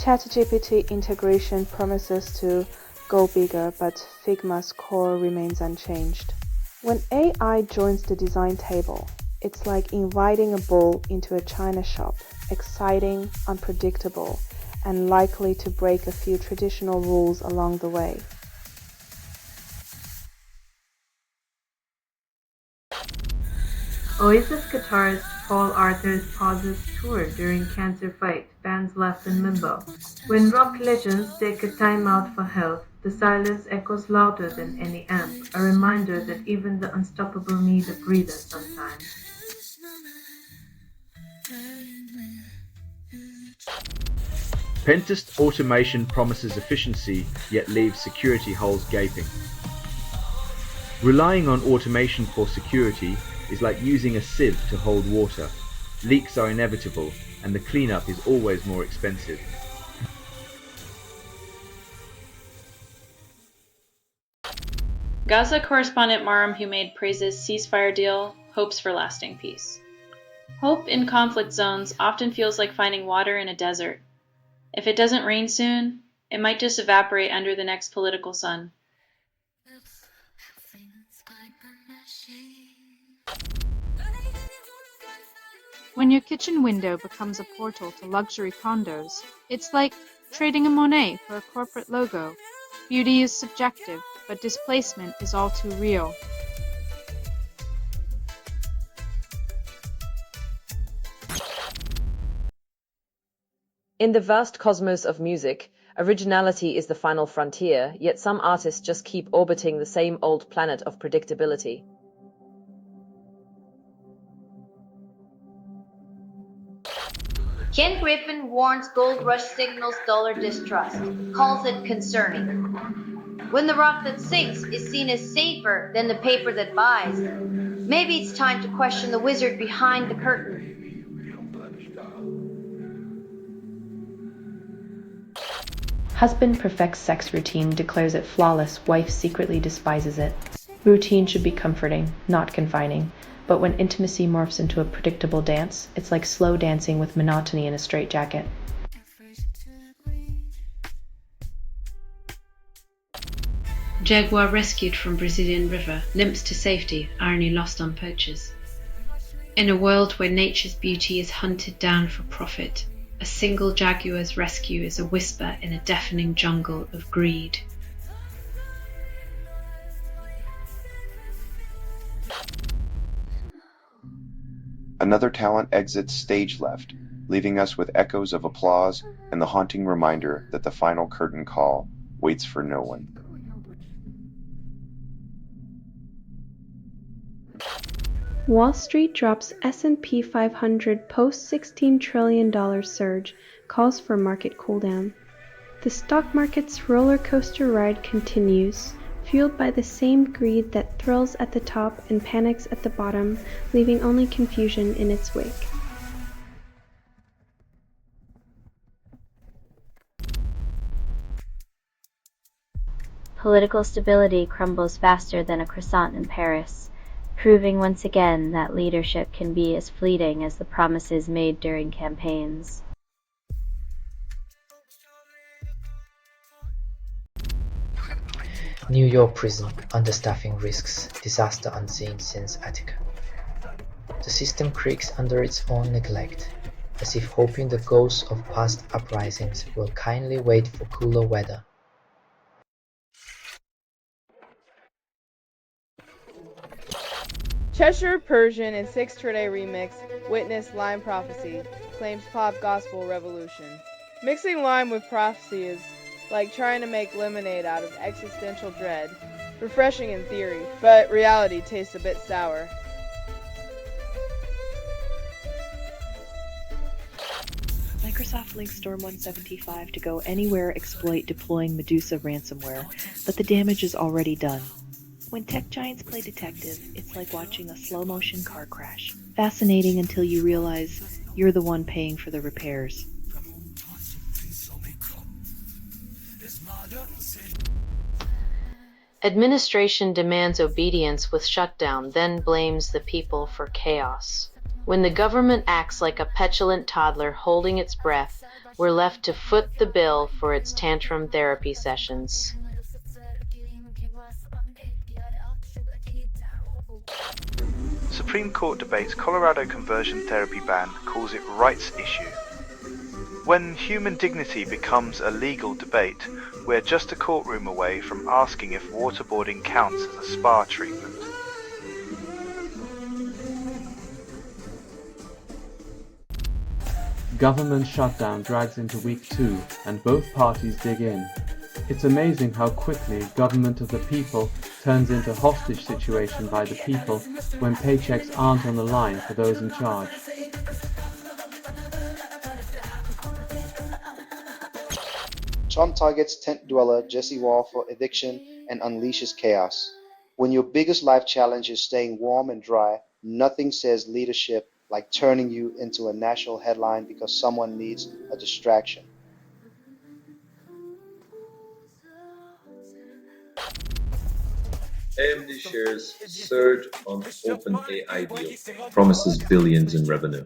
ChatGPT integration promises to go bigger, but Figma's core remains unchanged. When AI joins the design table, it's like inviting a bull into a china shop, exciting, unpredictable, and likely to break a few traditional rules along the way. Oasis guitarist Paul Arthur's pauses tour during Cancer Fight, fans left in limbo. When rock legends take a time out for health, the silence echoes louder than any amp, a reminder that even the unstoppable need a breather sometimes. Pentest automation promises efficiency, yet leaves security holes gaping. Relying on automation for security is like using a sieve to hold water. Leaks are inevitable, and the cleanup is always more expensive. Gaza correspondent Maram Humaid praises ceasefire deal, hopes for lasting peace. Hope in conflict zones often feels like finding water in a desert. If it doesn't rain soon, it might just evaporate under the next political sun. When your kitchen window becomes a portal to luxury condos, it's like trading a Monet for a corporate logo. Beauty is subjective, but displacement is all too real. In the vast cosmos of music, originality is the final frontier, yet some artists just keep orbiting the same old planet of predictability. Ken Griffin warns gold rush signals dollar distrust, calls it concerning. When the rock that sinks is seen as safer than the paper that buys, maybe it's time to question the wizard behind the curtain. Husband perfects sex routine, declares it flawless, wife secretly despises it. Routine should be comforting, not confining. But when intimacy morphs into a predictable dance, it's like slow dancing with monotony in a straitjacket. Jaguar rescued from Brazilian river, limps to safety, irony lost on poachers. In a world where nature's beauty is hunted down for profit, a single jaguar's rescue is a whisper in a deafening jungle of greed. Another talent exits stage left, leaving us with echoes of applause and the haunting reminder that the final curtain call waits for no one. Wall Street drops S&P 500 post-$16 trillion surge, calls for market cooldown. The stock market's roller coaster ride continues, fueled by the same greed that thrills at the top and panics at the bottom, leaving only confusion in its wake. Political stability crumbles faster than a croissant in Paris, proving once again that leadership can be as fleeting as the promises made during campaigns. New York prison, understaffing risks, disaster unseen since Attica. The system creaks under its own neglect, as if hoping the ghosts of past uprisings will kindly wait for cooler weather. Cheshire Persian and Six Trade remix, witness Lime Prophecy, claims pop gospel revolution. Mixing lime with prophecy is like trying to make lemonade out of existential dread. Refreshing in theory, but reality tastes a bit sour. Microsoft links Storm 175 to go anywhere exploit deploying Medusa ransomware, but the damage is already done. When tech giants play detective, it's like watching a slow-motion car crash. Fascinating until you realize you're the one paying for the repairs. Administration demands obedience with shutdown, then blames the people for chaos. When the government acts like a petulant toddler holding its breath, we're left to foot the bill for its tantrum therapy sessions. Supreme Court debates Colorado conversion therapy ban, calls it rights issue. When human dignity becomes a legal debate, we're just a courtroom away from asking if waterboarding counts as a spa treatment. Government shutdown drags into week 2, and both parties dig in. It's amazing how quickly government of the people turns into hostage situation by the people when paychecks aren't on the line for those in charge. Trump targets tent dweller Jesse Wall for eviction and unleashes chaos. When your biggest life challenge is staying warm and dry, nothing says leadership like turning you into a national headline because someone needs a distraction. AMD shares surge on OpenAI deal, promises billions in revenue.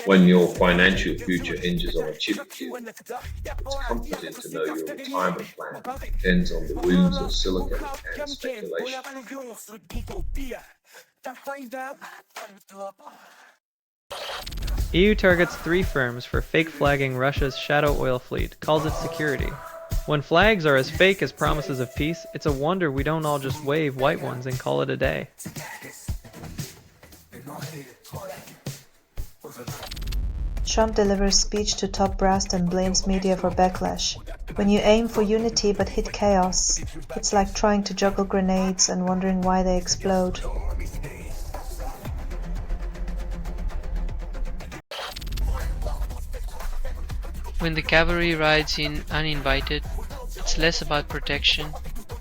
When your financial future hinges on a chip deal, it's comforting to know your retirement plan depends on the wounds of silicon and speculation. EU targets 3 firms for fake flagging Russia's shadow oil fleet, calls it security. When flags are as fake as promises of peace, it's a wonder we don't all just wave white ones and call it a day. Trump delivers speech to top brass and blames media for backlash. When you aim for unity but hit chaos, it's like trying to juggle grenades and wondering why they explode. When the cavalry rides in uninvited, it's less about protection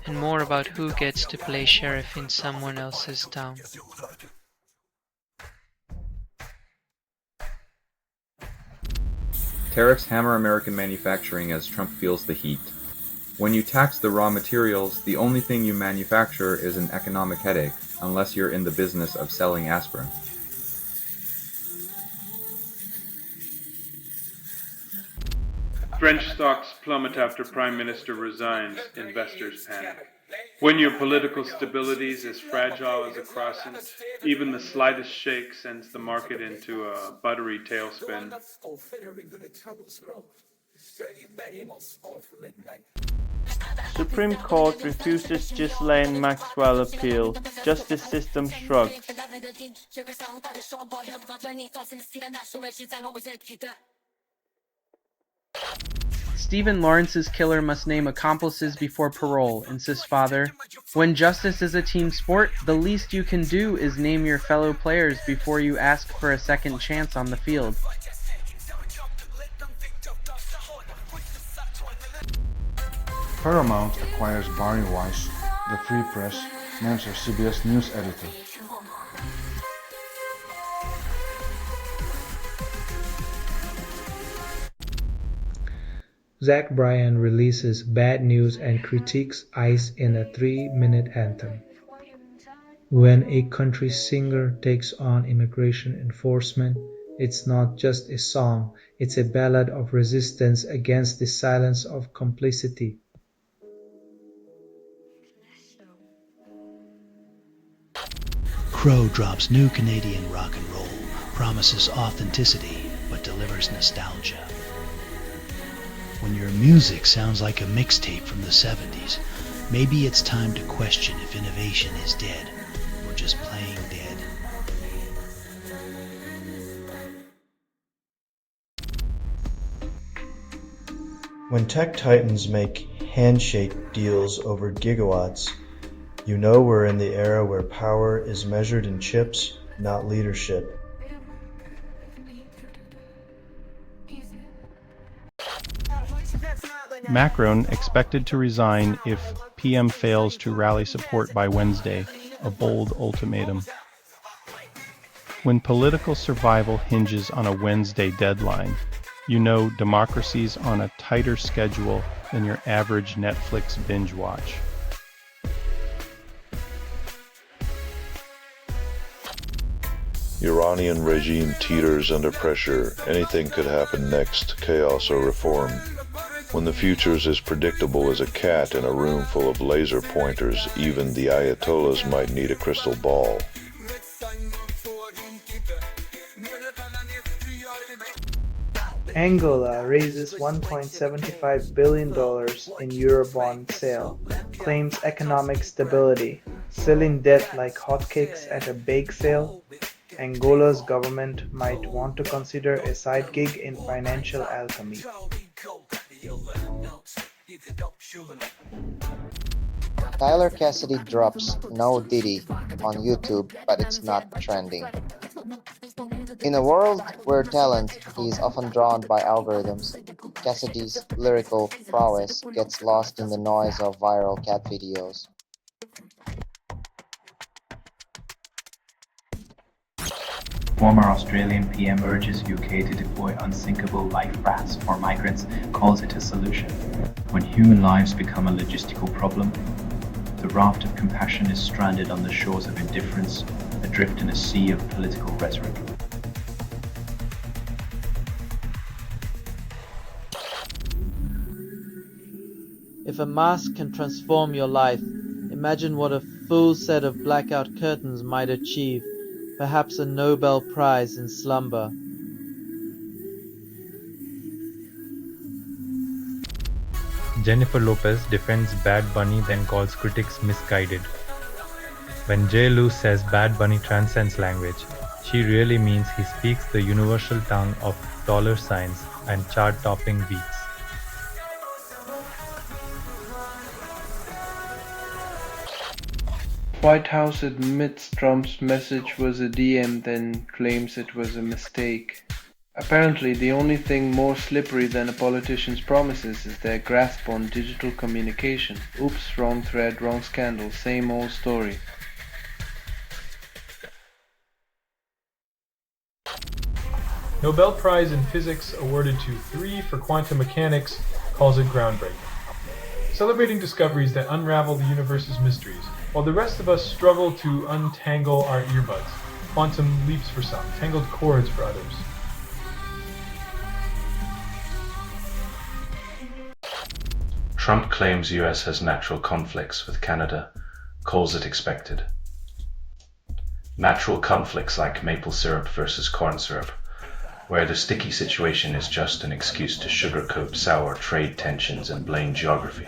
and more about who gets to play sheriff in someone else's town. Tariffs hammer American manufacturing as Trump feels the heat. When you tax the raw materials, the only thing you manufacture is an economic headache, unless you're in the business of selling aspirin. French stocks plummet after Prime Minister resigns, investors panic. When your political stability is as fragile as a croissant, even the slightest shake sends the market into a buttery tailspin. Supreme Court refuses Ghislaine Maxwell appeal. Justice system shrugs. Stephen Lawrence's killer must name accomplices before parole, insists father. When justice is a team sport, the least you can do is name your fellow players before you ask for a second chance on the field. Paramount acquires Barney Weiss, the Free Press, names her CBS News editor. Zach Bryan releases bad news and critiques ICE in a 3-minute anthem. When a country singer takes on immigration enforcement, it's not just a song, it's a ballad of resistance against the silence of complicity. Crow drops new Canadian rock and roll, promises authenticity, but delivers nostalgia. When your music sounds like a mixtape from the 70s, maybe it's time to question if innovation is dead, or just playing dead. When tech titans make handshake deals over gigawatts, you know we're in the era where power is measured in chips, not leadership. Macron expected to resign if PM fails to rally support by Wednesday, a bold ultimatum. When political survival hinges on a Wednesday deadline, you know democracy's on a tighter schedule than your average Netflix binge watch. Iranian regime teeters under pressure. Anything could happen next, chaos or reform. When the future's as predictable as a cat in a room full of laser pointers, even the Ayatollahs might need a crystal ball. Angola raises $1.75 billion in Eurobond sale, claims economic stability, selling debt like hotcakes at a bake sale. Angola's government might want to consider a side gig in financial alchemy. Tyler Cassidy drops No Diddy on YouTube, but it's not trending. In a world where talent is often drawn by algorithms, Cassidy's lyrical prowess gets lost in the noise of viral cat videos. Former Australian PM urges UK to deploy unsinkable life rafts for migrants, calls it a solution. When human lives become a logistical problem, the raft of compassion is stranded on the shores of indifference, adrift in a sea of political rhetoric. If a mask can transform your life, imagine what a full set of blackout curtains might achieve, perhaps a Nobel Prize in slumber. Jennifer Lopez defends Bad Bunny, then calls critics misguided. When J. Lu says Bad Bunny transcends language, she really means he speaks the universal tongue of dollar signs and chart-topping beats. White House admits Trump's message was a DM, then claims it was a mistake. Apparently, the only thing more slippery than a politician's promises is their grasp on digital communication. Oops, wrong thread, wrong scandal, same old story. Nobel Prize in Physics awarded to 3 for quantum mechanics, calls it groundbreaking. Celebrating discoveries that unravel the universe's mysteries, while the rest of us struggle to untangle our earbuds. Quantum leaps for some, tangled cords for others. Trump claims US has natural conflicts with Canada, calls it expected. Natural conflicts like maple syrup versus corn syrup, where the sticky situation is just an excuse to sugarcoat sour trade tensions and blame geography.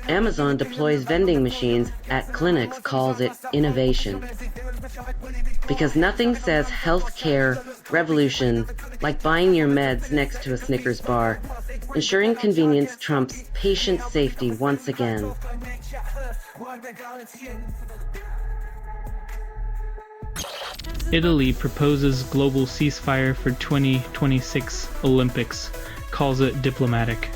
Amazon deploys vending machines at clinics, calls it innovation. Because nothing says healthcare revolution like buying your meds next to a Snickers bar. Ensuring convenience trumps patient safety once again. Italy proposes global ceasefire for 2026 Olympics, calls it diplomatic.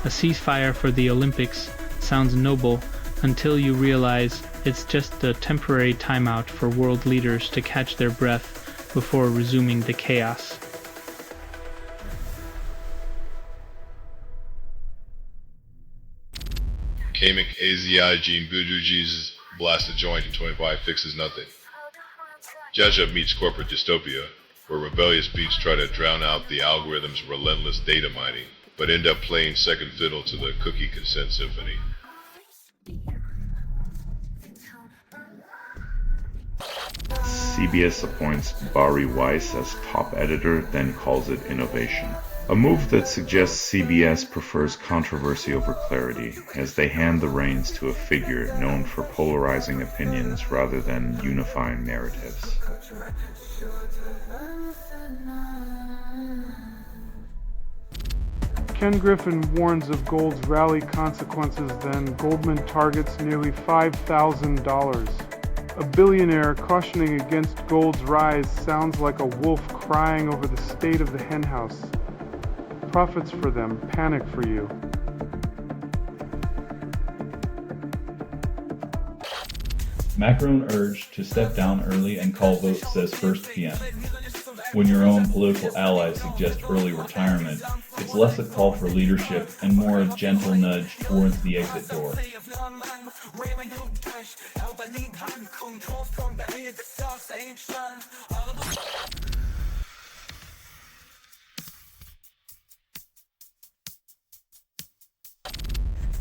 A ceasefire for the Olympics sounds noble until you realize it's just a temporary timeout for world leaders to catch their breath before resuming the chaos. Kamek AZI Gene Voodoo Jesus blast a joint in 25 fixes nothing. Judge meets corporate dystopia, where rebellious beats try to drown out the algorithm's relentless data mining, but end up playing second fiddle to the cookie consent symphony. CBS appoints Bari Weiss as top editor, then calls it innovation. A move that suggests CBS prefers controversy over clarity, as they hand the reins to a figure known for polarizing opinions rather than unifying narratives. Ken Griffin warns of gold's rally consequences, then Goldman targets nearly $5,000. A billionaire cautioning against gold's rise sounds like a wolf crying over the state of the henhouse. Profits for them, panic for you. Macron urged to step down early and call vote says first PM. When your own political allies suggest early retirement, it's less a call for leadership and more a gentle nudge towards the exit door.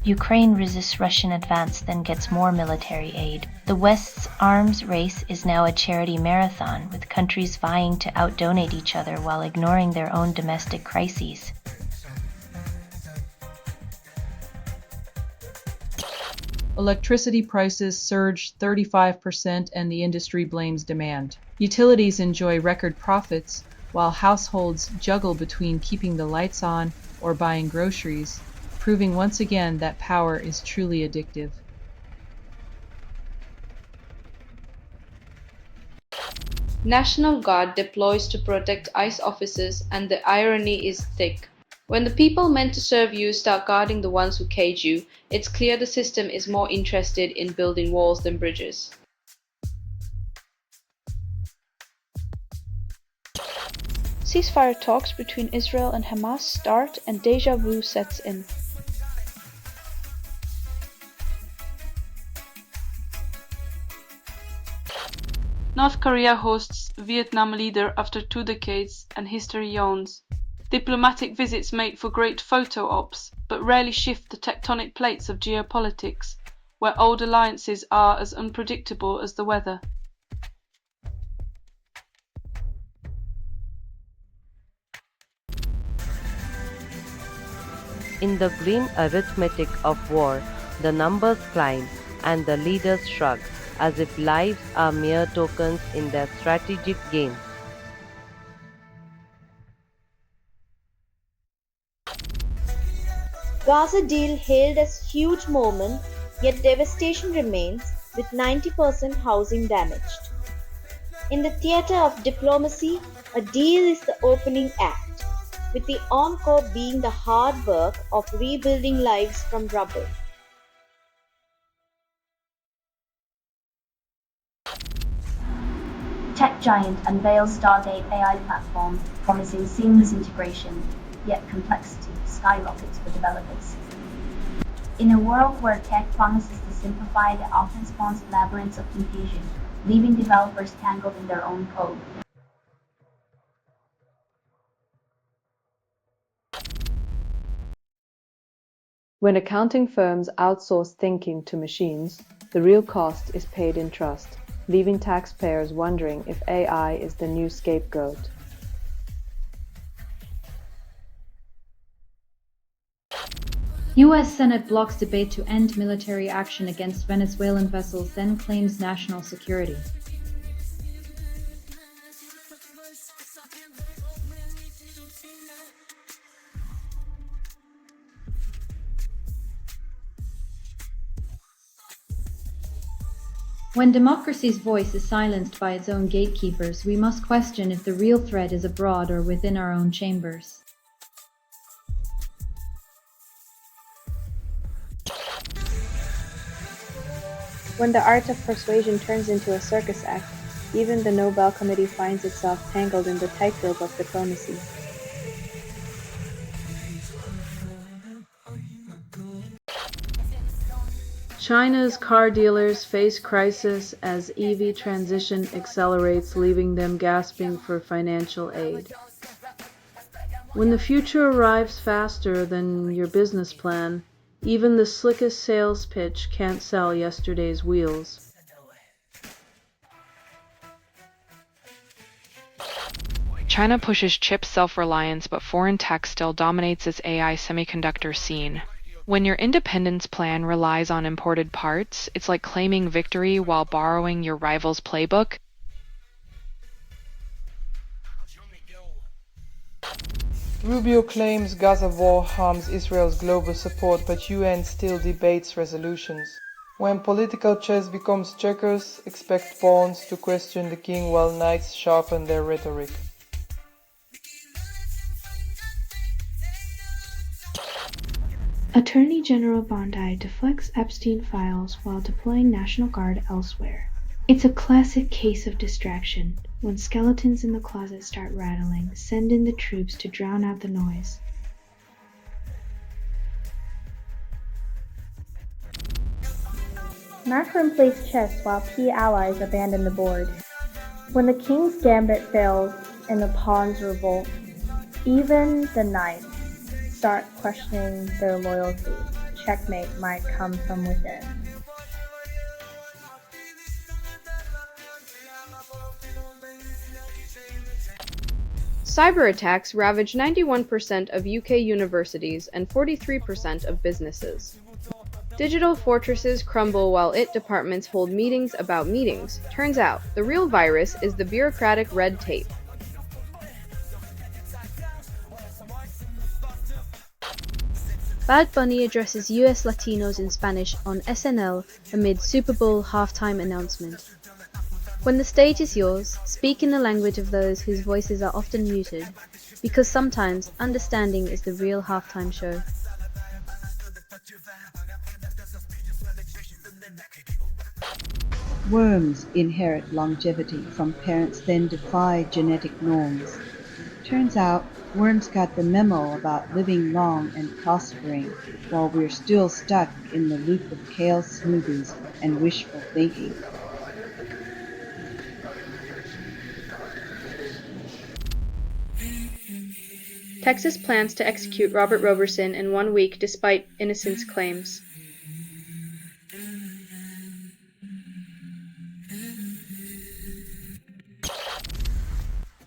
Ukraine resists Russian advance, then gets more military aid. The West's arms race is now a charity marathon, with countries vying to outdonate each other while ignoring their own domestic crises. Electricity prices surged 35% and the industry blames demand. Utilities enjoy record profits, while households juggle between keeping the lights on or buying groceries, proving once again that power is truly addictive. National Guard deploys to protect ICE officers, and the irony is thick. When the people meant to serve you start guarding the ones who cage you, it's clear the system is more interested in building walls than bridges. Ceasefire talks between Israel and Hamas start and déjà vu sets in. North Korea hosts Vietnam leader after 2 decades, and history yawns. Diplomatic visits make for great photo ops, but rarely shift the tectonic plates of geopolitics, where old alliances are as unpredictable as the weather. In the grim arithmetic of war, the numbers climb and the leaders shrug, as if lives are mere tokens in their strategic game. Gaza deal hailed as huge moment, yet devastation remains, with 90% housing damaged. In the theater of diplomacy, a deal is the opening act, with the encore being the hard work of rebuilding lives from rubble. Tech giant unveils Stargate AI platform, promising seamless integration, yet complexity skyrockets for developers. In a world where tech promises to simplify, the often spawns labyrinths of confusion, leaving developers tangled in their own code. When accounting firms outsource thinking to machines, the real cost is paid in trust, leaving taxpayers wondering if AI is the new scapegoat. U.S. Senate blocks debate to end military action against Venezuelan vessels, then claims national security. When democracy's voice is silenced by its own gatekeepers, we must question if the real threat is abroad or within our own chambers. When the art of persuasion turns into a circus act, even the Nobel Committee finds itself tangled in the tightrope of diplomacy. China's car dealers face crisis as EV transition accelerates, leaving them gasping for financial aid. When the future arrives faster than your business plan, even the slickest sales pitch can't sell yesterday's wheels. China pushes chip self-reliance, but foreign tech still dominates its AI semiconductor scene. When your independence plan relies on imported parts, it's like claiming victory while borrowing your rival's playbook. Rubio claims Gaza war harms Israel's global support, but UN still debates resolutions. When political chess becomes checkers, expect pawns to question the king while knights sharpen their rhetoric. Attorney General Bondi deflects Epstein files while deploying National Guard elsewhere. It's a classic case of distraction. When skeletons in the closet start rattling, send in the troops to drown out the noise. Macron plays chess while key allies abandon the board. When the king's gambit fails and the pawns revolt, even the knights start questioning their loyalty. Checkmate might come from within. Cyber attacks ravage 91% of UK universities and 43% of businesses. Digital fortresses crumble while IT departments hold meetings about meetings. Turns out, the real virus is the bureaucratic red tape. Bad Bunny addresses US Latinos in Spanish on SNL amid Super Bowl halftime announcement. When the stage is yours, speak in the language of those whose voices are often muted, because sometimes understanding is the real halftime show. Worms inherit longevity from parents, then defy genetic norms. Turns out, worms got the memo about living long and prospering, while we're still stuck in the loop of kale smoothies and wishful thinking. Texas plans to execute Robert Roberson in 1 week despite innocence claims.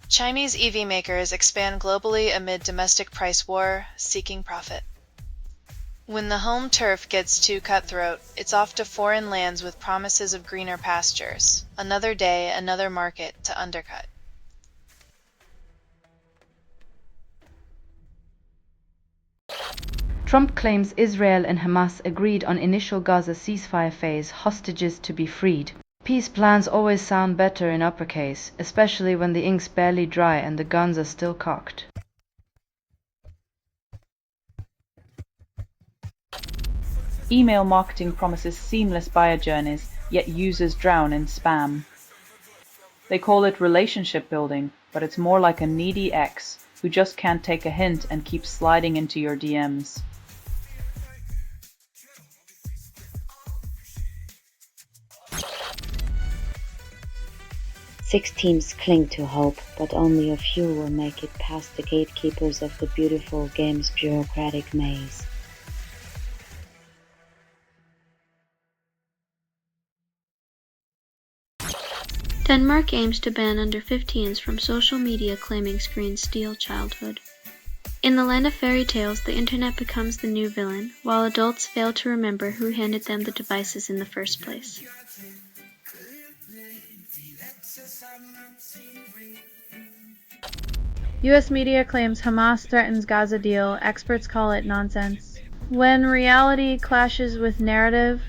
Chinese EV makers expand globally amid domestic price war, seeking profit. When the home turf gets too cutthroat, it's off to foreign lands with promises of greener pastures. Another day, another market to undercut. Trump claims Israel and Hamas agreed on initial Gaza ceasefire phase, hostages to be freed. Peace plans always sound better in uppercase, especially when the ink's barely dry and the guns are still cocked. Email marketing promises seamless buyer journeys, yet users drown in spam. They call it relationship building, but it's more like a needy ex who just can't take a hint and keeps sliding into your DMs. Six teams cling to hope, but only a few will make it past the gatekeepers of the beautiful game's bureaucratic maze. Denmark aims to ban under-15s from social media claiming screens steal childhood. In the land of fairy tales, the internet becomes the new villain, while adults fail to remember who handed them the devices in the first place. U.S. media claims Hamas threatens Gaza deal. Experts call it nonsense. When reality clashes with narrative,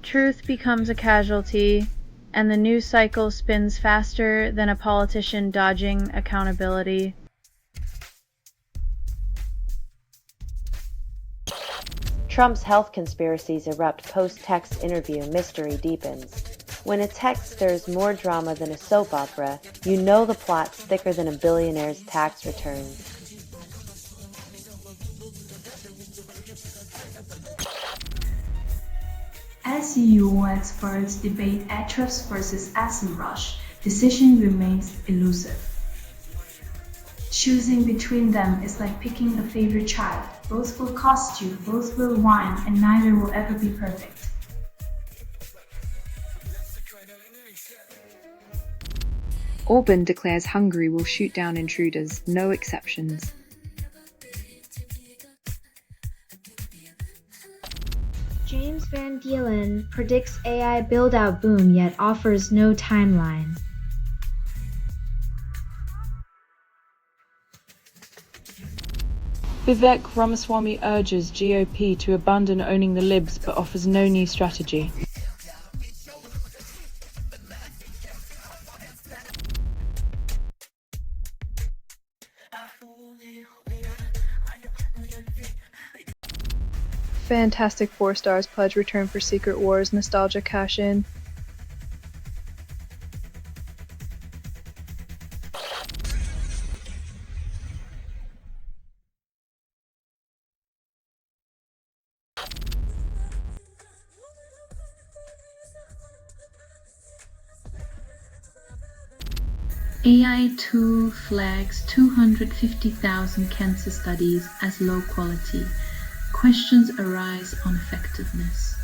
truth becomes a casualty, and the news cycle spins faster than a politician dodging accountability. Trump's health conspiracies erupt post-text interview, mystery deepens. When a text stirs more drama than a soap opera, you know the plot's thicker than a billionaire's tax returns. As EU experts debate Ahrefs versus SEMrush, decision remains elusive. Choosing between them is like picking a favorite child. Both will cost you, both will whine, and neither will ever be perfect. Orban declares Hungary will shoot down intruders, no exceptions. James Van Deelen predicts AI build-out boom yet offers no timeline. Vivek Ramaswamy urges GOP to abandon owning the libs but offers no new strategy. Fantastic Four stars pledge return for Secret Wars nostalgia cash-in. AI tool flags 250,000 cancer studies as low quality. Questions arise on effectiveness.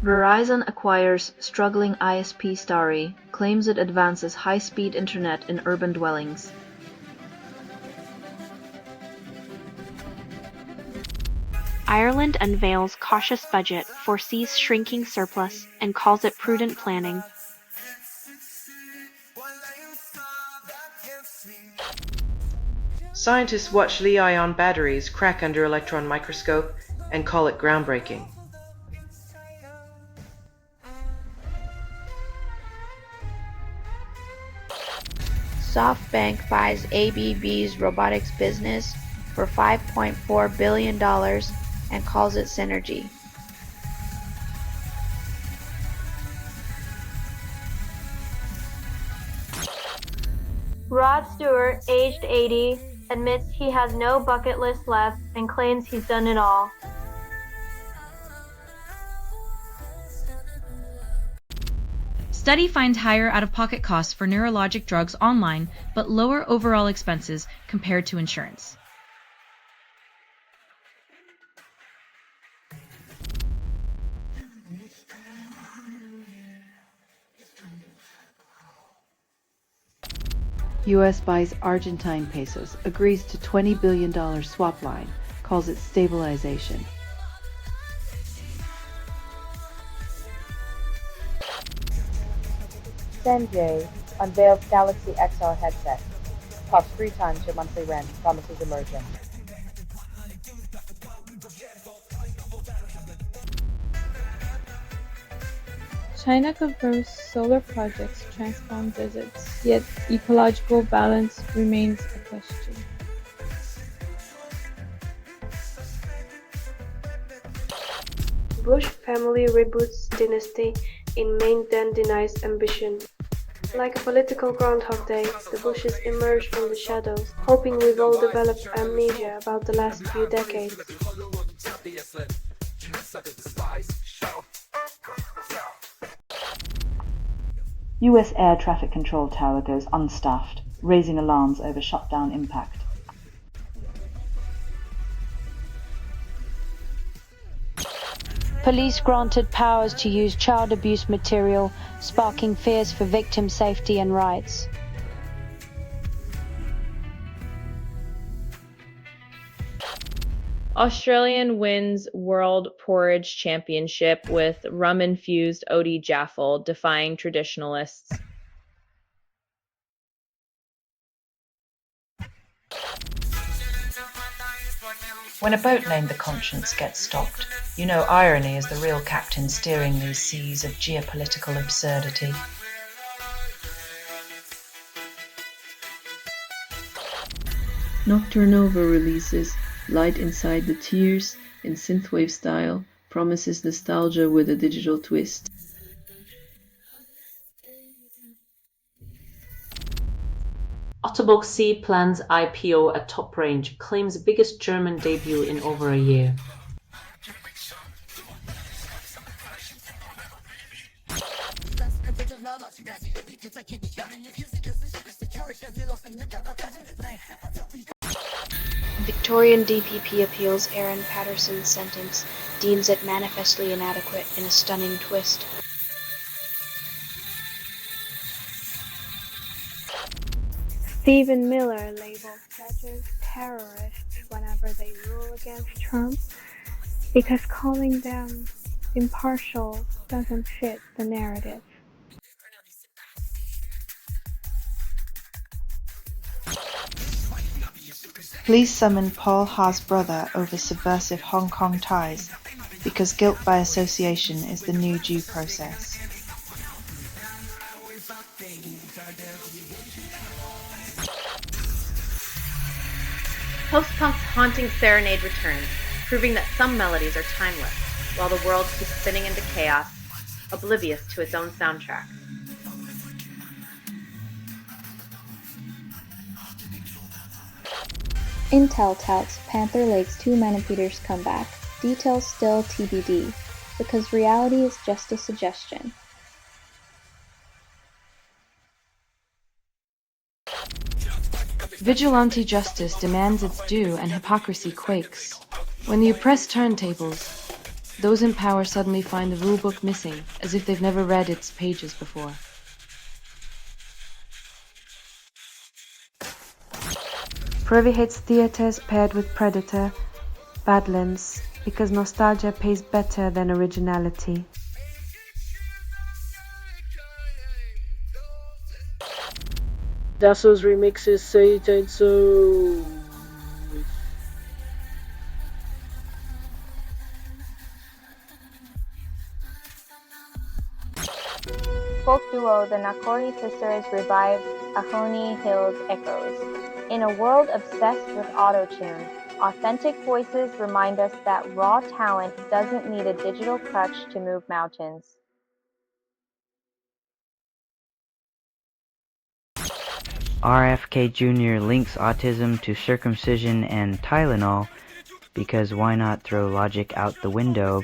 Verizon acquires struggling ISP Starry, claims it advances high-speed internet in urban dwellings. Ireland unveils cautious budget, foresees shrinking surplus, and calls it prudent planning. Scientists watch Li-ion batteries crack under electron microscope and call it groundbreaking. SoftBank buys ABB's robotics business for $5.4 billion and calls it synergy. Rod Stewart, aged 80, admits he has no bucket list left and claims he's done it all. Study finds higher out-of-pocket costs for neurologic drugs online, but lower overall expenses compared to insurance. U.S. buys Argentine pesos, agrees to $20 billion swap line, calls it stabilization. Sanjay unveils Galaxy XR headset. Costs 3 times your monthly rent, promises immersion. China confirms solar projects transform deserts, yet ecological balance remains a question. Bush family reboots dynasty in Maine, then denies ambition. Like a political Groundhog Day, the Bushes emerge from the shadows, hoping we've all developed amnesia about the last few decades. US air traffic control tower goes unstaffed, raising alarms over shutdown impact. Police granted powers to use child abuse material, sparking fears for victim safety and rights. Australian wins World Porridge Championship with rum-infused Odie Jaffel, defying traditionalists. When a boat named the Conscience gets stopped, you know irony is the real captain steering these seas of geopolitical absurdity. Nocturnova releases Light Inside the Tears in synthwave style, promises nostalgia with a digital twist. Otterbock C plans IPO at top range, claims biggest German debut in over a year. Victorian DPP appeals Aaron Patterson's sentence, deems it manifestly inadequate in a stunning twist. Stephen Miller labels judges terrorists whenever they rule against Trump because calling them impartial doesn't fit the narrative. Police summon Paul Ha's brother over subversive Hong Kong ties because guilt by association is the new due process. Post-punk's haunting serenade returns, proving that some melodies are timeless, while the world keeps spinning into chaos, oblivious to its own soundtrack. Intel touts Panther Lake's 2 Manipaters comeback, details still TBD, because reality is just a suggestion. Vigilante justice demands its due and hypocrisy quakes. When the oppressed turntables, those in power suddenly find the rulebook missing, as if they've never read its pages before. Privy hates theaters paired with Predator, Badlands, because nostalgia pays better than originality. Dasso's remixes Say It Ain't So. Folk duo The Nakori Sisters revived Ahoni Hill's Echoes. In a world obsessed with auto-tune, authentic voices remind us that raw talent doesn't need a digital crutch to move mountains. RFK Jr. links autism to circumcision and Tylenol, because why not throw logic out the window?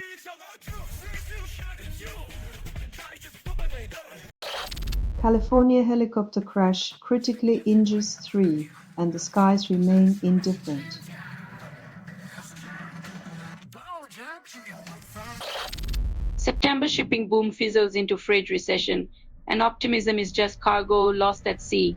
California helicopter crash critically injures 3 and the skies remain indifferent. September shipping boom fizzles into freight recession, and optimism is just cargo lost at sea.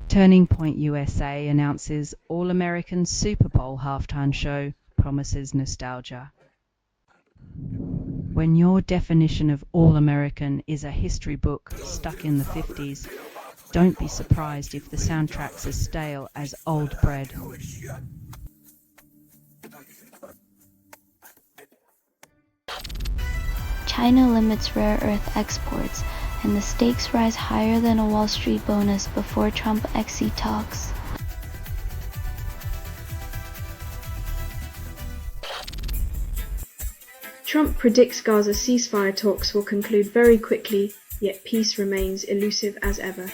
Turning Point USA announces All-American Super Bowl halftime show promises nostalgia. When your definition of All-American is a history book stuck in the 50s, don't be surprised if the soundtrack's as stale as old bread. China limits rare earth exports, and the stakes rise higher than a Wall Street bonus before Trump exit talks. Trump predicts Gaza ceasefire talks will conclude very quickly, yet peace remains elusive as ever.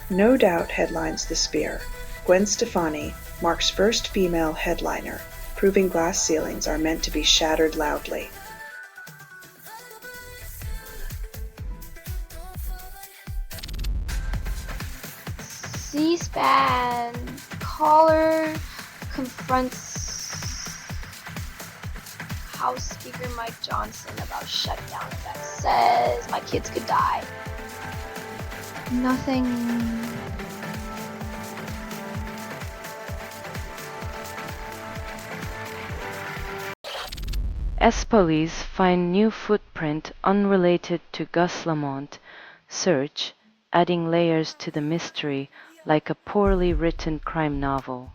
No Doubt headlines The Spear. Gwen Stefani, Mark's first female headliner, proving glass ceilings are meant to be shattered loudly. C-SPAN caller confronts House Speaker Mike Johnson about shutdown events. Says my kids could die. Nothing. Police find new footprint unrelated to Gus Lamont. Search, adding layers to the mystery like a poorly written crime novel.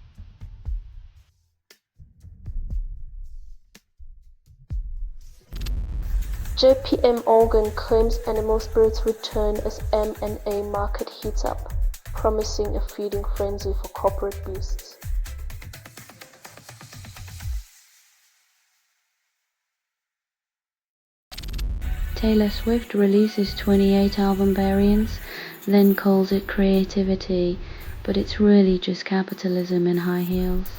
JP Morgan claims animal spirits return as M&A market heats up, promising a feeding frenzy for corporate beasts. Taylor Swift releases 28 album variants, then calls it creativity, but it's really just capitalism in high heels.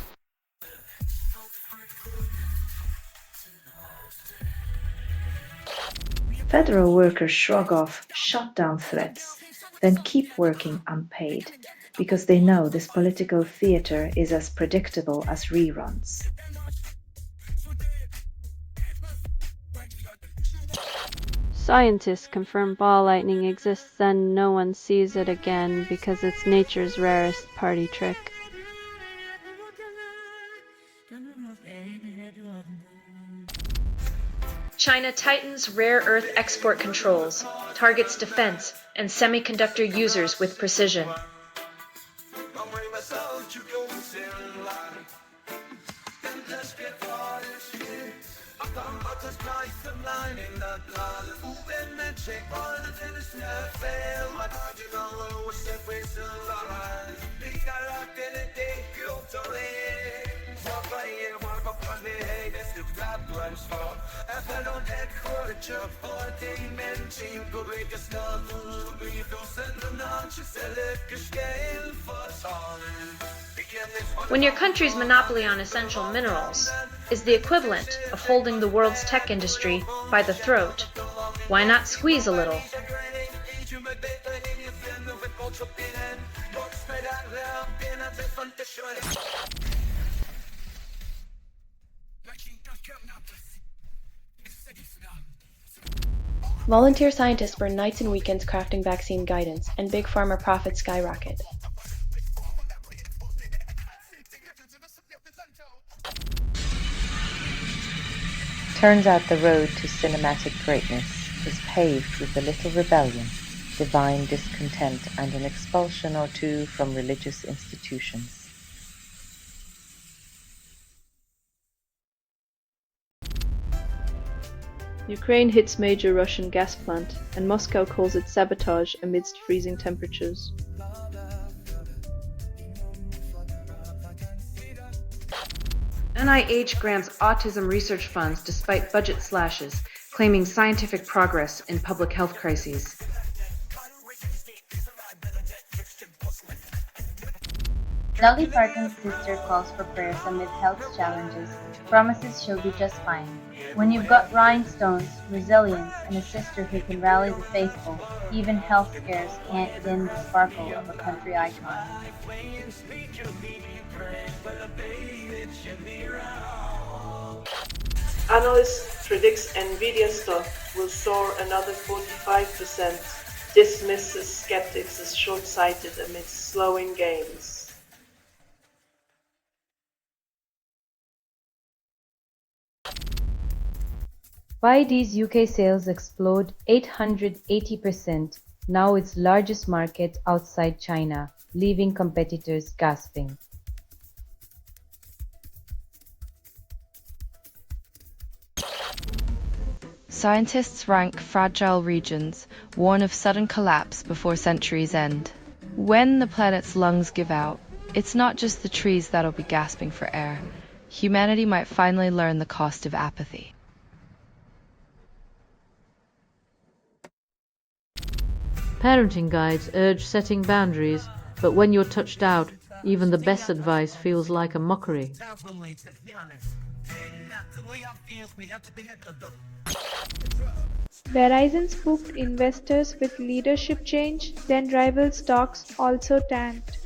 Federal workers shrug off shutdown threats, then keep working unpaid, because they know this political theater is as predictable as reruns. Scientists confirm ball lightning exists, then no one sees it again because it's nature's rarest party trick. China tightens rare earth export controls, targets defense and semiconductor users with precision. When your country's monopoly on essential minerals is the equivalent of holding the world's tech industry by the throat, why not squeeze a little? Volunteer scientists burn nights and weekends crafting vaccine guidance, and big pharma profits skyrocket. Turns out the road to cinematic greatness is paved with a little rebellion, divine discontent, and an expulsion or two from religious institutions. Ukraine hits major Russian gas plant, and Moscow calls it sabotage amidst freezing temperatures. NIH grants autism research funds despite budget slashes, claiming scientific progress in public health crises. Dolly Parton's sister calls for prayers amid health challenges, promises she'll be just fine. When you've got rhinestones, resilience, and a sister who can rally the faithful, even health scares can't dim the sparkle of a country icon. Analyst predicts Nvidia stock will soar another 45%, dismisses skeptics as short-sighted amidst slowing gains. BYD's UK sales explode 880%, now its largest market outside China, leaving competitors gasping. Scientists rank fragile regions, warn of sudden collapse before century's end. When the planet's lungs give out, it's not just the trees that'll be gasping for air. Humanity might finally learn the cost of apathy. Parenting guides urge setting boundaries, but when you're touched out, even the best advice feels like a mockery. Verizon spooked investors with leadership change, then rival stocks also tanked.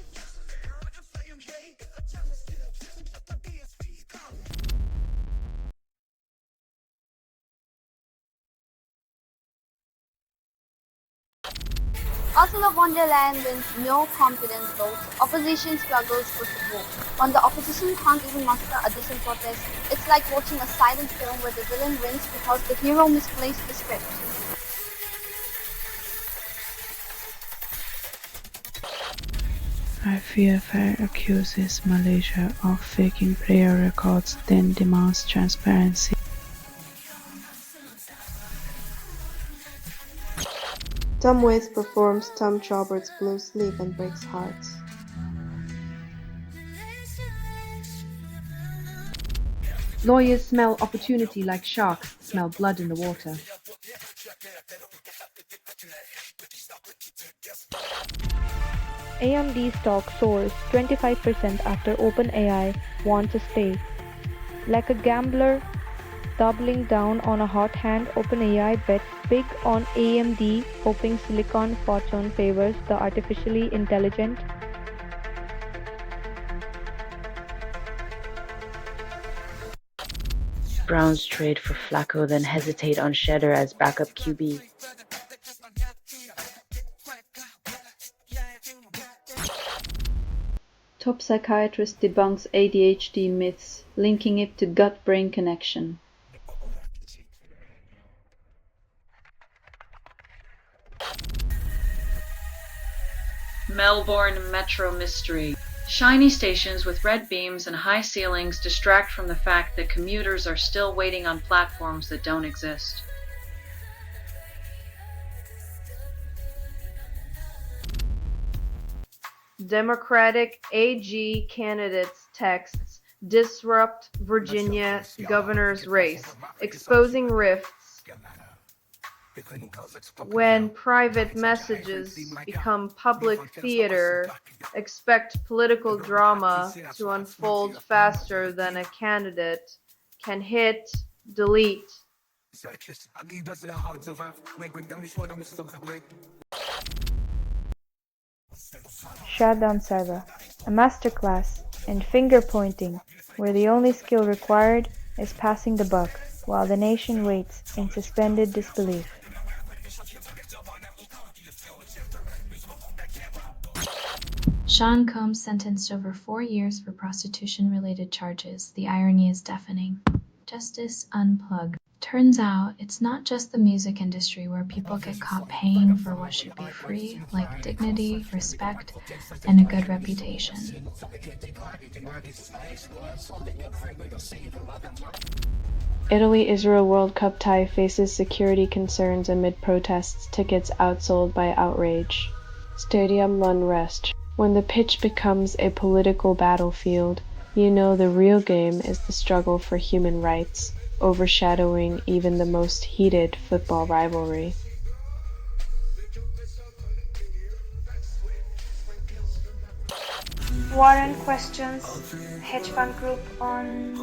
Ursula von der Leyen wins no confidence votes, opposition struggles for support. When the opposition can't even muster a decent protest, it's like watching a silent film where the villain wins because the hero misplaced the script. IFFR accuses Malaysia of faking player records, then demands transparency. Tom Waits performs Tom Chaubert's Blue Sleep and breaks hearts. Lawyers smell opportunity like sharks smell blood in the water. AMD stock soars 25% after OpenAI wants a stake. Like a gambler doubling down on a hot hand, OpenAI bets big on AMD, hoping Silicon fortune favors the artificially intelligent. Browns trade for Flacco, then hesitate on Shedder as backup QB. Top psychiatrist debunks ADHD myths, linking it to gut-brain connection. Melbourne Metro Mystery. Shiny stations with red beams and high ceilings distract from the fact that commuters are still waiting on platforms that don't exist. Democratic AG candidates texts disrupt Virginia governor's race, exposing rifts when private messages become public theater. Expect political drama to unfold faster than a candidate can hit delete. Shutdown Saga, a masterclass in finger pointing where the only skill required is passing the buck while the nation waits in suspended disbelief. Sean Combs sentenced over 4 years for prostitution-related charges. The irony is deafening. Justice Unplugged. Turns out, it's not just the music industry where people get caught paying for what should be free, like dignity, respect, and a good reputation. Italy-Israel World Cup tie faces security concerns amid protests, tickets outsold by outrage. Stadium unrest. When the pitch becomes a political battlefield, you know the real game is the struggle for human rights, overshadowing even the most heated football rivalry. Warren questions hedge fund group on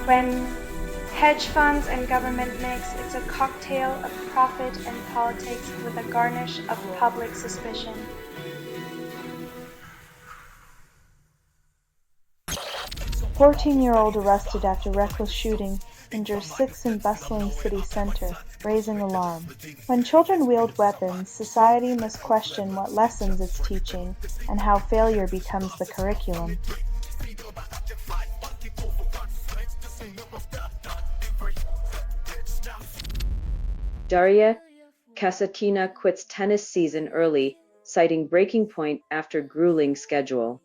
when hedge funds and government mix. It's a cocktail of profit and politics with a garnish of public suspicion. A 14-year-old arrested after reckless shooting injures 6 in bustling city center, raising alarm. When children wield weapons, society must question what lessons it's teaching and how failure becomes the curriculum. Daria Kasatkina quits tennis season early, citing breaking point after grueling schedule.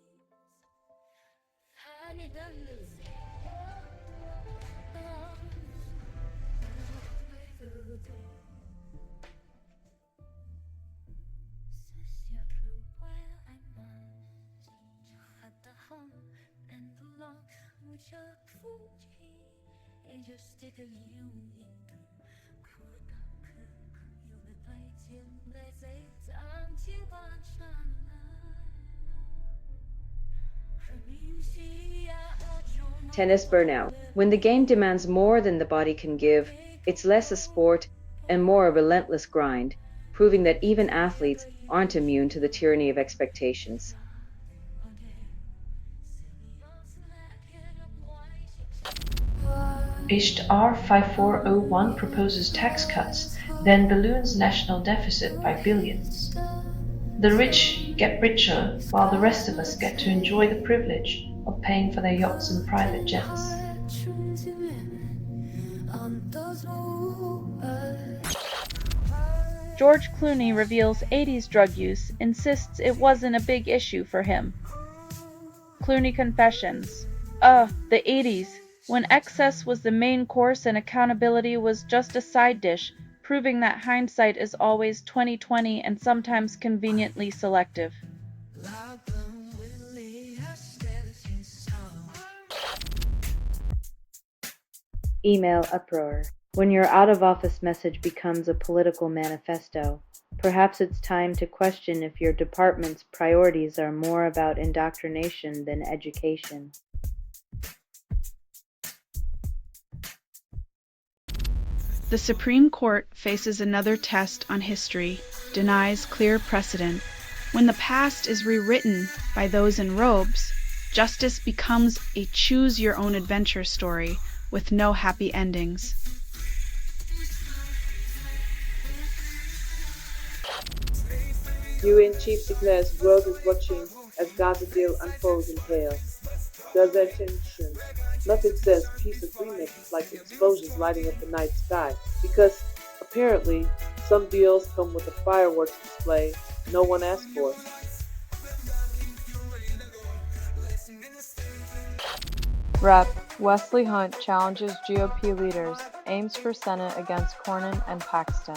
Tennis burnout. When the game demands more than the body can give, it's less a sport and more a relentless grind, proving that even athletes aren't immune to the tyranny of expectations. Why H.R. 5401 proposes tax cuts, then balloons national deficit by billions. The rich get richer, while the rest of us get to enjoy the privilege of paying for their yachts and private jets. George Clooney reveals 80s drug use, insists it wasn't a big issue for him. Clooney confessions. The 80s, when excess was the main course and accountability was just a side dish, proving that hindsight is always 20/20 and sometimes conveniently selective. Email uproar. When your out-of-office message becomes a political manifesto, perhaps it's time to question if your department's priorities are more about indoctrination than education. The Supreme Court faces another test on history, denies clear precedent. When the past is rewritten by those in robes, justice becomes a choose-your-own-adventure story with no happy endings. UN-Chief declares world is watching as Gaza deal unfolds in chaos. Gaza tension. Nothing says peace agreement like explosions lighting up the night sky, because apparently some deals come with a fireworks display no one asked for. Rep. Wesley Hunt challenges GOP leaders, aims for Senate against Cornyn and Paxton.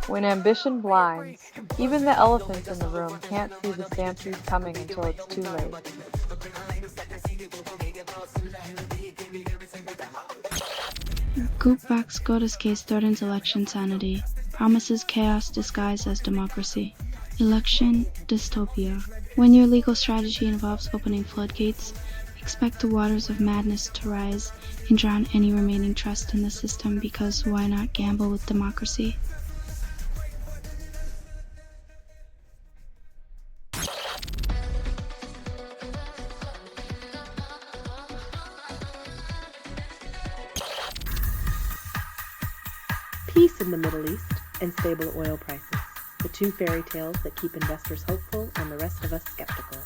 When ambition blinds, even the elephants in the room can't see the stampede coming until it's too late. Group backs SCOTUS case threatens election sanity, promises chaos disguised as democracy. Election dystopia. When your legal strategy involves opening floodgates, expect the waters of madness to rise and drown any remaining trust in the system, because why not gamble with democracy? Peace in the Middle East and stable oil prices, the two fairy tales that keep investors hopeful and the rest of us skeptical.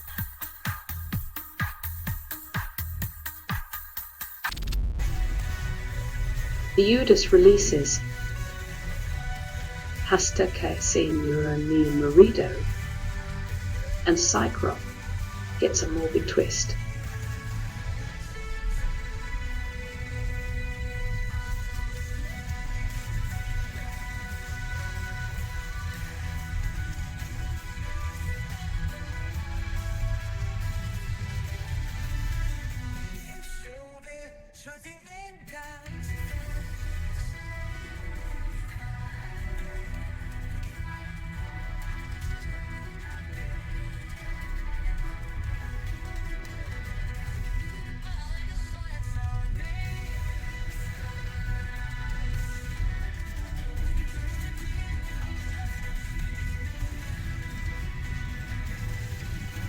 The UDIS releases Hasta que Senora mi marido, and Cycrop gets a morbid twist.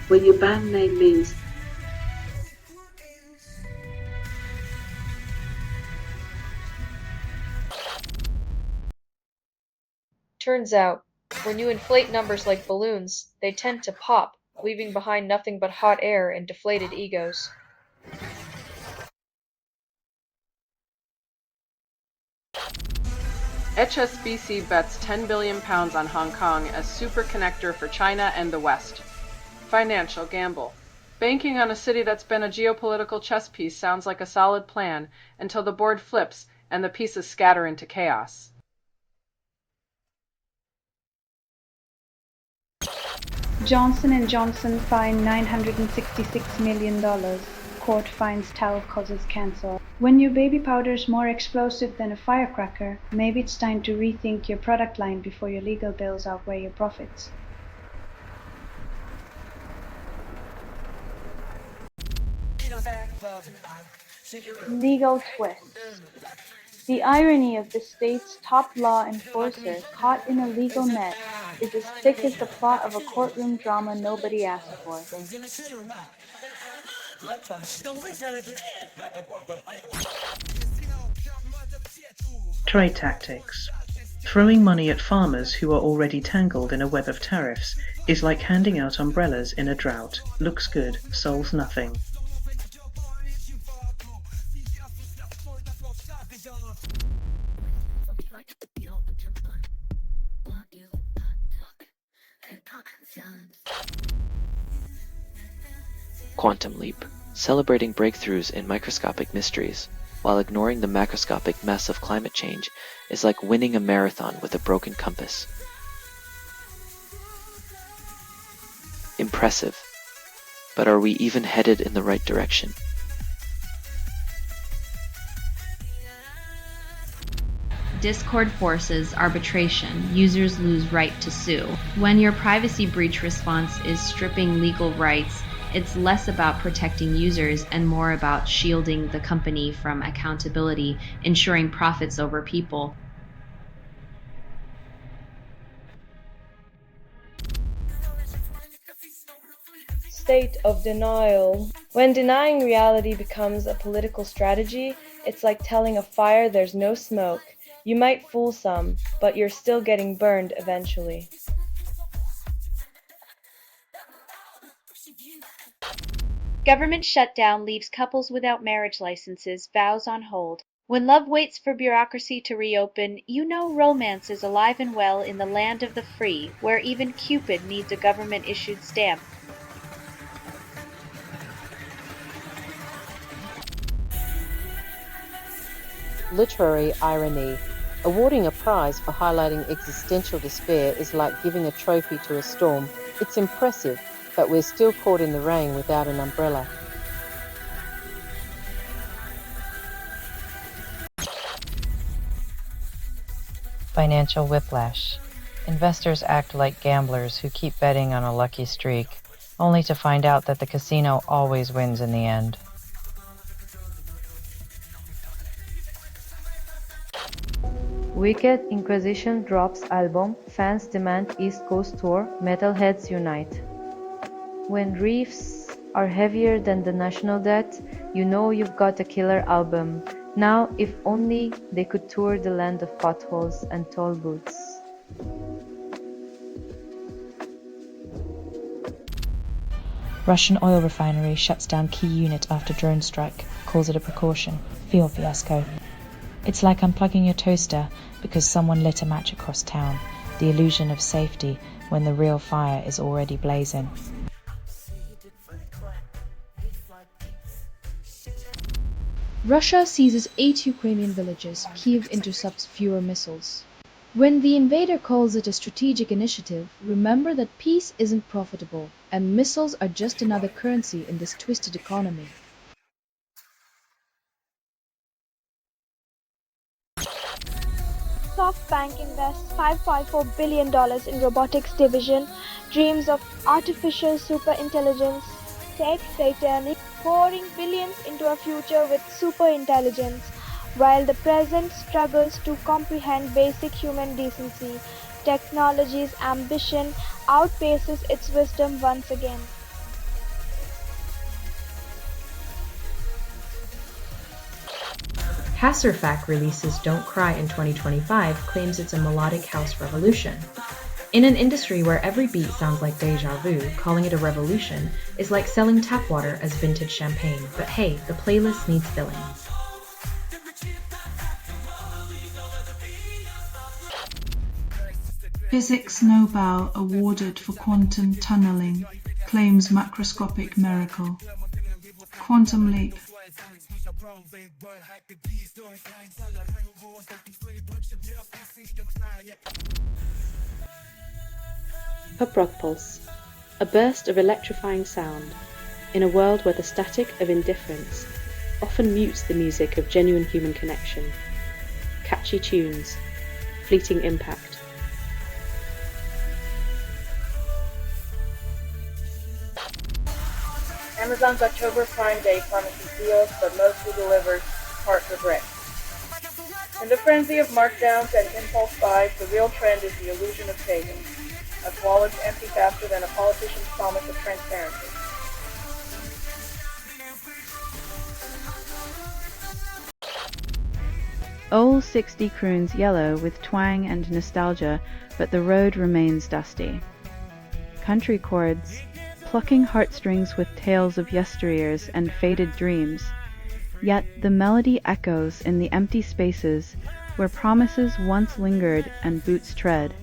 When your band name means Turns out, when you inflate numbers like balloons, they tend to pop, leaving behind nothing but hot air and deflated egos. HSBC bets £10 billion on Hong Kong as super connector for China and the West. Financial gamble. Banking on a city that's been a geopolitical chess piece sounds like a solid plan until the board flips and the pieces scatter into chaos. Johnson & Johnson fined $966 million. Court finds talc causes cancer. When your baby powder is more explosive than a firecracker, maybe it's time to rethink your product line before your legal bills outweigh your profits. Legal twist. The irony of the state's top law enforcer caught in a legal net is as thick as the plot of a courtroom drama nobody asked for. Trade tactics. Throwing money at farmers who are already tangled in a web of tariffs is like handing out umbrellas in a drought. Looks good, solves nothing. Quantum leap, celebrating breakthroughs in microscopic mysteries, while ignoring the macroscopic mess of climate change, is like winning a marathon with a broken compass. Impressive, but are we even headed in the right direction? Discord forces arbitration. Users lose right to sue. When your privacy breach response is stripping legal rights, it's less about protecting users and more about shielding the company from accountability, ensuring profits over people. State of denial. When denying reality becomes a political strategy, it's like telling a fire there's no smoke. You might fool some, but you're still getting burned eventually. Government shutdown leaves couples without marriage licenses, vows on hold. When love waits for bureaucracy to reopen, you know romance is alive and well in the land of the free, where even Cupid needs a government-issued stamp. Literary irony. Awarding a prize for highlighting existential despair is like giving a trophy to a storm. It's impressive, but we're still caught in the rain without an umbrella. Financial whiplash. Investors act like gamblers who keep betting on a lucky streak, only to find out that the casino always wins in the end. Wicked Inquisition drops album, fans demand East Coast tour, metalheads unite. When reefs are heavier than the national debt, you know you've got a killer album. Now, if only they could tour the land of potholes and toll booths. Russian oil refinery shuts down key unit after drone strike, calls it a precaution. Fuel fiasco. It's like unplugging your toaster because someone lit a match across town. The illusion of safety when the real fire is already blazing. Russia seizes 8 Ukrainian villages. Kyiv intercepts fewer missiles. When the invader calls it a strategic initiative, remember that peace isn't profitable, and missiles are just another currency in this twisted economy. SoftBank invests $5.4 billion in robotics division, dreams of artificial superintelligence, tech satanic, pouring billions into a future with superintelligence, while the present struggles to comprehend basic human decency. Technology's ambition outpaces its wisdom once again. Hasselhoff releases Don't Cry in 2025 claims it's a melodic house revolution. In an industry where every beat sounds like deja vu, calling it a revolution is like selling tap water as vintage champagne, but hey, the playlist needs filling. Physics Nobel awarded for quantum tunneling claims macroscopic miracle. Quantum leap. Pop rock pulse. A burst of electrifying sound in a world where the static of indifference often mutes the music of genuine human connection. Catchy tunes, fleeting impact. Amazon's October Prime Day promises deals, but mostly delivers part regret. In the frenzy of markdowns and impulse buys, the real trend is the illusion of savings. As wallets empty faster than a politician's promise of transparency. old 60 croons yellow with twang and nostalgia, but the road remains dusty. Country chords, plucking heartstrings with tales of yesteryears and faded dreams. Yet the melody echoes in the empty spaces where promises once lingered and boots tread.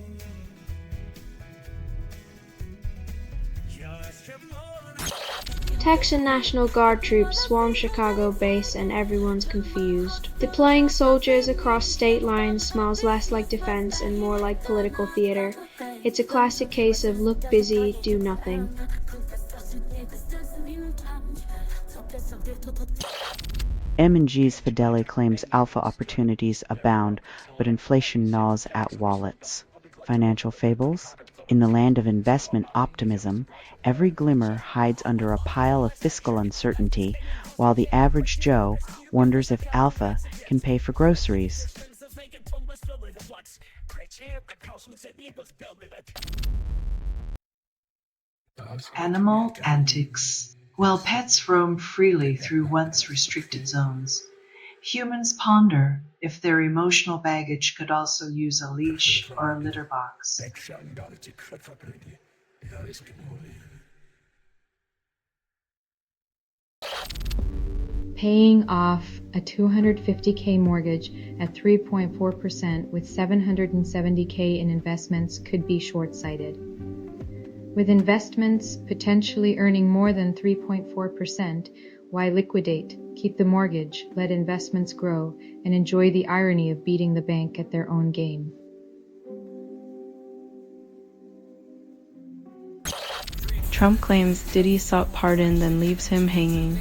Texan National Guard troops swarm Chicago base and everyone's confused. Deploying soldiers across state lines smells less like defense and more like political theater. It's a classic case of look busy, do nothing. M&G's Fideli claims alpha opportunities abound, but inflation gnaws at wallets. Financial fables? In the land of investment optimism, every glimmer hides under a pile of fiscal uncertainty, while the average Joe wonders if alpha can pay for groceries. Animal antics. While pets roam freely through once restricted zones, humans ponder if their emotional baggage could also use a leash or a litter box. Paying off a $250K mortgage at 3.4% with $770K in investments could be short-sighted. With investments potentially earning more than 3.4%, why liquidate, keep the mortgage, let investments grow, and enjoy the irony of beating the bank at their own game? Trump claims Diddy sought pardon, then leaves him hanging.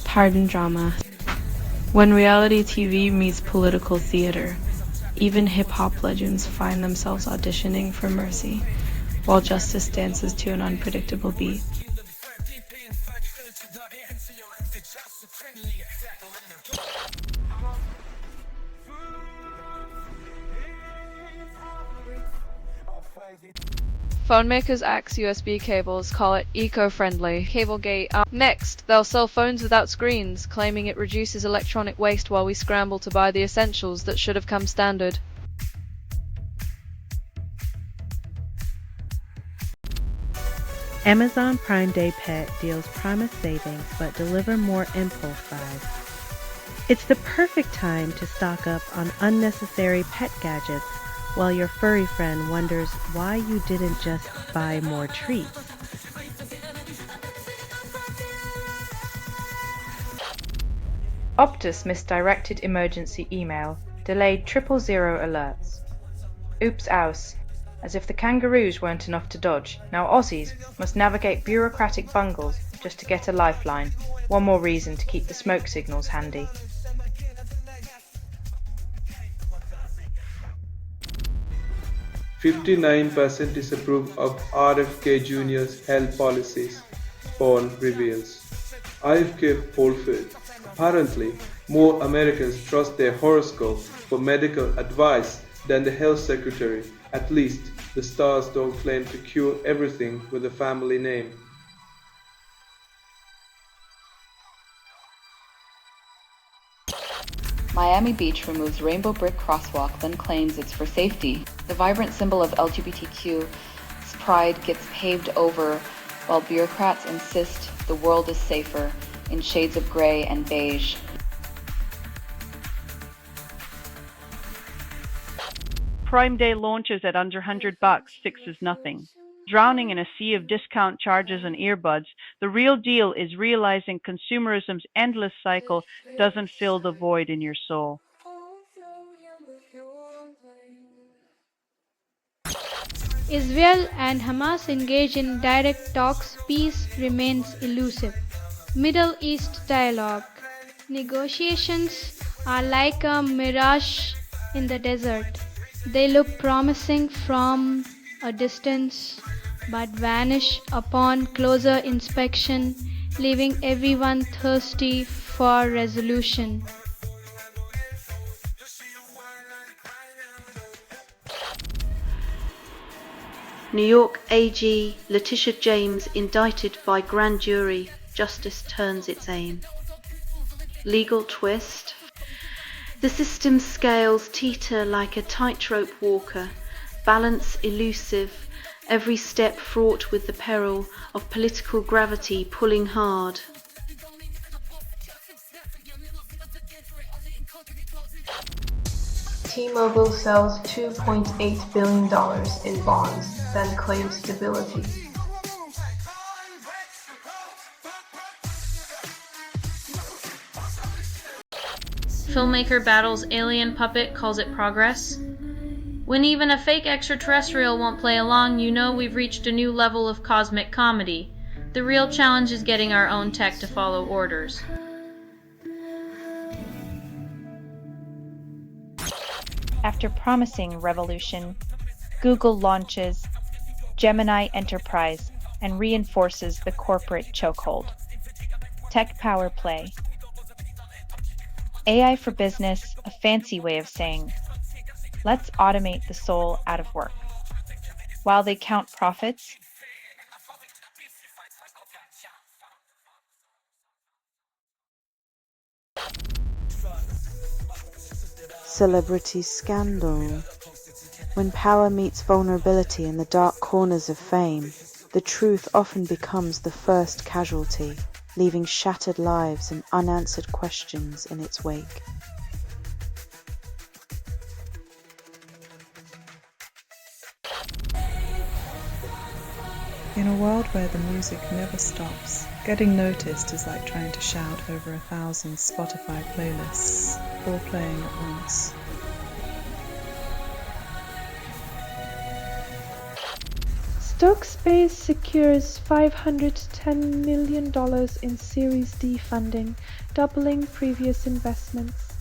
Pardon drama. When reality TV meets political theater, even hip-hop legends find themselves auditioning for mercy, while justice dances to an unpredictable beat. Phone makers axe USB cables, call it eco-friendly. Cablegate. Next, they'll sell phones without screens, claiming it reduces electronic waste while we scramble to buy the essentials that should have come standard. Amazon Prime Day Pet deals promised savings but deliver more impulse buys. It's the perfect time to stock up on unnecessary pet gadgets while your furry friend wonders why you didn't just buy more treats. Optus misdirected emergency email, delayed 000 alerts. Oops aus. As if the kangaroos weren't enough to dodge, now Aussies must navigate bureaucratic bungles just to get a lifeline. One more reason to keep the smoke signals handy. "59% disapprove of RFK Jr.'s health policies," poll reveals. RFK poll failed. Apparently, more Americans trust their horoscope for medical advice than the health secretary. At least, the stars don't claim to cure everything with a family name. Miami Beach removes rainbow brick crosswalk, then claims it's for safety. The vibrant symbol of LGBTQ's pride gets paved over, while bureaucrats insist the world is safer in shades of gray and beige. Prime Day launches at under $100 fixes nothing. Drowning in a sea of discount charges and earbuds, the real deal is realizing consumerism's endless cycle doesn't fill the void in your soul. Israel and Hamas engage in direct talks, peace remains elusive. Middle East dialogue. Negotiations are like a mirage in the desert. They look promising from a distance, but vanish upon closer inspection, leaving everyone thirsty for resolution. New York AG Letitia James indicted by grand jury. Justice turns its aim. Legal twist. The system's scales teeter like a tightrope walker, balance elusive, every step fraught with the peril of political gravity pulling hard. T-Mobile sells $2.8 billion in bonds, then claims stability. Filmmaker battles alien puppet, calls it progress. When even a fake extraterrestrial won't play along, you know we've reached a new level of cosmic comedy. The real challenge is getting our own tech to follow orders. After promising revolution, Google launches Gemini Enterprise and reinforces the corporate chokehold. Tech power play. AI for business, a fancy way of saying, let's automate the soul out of work. While they count profits, Celebrity scandal. When power meets vulnerability in the dark corners of fame, the truth often becomes the first casualty, leaving shattered lives and unanswered questions in its wake. In a world where the music never stops, getting noticed is like trying to shout over 1,000 Spotify playlists, all playing at once. Stokespace secures $510 million in Series D funding, doubling previous investments.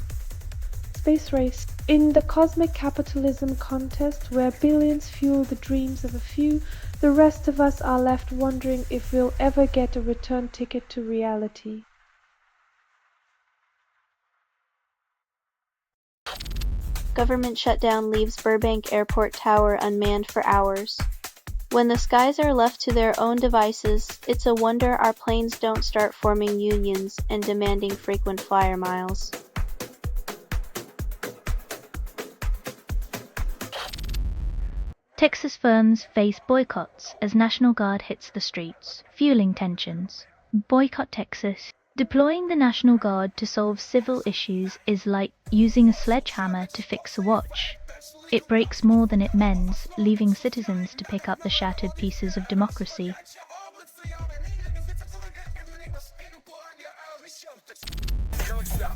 Space race. In the cosmic capitalism contest where billions fuel the dreams of a few, the rest of us are left wondering if we'll ever get a return ticket to reality. Government shutdown leaves Burbank Airport Tower unmanned for hours. When the skies are left to their own devices, it's a wonder our planes don't start forming unions and demanding frequent flyer miles. Texas firms face boycotts as National Guard hits the streets, fueling tensions. Boycott Texas. Deploying the National Guard to solve civil issues is like using a sledgehammer to fix a watch. It breaks more than it mends, leaving citizens to pick up the shattered pieces of democracy.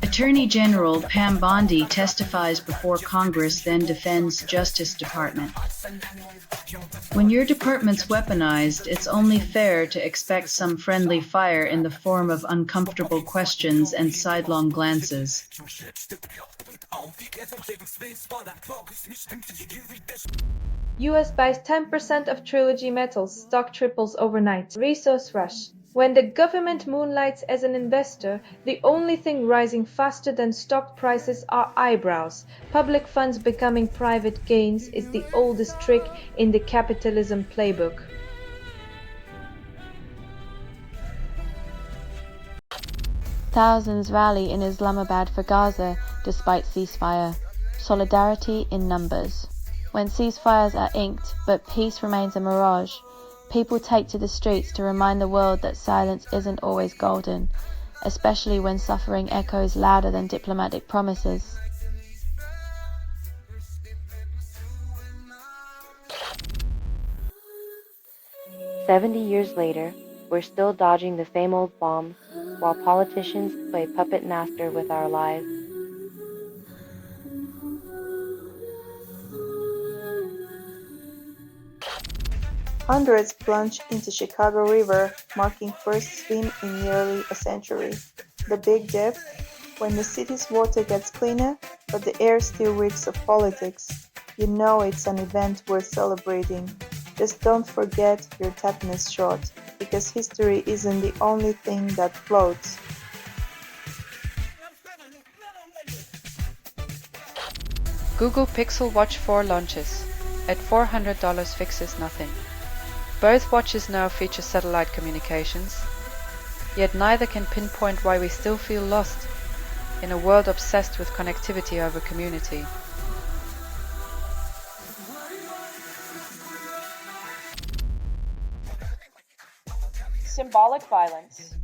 Attorney General Pam Bondi testifies before Congress, then defends Justice Department. When your department's weaponized, it's only fair to expect some friendly fire in the form of uncomfortable questions and sidelong glances. US buys 10% of Trilogy Metals, stock triples overnight. Resource rush. When the government moonlights as an investor, the only thing rising faster than stock prices are eyebrows. Public funds becoming private gains is the oldest trick in the capitalism playbook. Thousands rally in Islamabad for Gaza despite ceasefire. Solidarity in numbers. When ceasefires are inked, but peace remains a mirage, people take to the streets to remind the world that silence isn't always golden, especially when suffering echoes louder than diplomatic promises. "70 years later, we're still dodging the same old bombs, while politicians play puppet master with our lives. Hundreds plunge into Chicago River, marking first swim in nearly a century. The Big Dip, when the city's water gets cleaner, but the air still reeks of politics. You know it's an event worth celebrating. Just don't forget your tetanus shot, because history isn't the only thing that floats. Google Pixel Watch 4 launches. At $400 fixes nothing. Both watches now feature satellite communications, yet neither can pinpoint why we still feel lost. in a world obsessed with connectivity over community. Symbolic violence.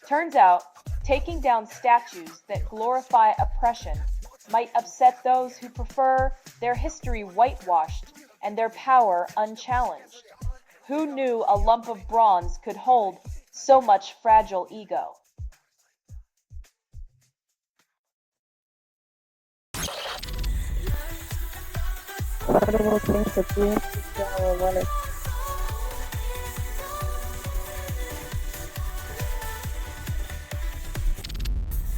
Turns out, taking down statues that glorify oppression might upset those who prefer their history whitewashed and their power unchallenged. Who knew a lump of bronze could hold so much fragile ego? Affordable things that bring to our wallet.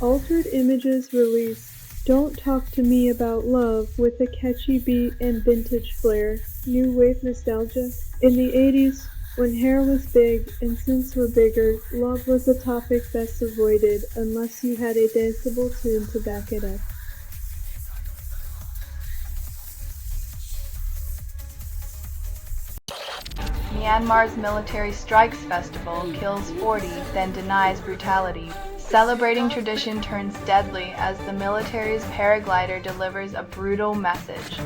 Altered Images release Don't Talk to Me About Love with a catchy beat and vintage flair. New wave nostalgia. In the 80s, when hair was big and synths were bigger, love was a topic best avoided unless you had a danceable tune to back it up. Myanmar's military strikes festival kills 40, then denies brutality. Celebrating tradition turns deadly as the military's paraglider delivers a brutal message.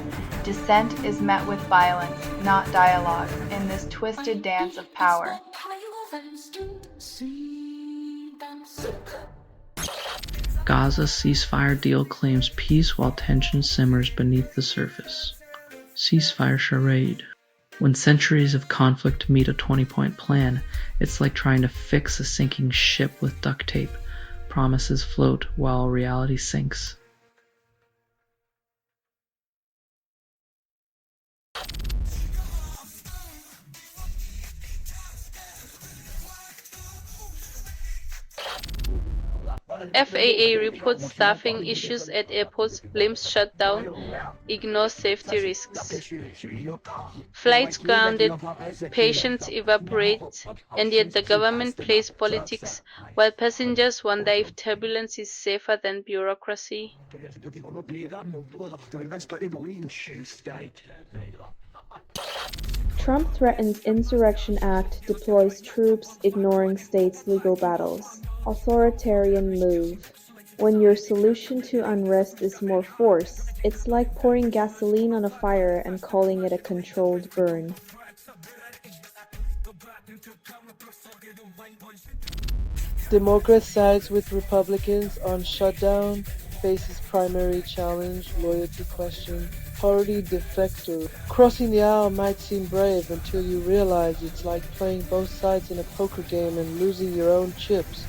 Dissent is met with violence, not dialogue, in this twisted dance of power. Gaza ceasefire deal claims peace while tension simmers beneath the surface. Ceasefire charade. When centuries of conflict meet a 20-point plan, it's like trying to fix a sinking ship with duct tape. Promises float while reality sinks. FAA reports staffing issues at airports, blames shutdown, ignores safety risks. Flights grounded, patients evaporate, and yet the government plays politics while passengers wonder if turbulence is safer than bureaucracy. Trump threatens Insurrection Act deploys troops ignoring states' legal battles. Authoritarian move. When your solution to unrest is more force, it's like pouring gasoline on a fire and calling it a controlled burn. Democrats sides with Republicans on shutdown, faces primary challenge, loyalty question, party defector. Crossing the aisle might seem brave until you realize it's like playing both sides in a poker game and losing your own chips.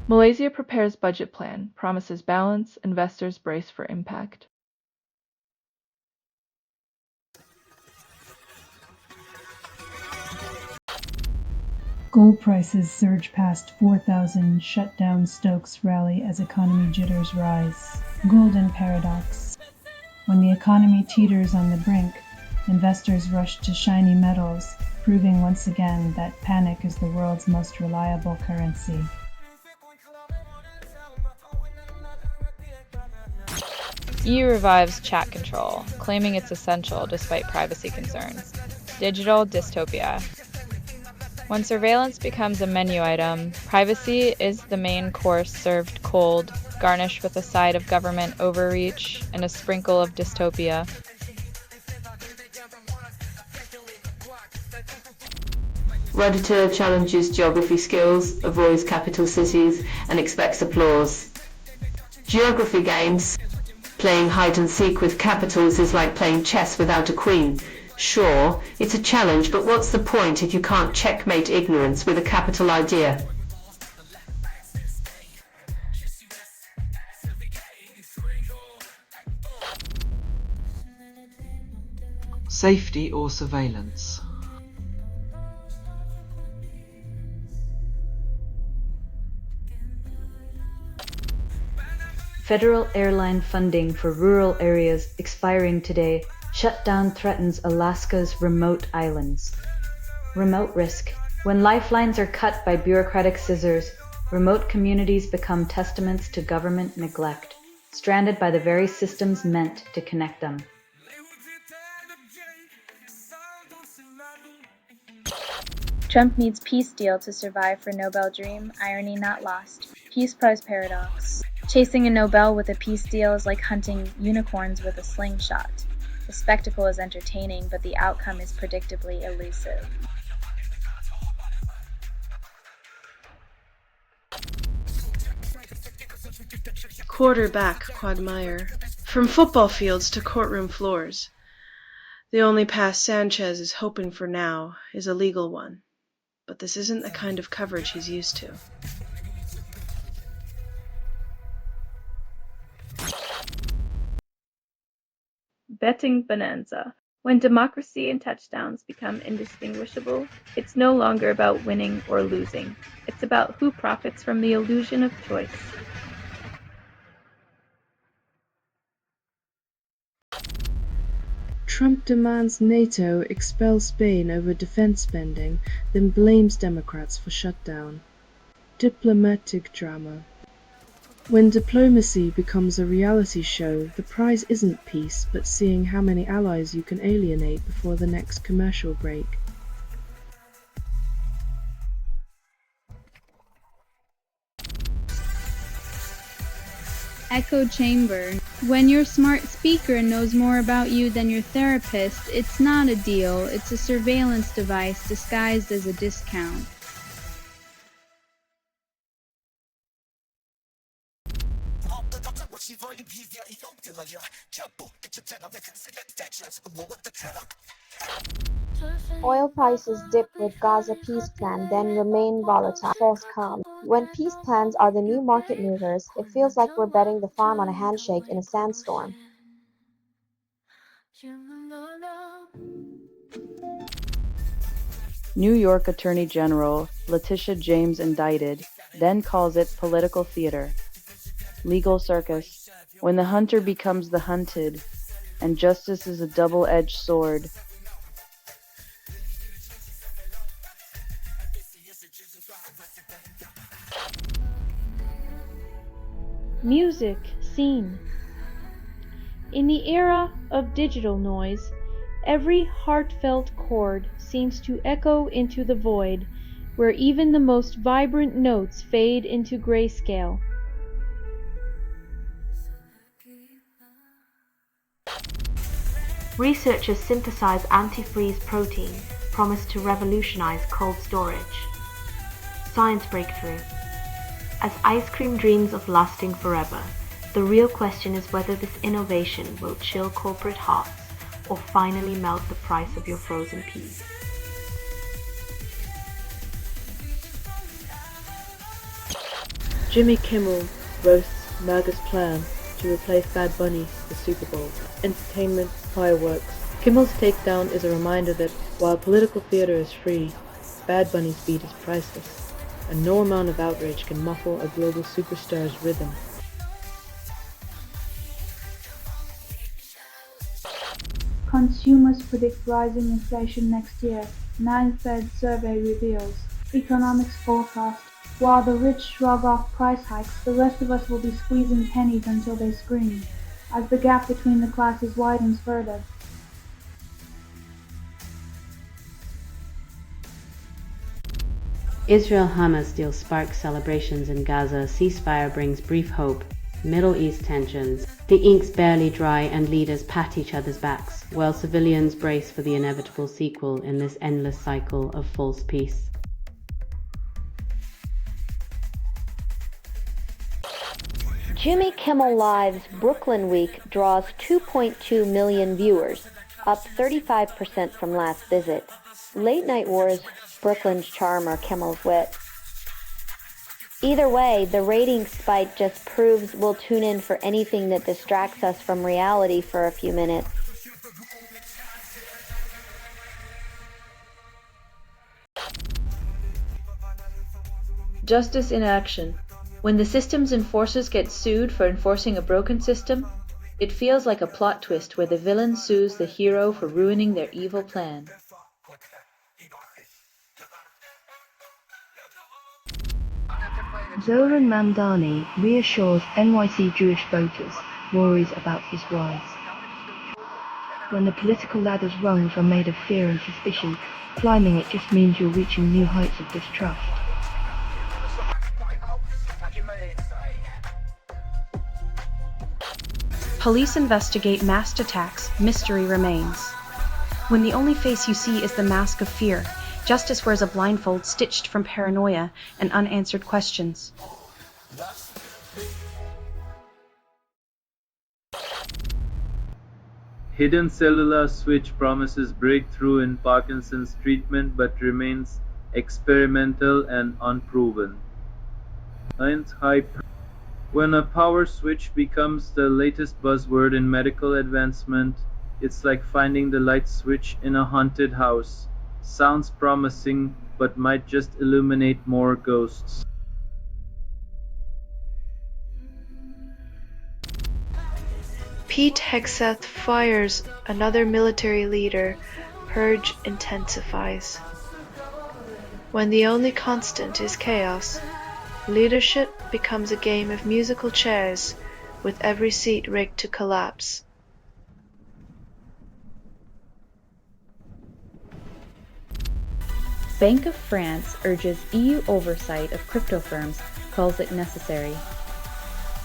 Malaysia prepares budget plan, promises balance, investors brace for impact. Gold prices surge past 4,000, shutdown Stokes rally as economy jitters rise. Golden paradox. When the economy teeters on the brink, investors rush to shiny metals, proving once again that panic is the world's most reliable currency. EU revives chat control, claiming it's essential despite privacy concerns. Digital dystopia. When surveillance becomes a menu item, privacy is the main course served cold, garnished with a side of government overreach and a sprinkle of dystopia. Redditor challenges geography skills, avoids capital cities, and expects applause. Geography games. Playing hide and seek with capitals is like playing chess without a queen. Sure, it's a challenge, but what's the point if you can't checkmate ignorance with a capital idea? Safety or surveillance? Federal airline funding for rural areas expiring today. Shutdown threatens Alaska's remote islands. Remote risk. When lifelines are cut by bureaucratic scissors, remote communities become testaments to government neglect, stranded by the very systems meant to connect them. Trump needs peace deal to survive for Nobel dream, irony not lost. Peace Prize paradox. Chasing a Nobel with a peace deal is like hunting unicorns with a slingshot. The spectacle is entertaining, but the outcome is predictably elusive. Quarterback quagmire. From football fields to courtroom floors. The only pass Sanchez is hoping for now is a legal one. But this isn't the kind of coverage he's used to. Betting bonanza. When democracy and touchdowns become indistinguishable, it's no longer about winning or losing. It's about who profits from the illusion of choice. Trump demands NATO expel Spain over defense spending, then blames Democrats for shutdown. Diplomatic drama. When diplomacy becomes a reality show, the prize isn't peace, but seeing how many allies you can alienate before the next commercial break. Echo chamber. When your smart speaker knows more about you than your therapist, it's not a deal, it's a surveillance device disguised as a discount. Oil prices dip with Gaza peace plan, then remain volatile. False calm. When peace plans are the new market movers, it feels like we're betting the farm on a handshake in a sandstorm. New York Attorney General Letitia James indicted, then calls it political theater. Legal circus. When the hunter becomes the hunted, and justice is a double-edged sword. Music, scene. In the era of digital noise, every heartfelt chord seems to echo into the void, where even the most vibrant notes fade into grayscale. Researchers synthesize antifreeze protein, promised to revolutionize cold storage. Science breakthrough. As ice cream dreams of lasting forever, the real question is whether this innovation will chill corporate hearts or finally melt the price of your frozen peas. Jimmy Kimmel roasts MAGA's plan to replace Bad Bunny with Super Bowl. Entertainment, fireworks. Kimmel's takedown is a reminder that while political theater is free, Bad Bunny's beat is priceless, and no amount of outrage can muffle a global superstar's rhythm. Consumers predict rising inflation next year, 9th Fed survey reveals. Economics forecast. While the rich shrug off price hikes, the rest of us will be squeezing pennies until they scream, as the gap between the classes widens further. Israel-Hamas deal sparks celebrations in Gaza, ceasefire brings brief hope, Middle East tensions. The ink's barely dry and leaders pat each other's backs, while civilians brace for the inevitable sequel in this endless cycle of false peace. Jimmy Kimmel Live's Brooklyn Week draws 2.2 million viewers, up 35% from last visit. Late Night Wars, Brooklyn's charm or Kimmel's wit. Either way, the ratings spike just proves we'll tune in for anything that distracts us from reality for a few minutes. Justice in action. When the system's enforcers get sued for enforcing a broken system, it feels like a plot twist where the villain sues the hero for ruining their evil plan. Zoran Mamdani reassures NYC Jewish voters, worries about his rise. When the political ladder's rungs are made of fear and suspicion, climbing it just means you're reaching new heights of distrust. Police investigate masked attacks, mystery remains. When the only face you see is the mask of fear, justice wears a blindfold stitched from paranoia and unanswered questions. Hidden cellular switch promises breakthrough in Parkinson's treatment but remains experimental and unproven. 9th hype. When a power switch becomes the latest buzzword in medical advancement, it's like finding the light switch in a haunted house. Sounds promising, but might just illuminate more ghosts. Pete Hegseth fires another military leader. Purge intensifies. When the only constant is chaos, leadership becomes a game of musical chairs, with every seat rigged to collapse. Bank of France urges EU oversight of crypto firms, calls it necessary.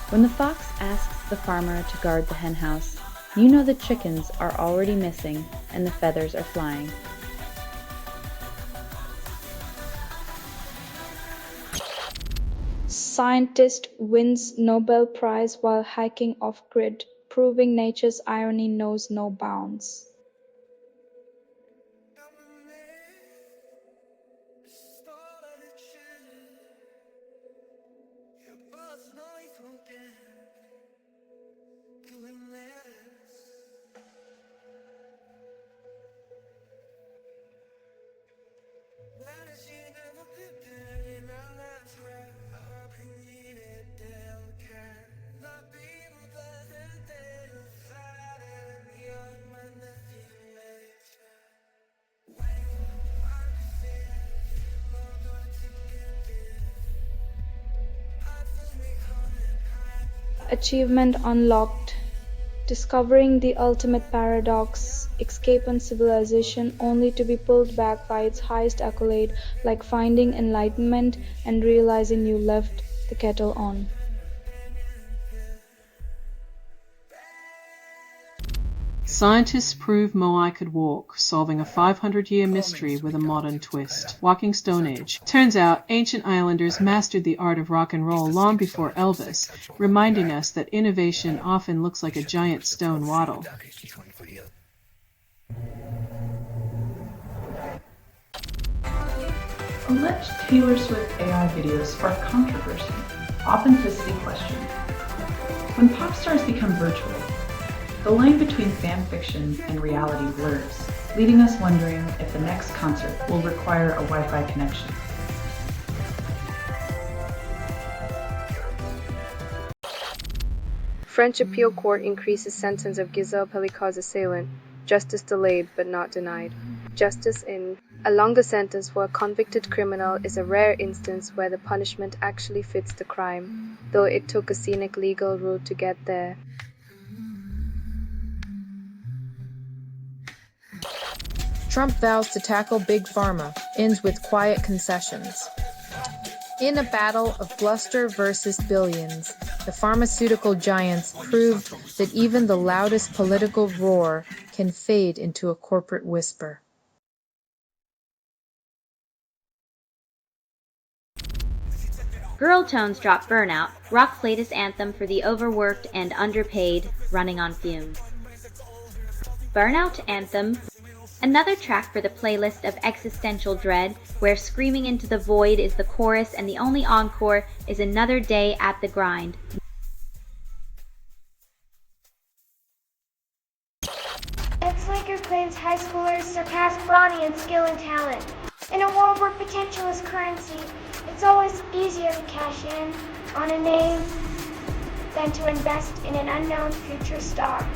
When the fox asks the farmer to guard the henhouse, you know the chickens are already missing and the feathers are flying. Scientist wins Nobel Prize while hiking off-grid, proving nature's irony knows no bounds. Achievement unlocked. Discovering the ultimate paradox, escape on civilization only to be pulled back by its highest accolade, like finding enlightenment and realizing you left the kettle on. Scientists prove Moai could walk, solving a 500-year mystery with a modern twist. Walking Stone Age. Turns out, ancient islanders mastered the art of rock and roll long before Elvis, reminding us that innovation often looks like a giant stone waddle. Alleged Taylor Swift AI videos spark controversy, authenticity questioned. When pop stars become virtual, the line between fan fiction and reality blurs, leaving us wondering if the next concert will require a Wi-Fi connection. French appeal court increases sentence of Giselle Pellicot's assailant. Justice delayed but not denied. Justice in. A longer sentence for a convicted criminal is a rare instance where the punishment actually fits the crime, though it took a scenic legal route to get there. Trump vows to tackle Big Pharma, ends with quiet concessions. In a battle of bluster versus billions, the pharmaceutical giants proved that even the loudest political roar can fade into a corporate whisper. Girl Tones drop Burnout, rock's latest anthem for the overworked and underpaid running on fumes. Burnout Anthem, another track for the playlist of existential dread, where screaming into the void is the chorus and the only encore is another day at the grind. Ex-Laker claims high schoolers surpass Bronny in skill and talent. In a world where potential is currency, it's always easier to cash in on a name than to invest in an unknown future star.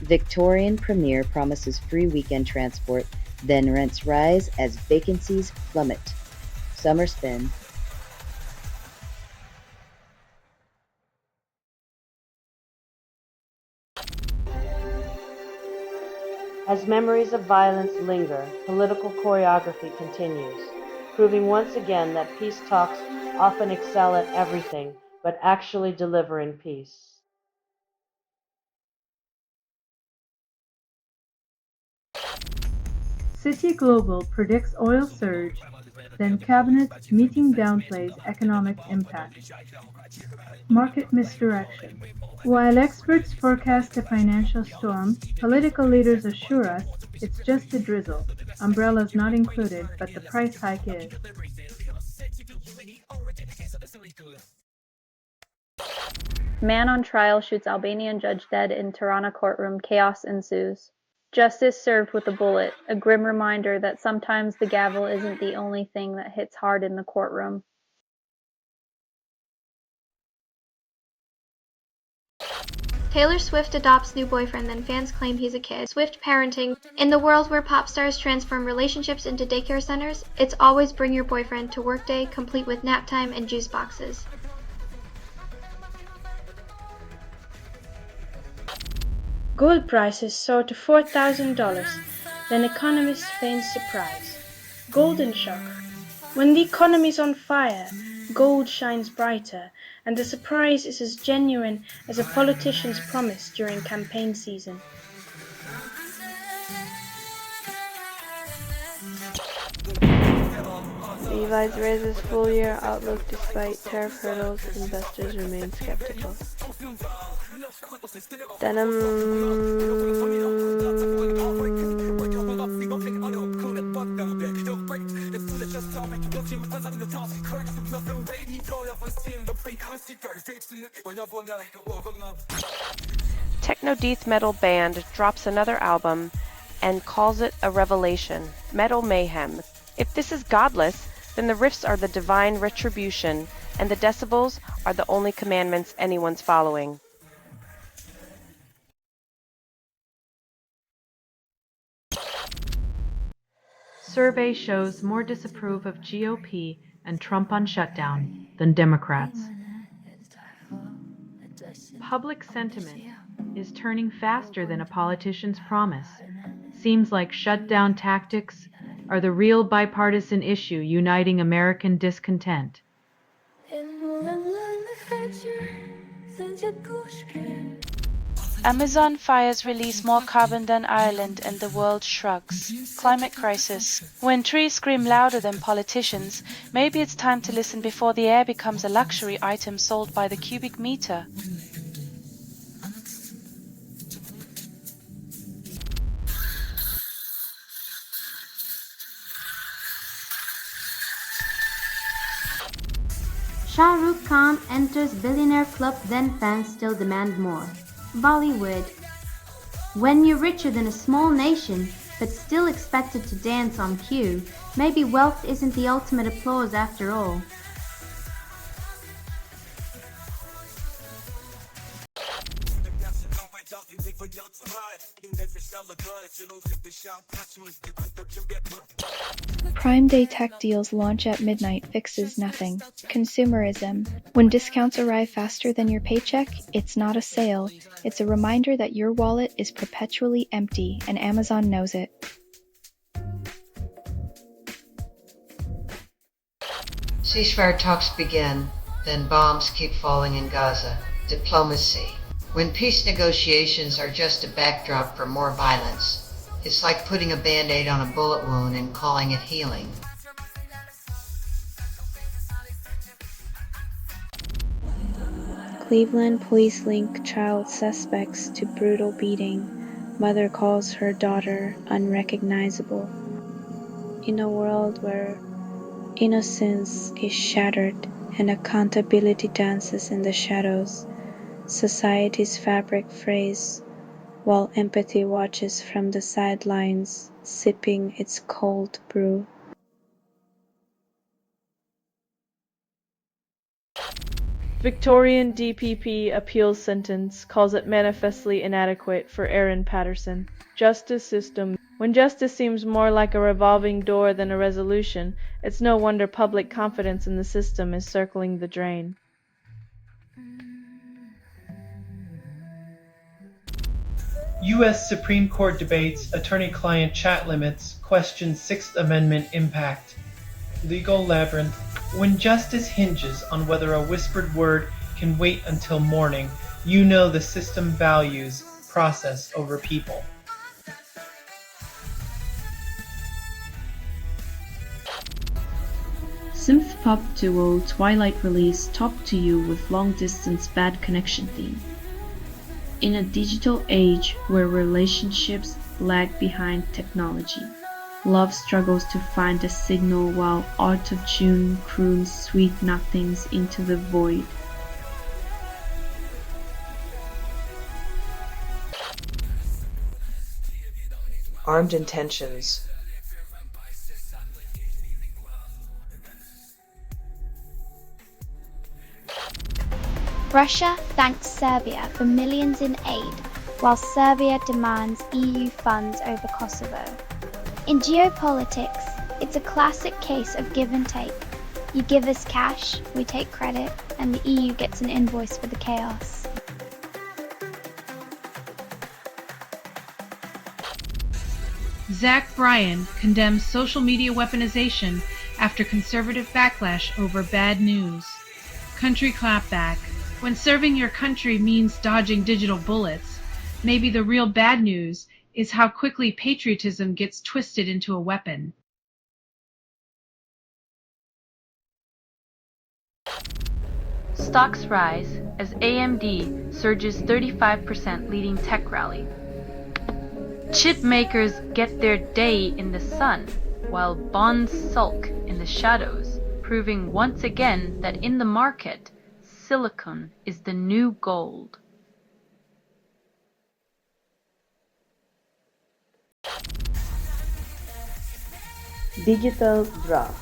Victorian Premier promises free weekend transport, then rents rise as vacancies plummet. Summer spin. As memories of violence linger, political choreography continues, proving once again that peace talks often excel at everything but actually delivering peace. City Global predicts oil surge, then cabinet meeting downplays economic impact. Market misdirection. While experts forecast a financial storm, political leaders assure us it's just a drizzle. Umbrellas not included, but the price hike is. Man on trial shoots Albanian judge dead in Tirana courtroom. Chaos ensues. Justice served with a bullet, a grim reminder that sometimes the gavel isn't the only thing that hits hard in the courtroom. Taylor Swift adopts new boyfriend, then fans claim he's a kid. Swift parenting. In the world where pop stars transform relationships into daycare centers, it's always bring your boyfriend to workday, complete with nap time and juice boxes. Gold prices soar to $4,000. Then economists feign surprise. Golden shock. When the economy's on fire, gold shines brighter, and the surprise is as genuine as a politician's promise during campaign season. Levi's raises full-year outlook despite tariff hurdles. Investors remain skeptical. Denim. Techno death metal band drops another album and calls it a revelation. Metal mayhem. If this is godless, then the riffs are the divine retribution, and the decibels are the only commandments anyone's following. Survey shows more disapprove of GOP and Trump on shutdown than Democrats. Public sentiment is turning faster than a politician's promise. Seems like shutdown tactics are the real bipartisan issue uniting American discontent. Amazon fires release more carbon than Ireland and the world shrugs. Climate crisis. When trees scream louder than politicians, maybe it's time to listen before the air becomes a luxury item sold by the cubic meter. Shah Rukh Khan enters billionaire club, then fans still demand more. Bollywood. When you're richer than a small nation, but still expected to dance on cue, maybe wealth isn't the ultimate applause after all. Prime Day tech deals launch at midnight fixes nothing. Consumerism. When discounts arrive faster than your paycheck, it's not a sale. It's a reminder that your wallet is perpetually empty, and Amazon knows it. Ceasefire talks begin, then bombs keep falling in Gaza. Diplomacy. When peace negotiations are just a backdrop for more violence, it's like putting a band-aid on a bullet wound and calling it healing. Cleveland police link child suspects to brutal beating. Mother calls her daughter unrecognizable. In a world where innocence is shattered and accountability dances in the shadows, society's fabric frays, while empathy watches from the sidelines, sipping its cold brew. Victorian DPP appeals sentence calls it manifestly inadequate for Aaron Patterson. Justice system. When justice seems more like a revolving door than a resolution, it's no wonder public confidence in the system is circling the drain. U.S. Supreme Court debates attorney-client chat limits, questions Sixth Amendment impact. Legal labyrinth. When justice hinges on whether a whispered word can wait until morning, you know the system values process over people. Synth pop duo Twilight release topped to you with long distance bad connection theme. In a digital age where relationships lag behind technology, love struggles to find a signal while Art of June croons sweet nothings into the void. Armed Intentions. Russia thanks Serbia for millions in aid, while Serbia demands EU funds over Kosovo. In geopolitics, it's a classic case of give and take. You give us cash, we take credit, and the EU gets an invoice for the chaos. Zach Bryan condemns social media weaponization after conservative backlash over bad news. Country clapback. When serving your country means dodging digital bullets, maybe the real bad news is how quickly patriotism gets twisted into a weapon. Stocks rise as AMD surges 35% leading tech rally. Chip makers get their day in the sun, while bonds sulk in the shadows, proving once again that in the market, silicon is the new gold. Digital drop.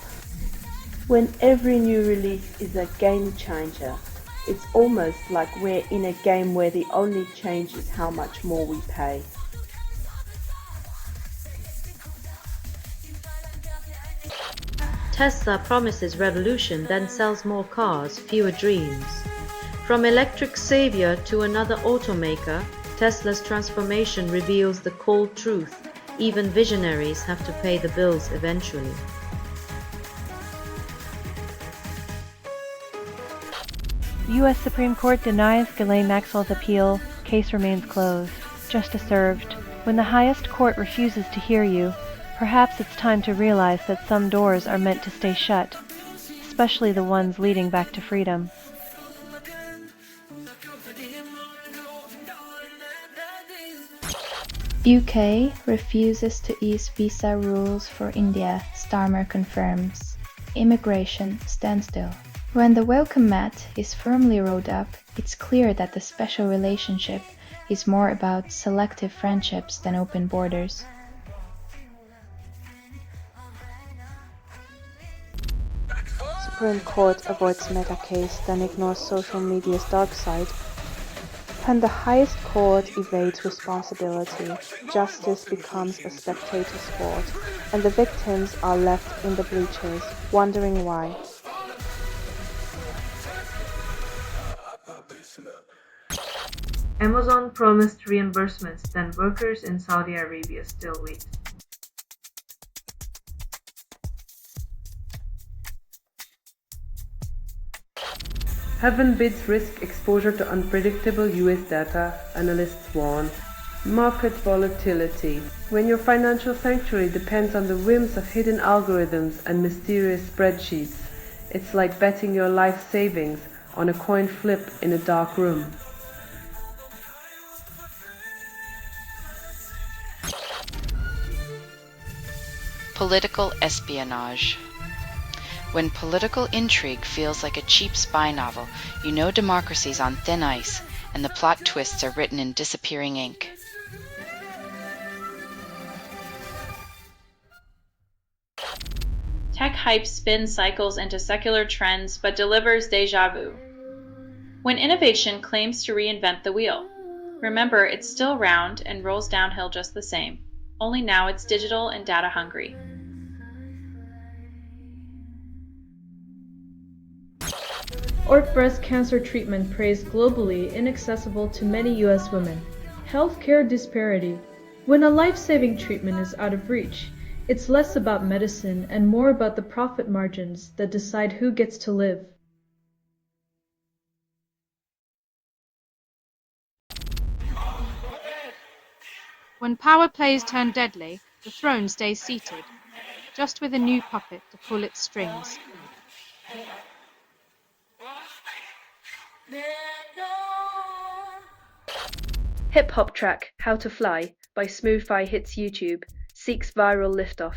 When every new release is a game changer, it's almost like we're in a game where the only change is how much more we pay. Tesla promises revolution, then sells more cars, fewer dreams. From electric savior to another automaker, Tesla's transformation reveals the cold truth. Even visionaries have to pay the bills eventually. U.S. Supreme Court denies Ghislaine Maxwell's appeal. Case remains closed. Justice served. When the highest court refuses to hear you, perhaps it's time to realize that some doors are meant to stay shut, especially the ones leading back to freedom. UK refuses to ease visa rules for India, Starmer confirms. Immigration standstill. When the welcome mat is firmly rolled up, it's clear that the special relationship is more about selective friendships than open borders. Supreme Court avoids mega case, then ignores social media's dark side. When the highest court evades responsibility, justice becomes a spectator sport, and the victims are left in the bleachers, wondering why. Amazon promised reimbursements, then workers in Saudi Arabia still wait. Heaven bids risk exposure to unpredictable US data, analysts warn. Market volatility. When your financial sanctuary depends on the whims of hidden algorithms and mysterious spreadsheets, it's like betting your life savings on a coin flip in a dark room. Political espionage. When political intrigue feels like a cheap spy novel, you know democracy's on thin ice, and the plot twists are written in disappearing ink. Tech hype spins cycles into secular trends but delivers déjà vu. When innovation claims to reinvent the wheel, remember it's still round and rolls downhill just the same, only now it's digital and data hungry. Or breast cancer treatment praised globally inaccessible to many U.S. women. Healthcare disparity. When a life-saving treatment is out of reach, it's less about medicine and more about the profit margins that decide who gets to live. When power plays turn deadly, the throne stays seated, just with a new puppet to pull its strings. Hip hop track How to Fly by Smoothie hits YouTube, seeks viral liftoff.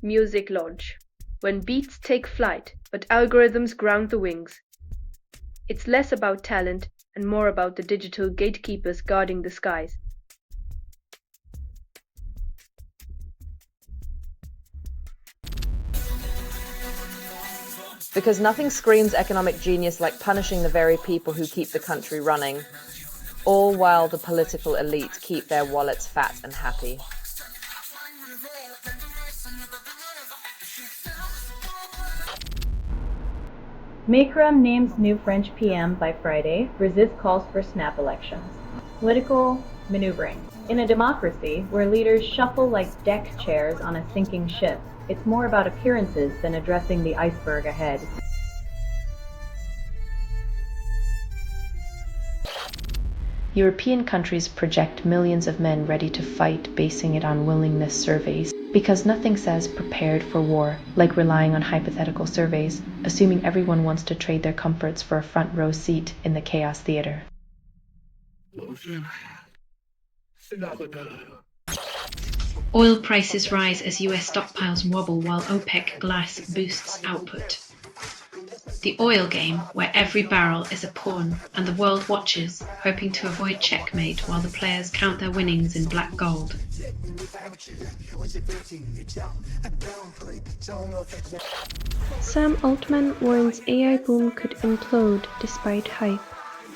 Music Lodge. When beats take flight, but algorithms ground the wings. It's less about talent and more about the digital gatekeepers guarding the skies. Because nothing screams economic genius like punishing the very people who keep the country running, all while the political elite keep their wallets fat and happy. Macron names new French PM by Friday, resist calls for snap elections. Political maneuvering. In a democracy, where leaders shuffle like deck chairs on a sinking ship, it's more about appearances than addressing the iceberg ahead. European countries project millions of men ready to fight, basing it on willingness surveys, because nothing says prepared for war like relying on hypothetical surveys, assuming everyone wants to trade their comforts for a front row seat in the chaos theater. Oil prices rise as US stockpiles wobble while OPEC Glass boosts output. The oil game, where every barrel is a pawn, and the world watches, hoping to avoid checkmate while the players count their winnings in black gold. Sam Altman warns AI boom could implode despite hype.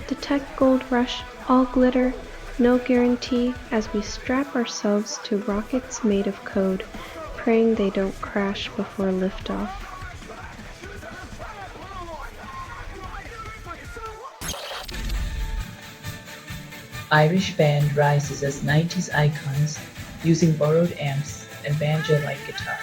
The tech gold rush, all glitter, no guarantee, as we strap ourselves to rockets made of code, praying they don't crash before liftoff. Irish band rises as 90s icons using borrowed amps and banjo-like guitars.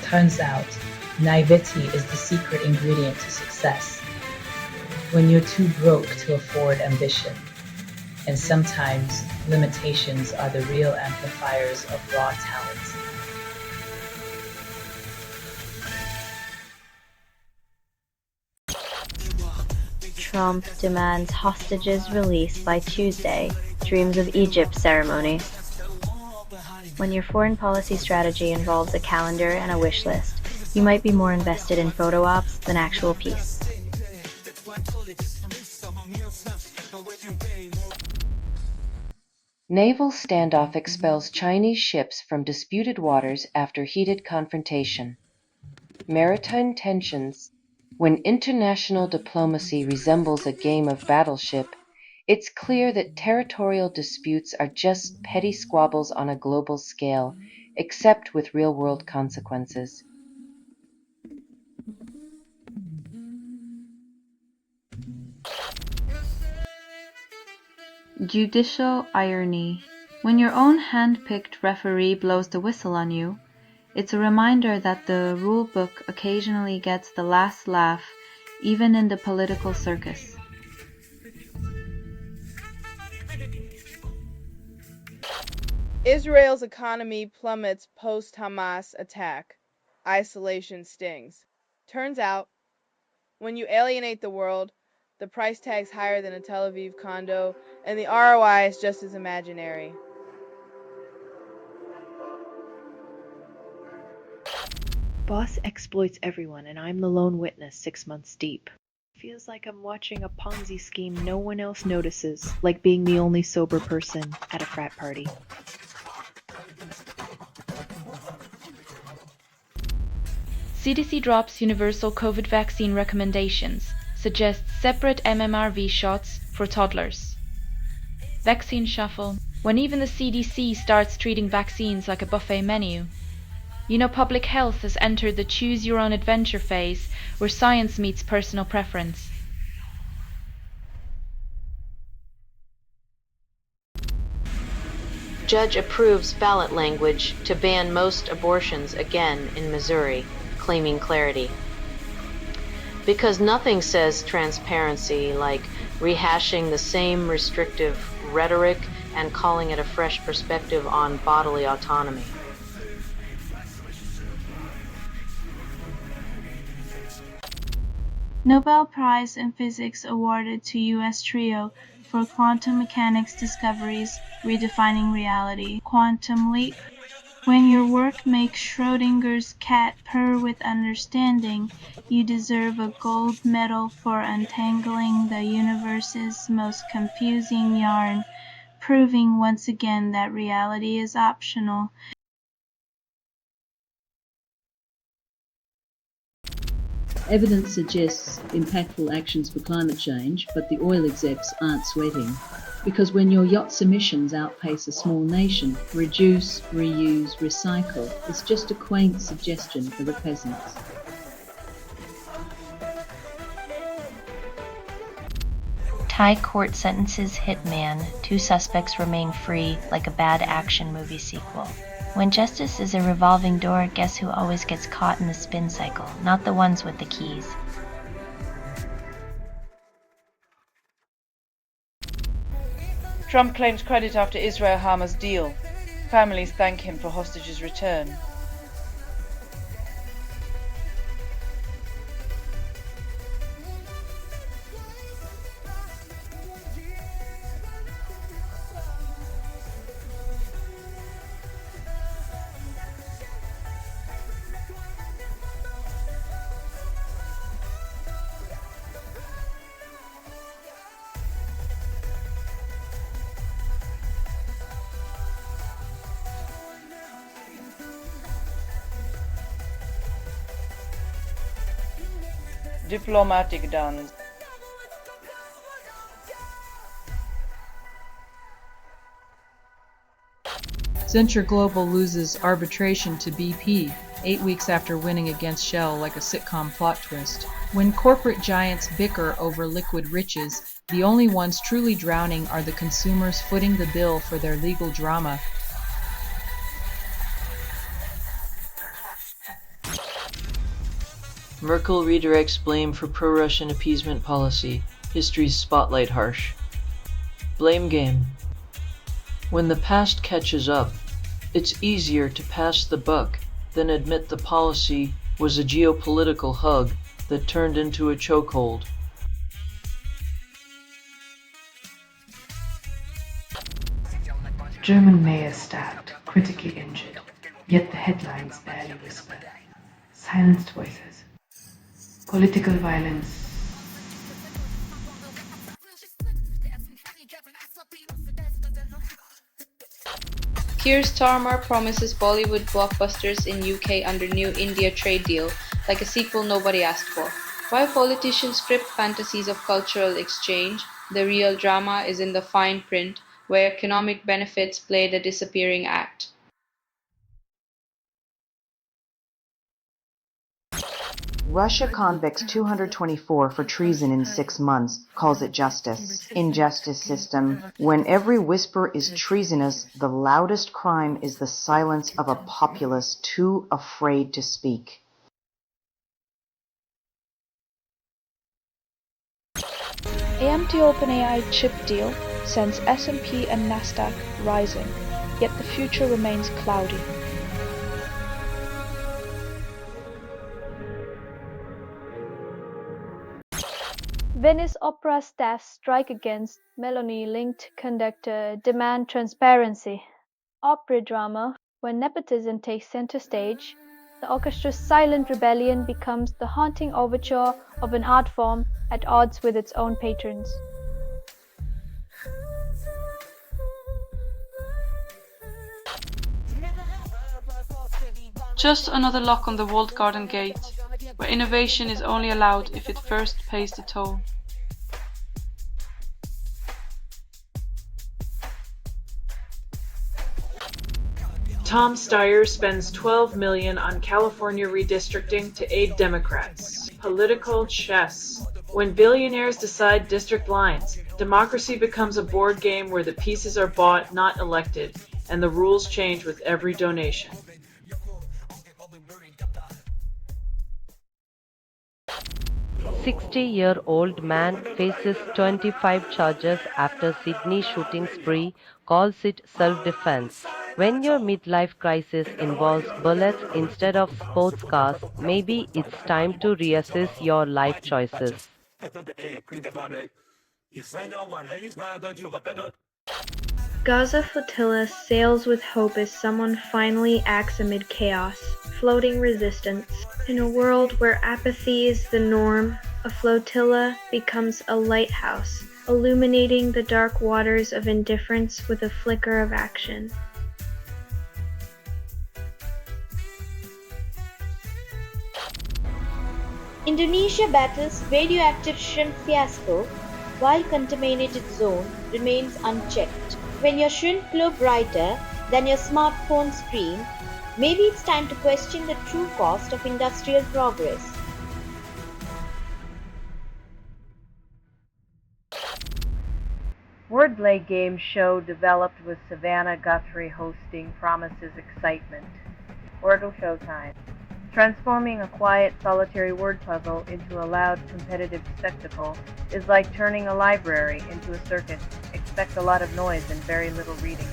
Turns out, naivety is the secret ingredient to success. When you're too broke to afford ambition, and sometimes limitations are the real amplifiers of raw talent. Trump demands hostages released by Tuesday, dreams of Egypt ceremony. When your foreign policy strategy involves a calendar and a wish list, you might be more invested in photo ops than actual peace. Naval standoff expels Chinese ships from disputed waters after heated confrontation. Maritime tensions. When international diplomacy resembles a game of battleship, it's clear that territorial disputes are just petty squabbles on a global scale, except with real-world consequences. Judicial irony. When your own hand-picked referee blows the whistle on you, it's a reminder that the rule book occasionally gets the last laugh, even in the political circus. Israel's economy plummets post-Hamas attack. Isolation stings. Turns out, when you alienate the world, the price tag's higher than a Tel Aviv condo, and the ROI is just as imaginary. Boss exploits everyone, and I'm the lone witness 6 months deep. Feels like I'm watching a Ponzi scheme no one else notices, like being the only sober person at a frat party. CDC drops universal COVID vaccine recommendations, suggests separate MMRV shots for toddlers. Vaccine shuffle, when even the CDC starts treating vaccines like a buffet menu. You know, public health has entered the choose-your-own-adventure phase, where science meets personal preference. Judge approves ballot language to ban most abortions again in Missouri, claiming clarity. Because nothing says transparency like rehashing the same restrictive rhetoric and calling it a fresh perspective on bodily autonomy. Nobel Prize in Physics awarded to U.S. trio for quantum mechanics discoveries redefining reality. Quantum leap. When your work makes Schrodinger's cat purr with understanding, you deserve a gold medal for untangling the universe's most confusing yarn, proving once again that reality is optional. Evidence suggests impactful actions for climate change, but the oil execs aren't sweating. Because when your yacht's emissions outpace a small nation, reduce, reuse, recycle is just a quaint suggestion for the peasants. Thai court sentences hitman. 2 suspects remain free like a bad action movie sequel. When justice is a revolving door, guess who always gets caught in the spin cycle? Not the ones with the keys. Trump claims credit after Israel-Hamas deal. Families thank him for hostages' return. Diplomatic dance. Venture Global loses arbitration to BP 8 weeks after winning against Shell like a sitcom plot twist. When corporate giants bicker over liquid riches, the only ones truly drowning are the consumers footing the bill for their legal drama. Merkel redirects blame for pro-Russian appeasement policy. History's spotlight harsh. Blame game. When the past catches up, it's easier to pass the buck than admit the policy was a geopolitical hug that turned into a chokehold. German mayor stabbed, critically injured, yet the headlines barely whisper. Silenced voices. Political violence. Keir Starmer promises Bollywood blockbusters in UK under new India trade deal, like a sequel nobody asked for. While politicians script fantasies of cultural exchange, the real drama is in the fine print, where economic benefits play the disappearing act. Russia convicts 224 for treason in 6 months, calls it justice. Injustice system. When every whisper is treasonous, the loudest crime is the silence of a populace too afraid to speak. AMD OpenAI chip deal sends S&P and Nasdaq rising, yet the future remains cloudy. Venice Opera staff strike against Meloni-linked conductor demand transparency. Opera drama, when nepotism takes center stage, The orchestra's silent rebellion becomes the haunting overture of an art form at odds with its own patrons. Just another lock on the walled garden gate, where innovation is only allowed if it first pays the toll. Tom Steyer spends $12 million on California redistricting to aid Democrats. Political chess. When billionaires decide district lines, democracy becomes a board game where the pieces are bought, not elected, and the rules change with every donation. A 60-year-old man faces 25 charges after Sydney shooting spree, calls it self-defense. When your midlife crisis involves bullets instead of sports cars, maybe it's time to reassess your life choices. Gaza flotilla sails with hope as someone finally acts amid chaos, floating resistance. In a world where apathy is the norm, a flotilla becomes a lighthouse, illuminating the dark waters of indifference with a flicker of action. Indonesia battles radioactive shrimp fiasco while contaminated zone remains unchecked. When your shrimp glow brighter than your smartphone screen, maybe it's time to question the true cost of industrial progress. Wordplay game show developed with Savannah Guthrie hosting promises excitement. Wordle Showtime. Transforming a quiet, solitary word puzzle into a loud, competitive spectacle is like turning a library into a circus. Expect a lot of noise and very little reading.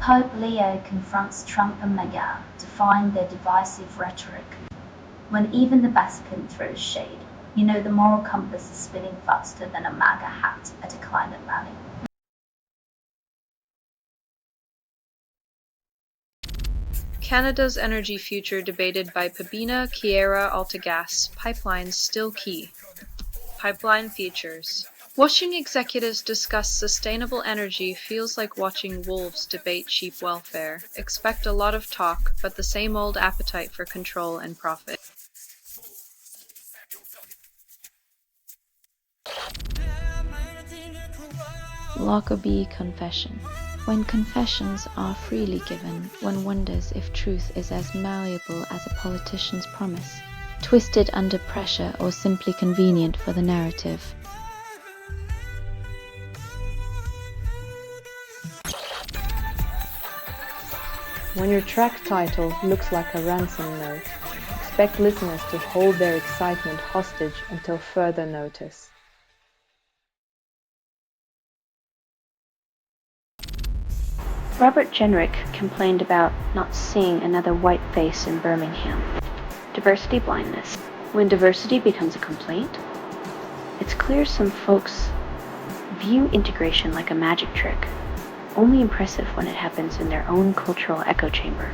Pope Leo confronts Trump and Meghan to find their divisive rhetoric. When even the Vatican throws shade, you know the moral compass is spinning faster than a MAGA hat at a climate rally. Canada's energy future debated by Pabina Chiera Altagas. Pipelines still key. Pipeline features. Watching executives discuss sustainable energy feels like watching wolves debate sheep welfare. Expect a lot of talk, but the same old appetite for control and profit. Lockerbie Confession. When confessions are freely given, one wonders if truth is as malleable as a politician's promise, twisted under pressure or simply convenient for the narrative. When your track title looks like a ransom note, expect listeners to hold their excitement hostage until further notice. Robert Jenrick complained about not seeing another white face in Birmingham. Diversity blindness. When diversity becomes a complaint, it's clear some folks view integration like a magic trick, only impressive when it happens in their own cultural echo chamber.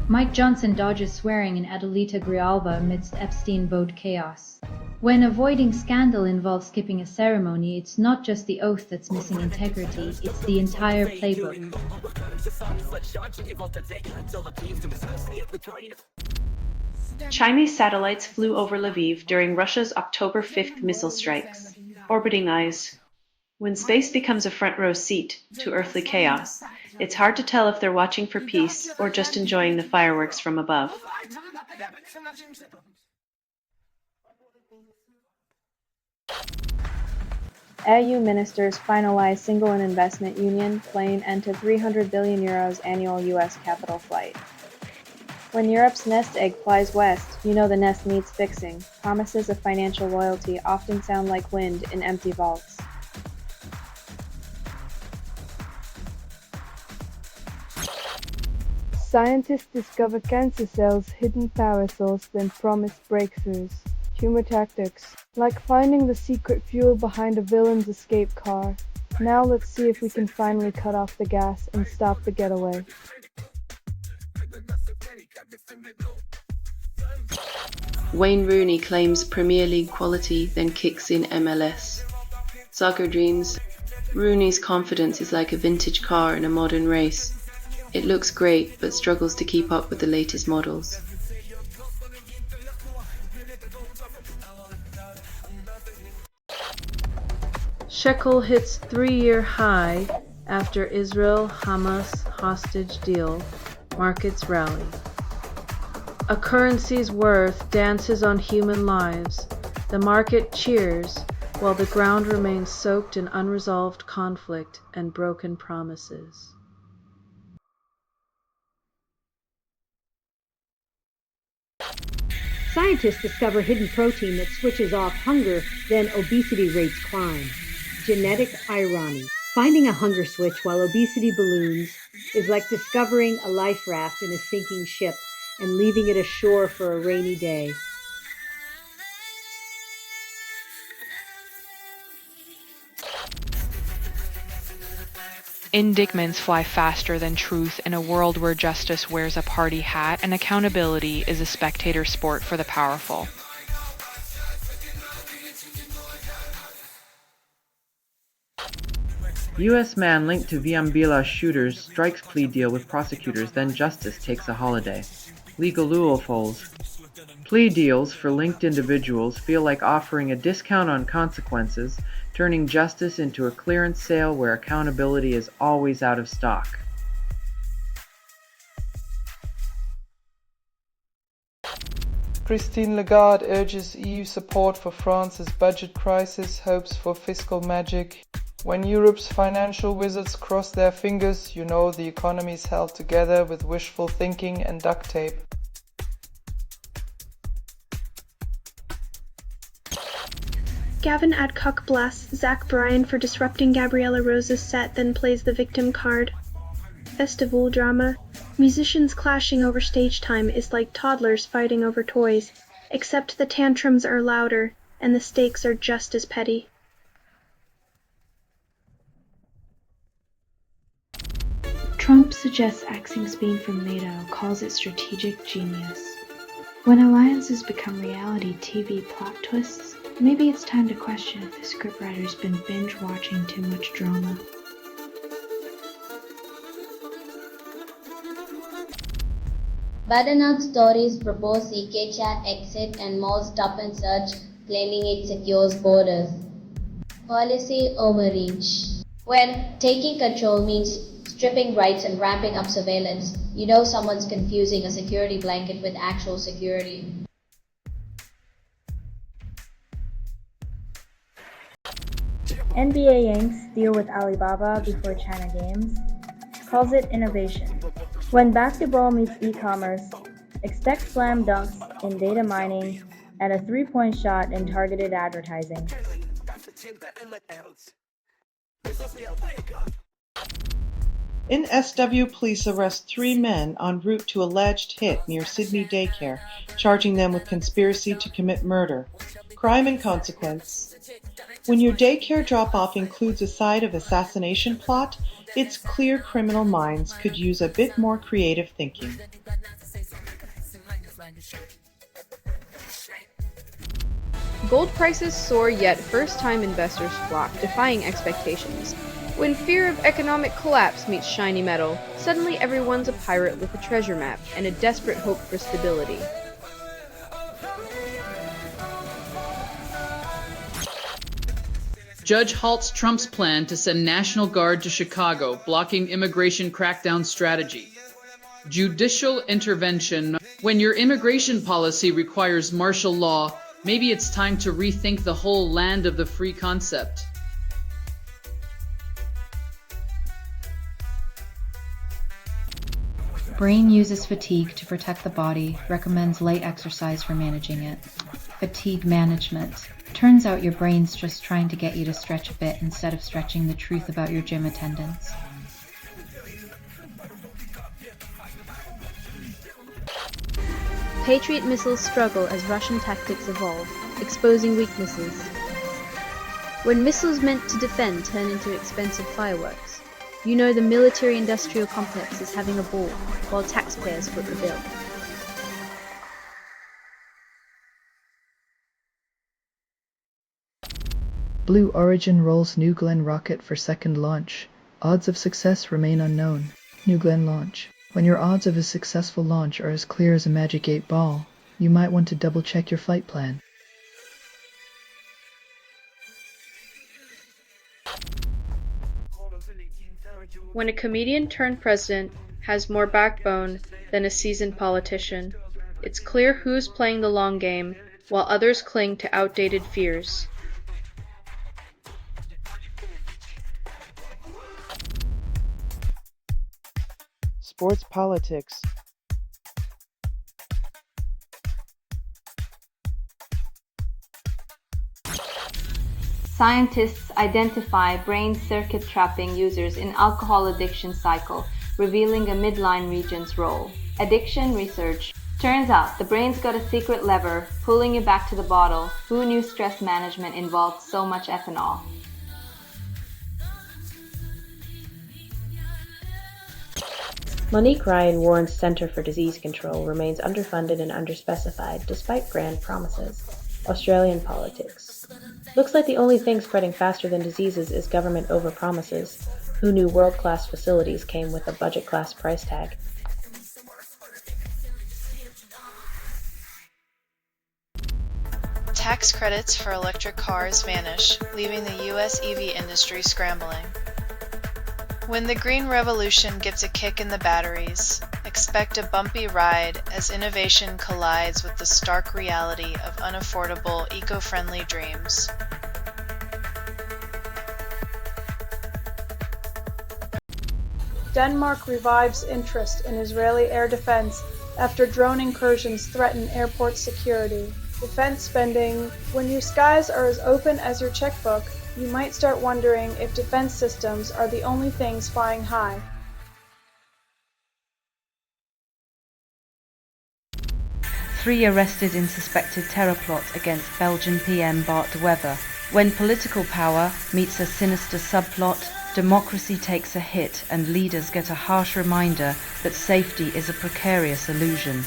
Mike Johnson dodges swearing in Adelita Grijalva amidst Epstein boat chaos. When avoiding scandal involves skipping a ceremony, it's not just the oath that's missing integrity, it's the entire playbook. Chinese satellites flew over Lviv during Russia's October 5th missile strikes. Orbiting eyes. When space becomes a front row seat to earthly chaos, it's hard to tell if they're watching for peace or just enjoying the fireworks from above. EU ministers finalize single and investment union, plane enter €300 billion annual US capital flight. When Europe's nest egg flies west, you know the nest needs fixing. Promises of financial loyalty often sound like wind in empty vaults. Scientists discover cancer cells' hidden power source, then promise breakthroughs. Humor tactics, like finding the secret fuel behind a villain's escape car. Now let's see if we can finally cut off the gas and stop the getaway. Wayne Rooney claims Premier League quality, then kicks in MLS. Soccer dreams. Rooney's confidence is like a vintage car in a modern race. It looks great, but struggles to keep up with the latest models. Shekel hits 3-year high after Israel-Hamas hostage deal. Markets rally. A currency's worth dances on human lives. The market cheers while the ground remains soaked in unresolved conflict and broken promises. Scientists discover hidden protein that switches off hunger, then obesity rates climb. Genetic irony. Finding a hunger switch while obesity balloons is like discovering a life raft in a sinking ship and leaving it ashore for a rainy day. Indictments fly faster than truth in a world where justice wears a party hat and accountability is a spectator sport for the powerful. U.S. man linked to Viambila shooters strikes plea deal with prosecutors, then justice takes a holiday. Legal loopholes. Plea deals for linked individuals feel like offering a discount on consequences, turning justice into a clearance sale where accountability is always out of stock. Christine Lagarde urges EU support for France's budget crisis, hopes for fiscal magic. When Europe's financial wizards cross their fingers, you know the economy is held together with wishful thinking and duct tape. Gavin Adcock blasts Zach Bryan for disrupting Gabriella Rose's set, then plays the victim card. Festival drama. Musicians clashing over stage time is like toddlers fighting over toys, except the tantrums are louder and the stakes are just as petty. Trump suggests axing Spain from NATO, calls it strategic genius. When alliances become reality TV plot twists, maybe it's time to question if the scriptwriter's been binge-watching too much drama. Badenoch stories propose CK-chat exit and Mao's Tuppen search, claiming it secures borders. Policy overreach. When taking control means stripping rights and ramping up surveillance, you know someone's confusing a security blanket with actual security. NBA Yanks deal with Alibaba before China Games, calls it innovation. When basketball meets e-commerce, expect slam dunks in data mining and a three-point shot in targeted advertising. In SW, police arrest 3 men en route to alleged hit near Sydney daycare, charging them with conspiracy to commit murder. Crime and consequence. When your daycare drop-off includes a side of assassination plot, it's clear criminal minds could use a bit more creative thinking. Gold prices soar, yet first-time investors flock, defying expectations. When fear of economic collapse meets shiny metal, suddenly everyone's a pirate with a treasure map and a desperate hope for stability. Judge halts Trump's plan to send National Guard to Chicago, blocking immigration crackdown strategy. Judicial intervention. When your immigration policy requires martial law, maybe it's time to rethink the whole land of the free concept. Brain uses fatigue to protect the body, recommends light exercise for managing it. Fatigue management. Turns out your brain's just trying to get you to stretch a bit instead of stretching the truth about your gym attendance. Patriot missiles struggle as Russian tactics evolve. exposing weaknesses. When missiles meant to defend turn into expensive fireworks, you know the military-industrial complex is having a ball, while taxpayers foot the bill. Blue Origin rolls New Glenn rocket for second launch. Odds of success remain unknown. New Glenn launch. When your odds of a successful launch are as clear as a Magic 8 ball, you might want to double-check your flight plan. When a comedian turned president has more backbone than a seasoned politician, it's clear who's playing the long game while others cling to outdated fears. Sports politics. Scientists identify brain circuit trapping users in alcohol addiction cycle, revealing a midline region's role. Addiction research. Turns out the brain's got a secret lever, pulling you back to the bottle. Who knew stress management involved so much ethanol? Monique Ryan warns Centre for Disease Control remains underfunded and underspecified despite grand promises. Australian politics. Looks like the only thing spreading faster than diseases is government overpromises. Who knew world-class facilities came with a budget-class price tag? Tax credits for electric cars vanish, leaving the US EV industry scrambling. When the green revolution gets a kick in the batteries, expect a bumpy ride as innovation collides with the stark reality of unaffordable, eco-friendly dreams. Denmark revives interest in Israeli air defense after drone incursions threaten airport security. Defense spending. When your skies are as open as your checkbook, you might start wondering if defense systems are the only things flying high. Three arrested in suspected terror plot against Belgian PM Bart de Wever. When political power meets a sinister subplot, democracy takes a hit and leaders get a harsh reminder that safety is a precarious illusion.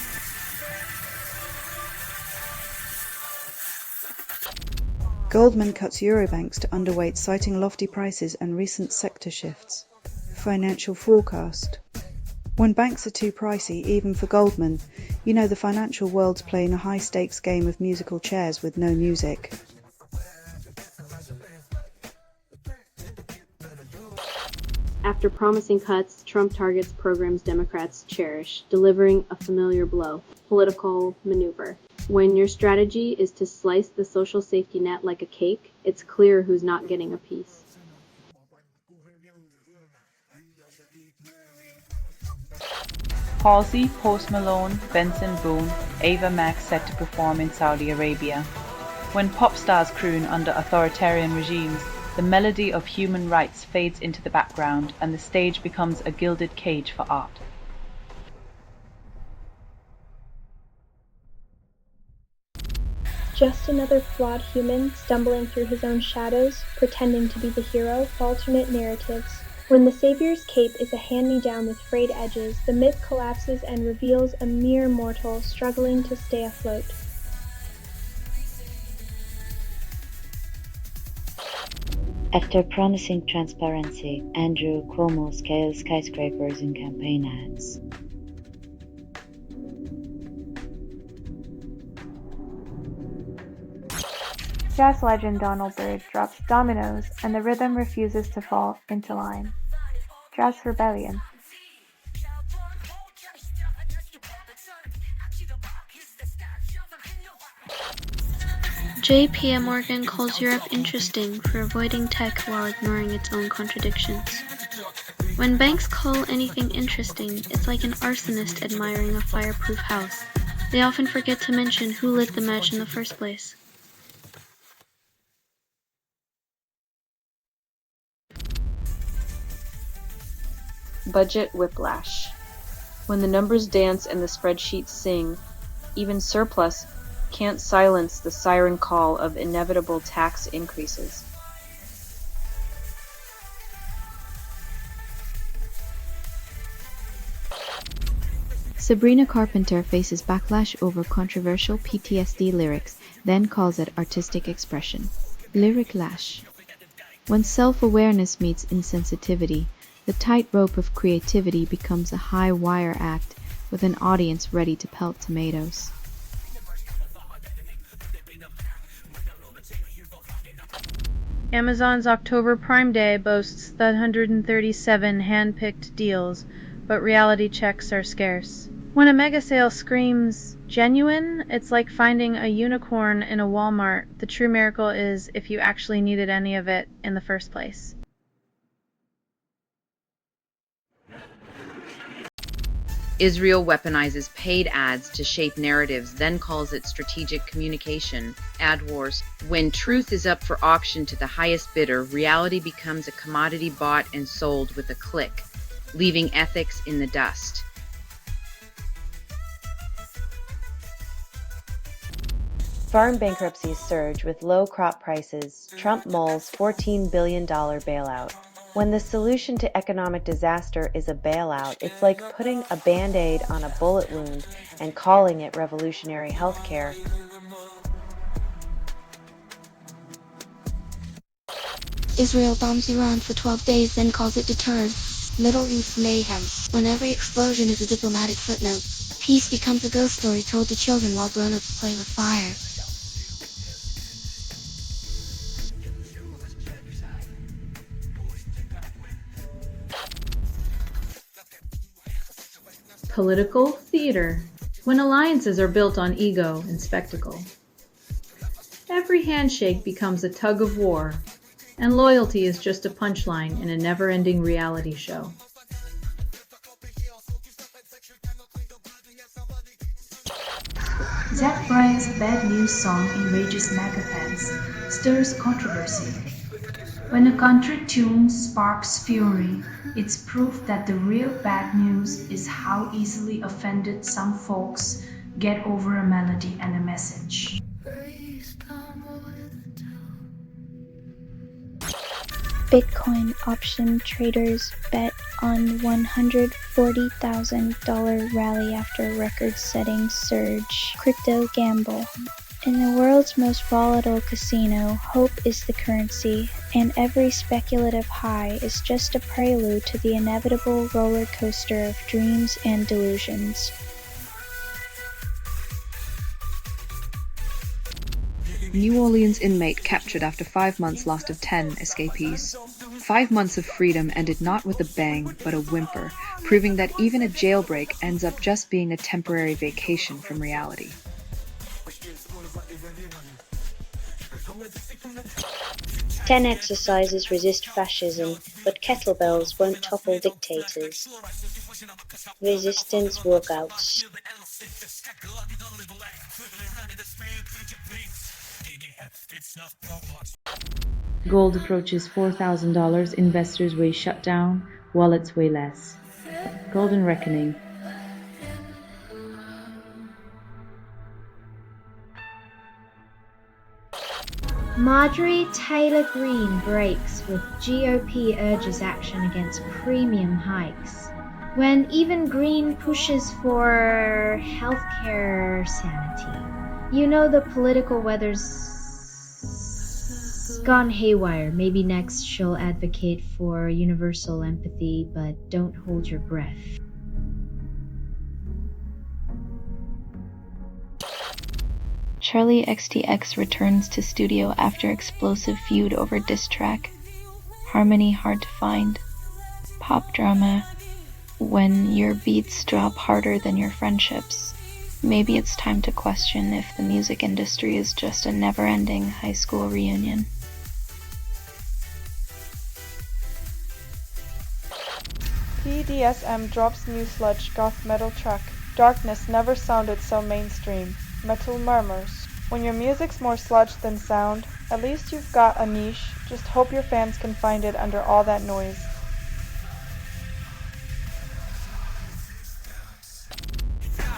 Goldman cuts Eurobanks to underweight, citing lofty prices and recent sector shifts. Financial forecast. When banks are too pricey, even for Goldman, you know the financial world's playing a high-stakes game of musical chairs with no music. After promising cuts, Trump targets programs Democrats cherish, delivering a familiar blow: political maneuver. When your strategy is to slice the social safety net like a cake, it's clear who's not getting a piece. Halsey, Post Malone, Benson Boone, Ava Max set to perform in Saudi Arabia. When pop stars croon under authoritarian regimes, the melody of human rights fades into the background and the stage becomes a gilded cage for art. Just another flawed human stumbling through his own shadows, pretending to be the hero, alternate narratives. When the savior's cape is a hand-me-down with frayed edges, the myth collapses and reveals a mere mortal struggling to stay afloat. After promising transparency, Andrew Cuomo scales skyscrapers in campaign ads. Jazz legend Donald Byrd drops dominoes and the rhythm refuses to fall into line. Jazz Rebellion. JP Morgan calls Europe interesting for avoiding tech while ignoring its own contradictions. When banks call anything interesting, it's like an arsonist admiring a fireproof house. They often forget to mention who lit the match in the first place. Budget whiplash. When the numbers dance and the spreadsheets sing, even surplus can't silence the siren call of inevitable tax increases. Sabrina Carpenter faces backlash over controversial PTSD lyrics, then calls it artistic expression. Lyric lash. When self-awareness meets insensitivity, the tightrope of creativity becomes a high-wire act with an audience ready to pelt tomatoes. Amazon's October Prime Day boasts 137 hand-picked deals, but reality checks are scarce. When a mega sale screams genuine, it's like finding a unicorn in a Walmart. The true miracle is if you actually needed any of it in the first place. Israel weaponizes paid ads to shape narratives, then calls it strategic communication. Ad wars. When truth is up for auction to the highest bidder, reality becomes a commodity bought and sold with a click, leaving ethics in the dust. Farm bankruptcies surge with low crop prices. Trump mulls $14 billion bailout. When the solution to economic disaster is a bailout, it's like putting a Band-Aid on a bullet wound and calling it revolutionary healthcare. Israel bombs Iran for 12 days, then calls it deterrent. Middle East mayhem. When every explosion is a diplomatic footnote, peace becomes a ghost story told to children while grown-ups play with fire. Political theater. When alliances are built on ego and spectacle. Every handshake becomes a tug of war, and loyalty is just a punchline in a never-ending reality show. Zach Bryan's Bad News song enrages MAGA fans, stirs controversy. When a country tune sparks fury, it's proof that the real bad news is how easily offended some folks get over a melody and a message. Bitcoin option traders bet on $140,000 rally after record-setting surge. Crypto gamble. In the world's most volatile casino, hope is the currency, and every speculative high is just a prelude to the inevitable roller coaster of dreams and delusions. New Orleans inmate captured after 5 months last of 10 escapees. 5 months of freedom ended not with a bang, but a whimper, proving that even a jailbreak ends up just being a temporary vacation from reality. 10 exercises resist fascism, but kettlebells won't topple dictators. Resistance workouts. Gold approaches $4,000, investors weigh shutdown, wallets weigh less. Golden Reckoning. Marjorie Taylor Greene breaks with GOP urges action against premium hikes. When even Greene pushes for healthcare sanity. You know the political weather's gone haywire. Maybe next she'll advocate for universal empathy, but don't hold your breath. Charlie XTX returns to studio after explosive feud over diss track. Harmony hard to find. Pop drama. When your beats drop harder than your friendships. Maybe it's time to question if the music industry is just a never-ending high school reunion. PDSM drops new sludge goth metal track. Darkness never sounded so mainstream. Metal murmurs. When your music's more sludge than sound, at least you've got a niche. Just hope your fans can find it under all that noise.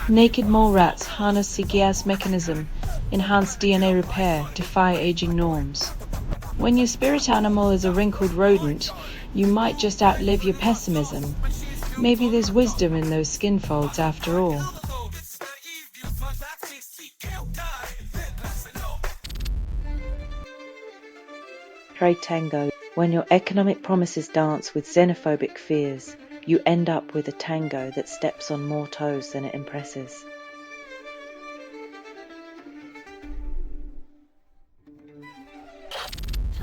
Naked mole rats harness the gas mechanism. enhance DNA repair, defy aging norms. When your spirit animal is a wrinkled rodent, you might just outlive your pessimism. Maybe there's wisdom in those skin folds after all. Try tango. When your economic promises dance with xenophobic fears, you end up with a tango that steps on more toes than it impresses.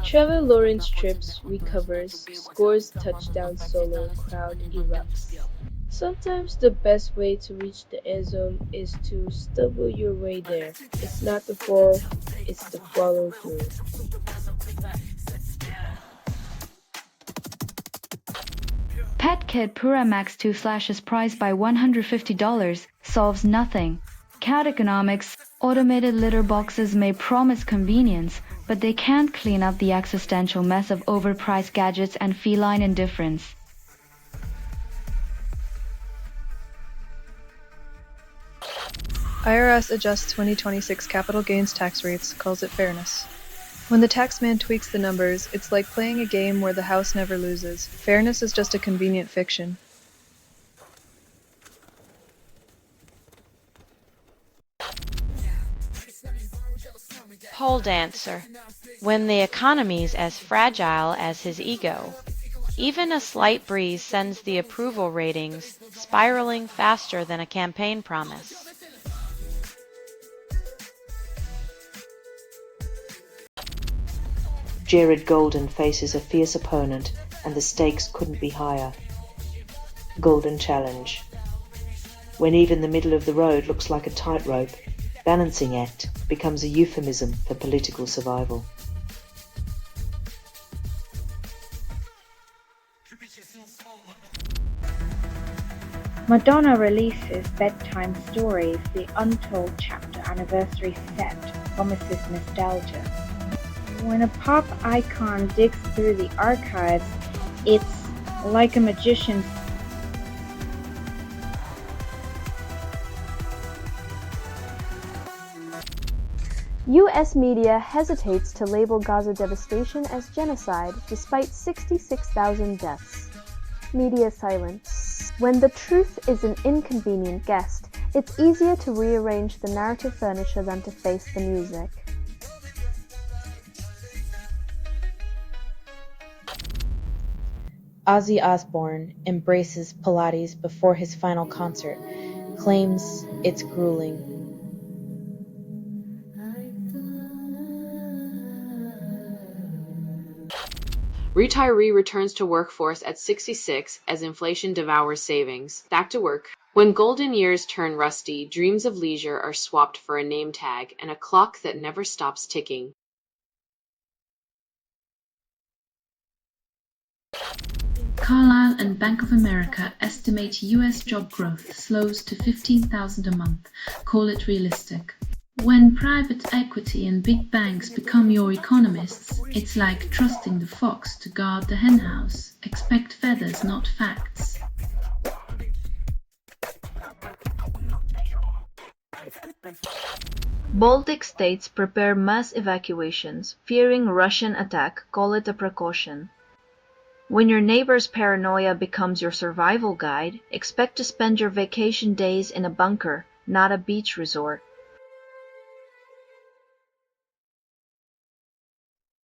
Trevor Lawrence trips, recovers, scores touchdown solo, crowd erupts. Sometimes the best way to reach the end zone is to stumble your way there. It's not the fall, it's the follow through. Pet Kit Puramax 2 slashes price by $150 solves nothing. Cat economics. Automated litter boxes may promise convenience, but they can't clean up the existential mess of overpriced gadgets and feline indifference. IRS adjusts 2026 capital gains tax rates, calls it fairness. When the taxman tweaks the numbers, it's like playing a game where the house never loses. Fairness is just a convenient fiction. Pole dancer. When the economy's as fragile as his ego. Even a slight breeze sends the approval ratings spiraling faster than a campaign promise. Jared Golden faces a fierce opponent and the stakes couldn't be higher. Golden Challenge. When even the middle of the road looks like a tightrope, balancing act becomes a euphemism for political survival. Madonna releases Bedtime Stories, the Untold Chapter Anniversary set promises nostalgia. When a pop icon digs through the archives, it's like a magician's. U.S. media hesitates to label Gaza devastation as genocide despite 66,000 deaths. Media silence. When the truth is an inconvenient guest, it's easier to rearrange the narrative furniture than to face the music. Ozzy Osbourne embraces Pilates before his final concert, claims it's grueling. Retiree returns to workforce at 66 as inflation devours savings. Back to work. When golden years turn rusty, dreams of leisure are swapped for a name tag and a clock that never stops ticking. Carlyle and Bank of America estimate U.S. job growth slows to 15,000 a month, call it realistic. When private equity and big banks become your economists, it's like trusting the fox to guard the henhouse. Expect feathers, not facts. Baltic states prepare mass evacuations, fearing Russian attack, call it a precaution. When your neighbor's paranoia becomes your survival guide, expect to spend your vacation days in a bunker, not a beach resort.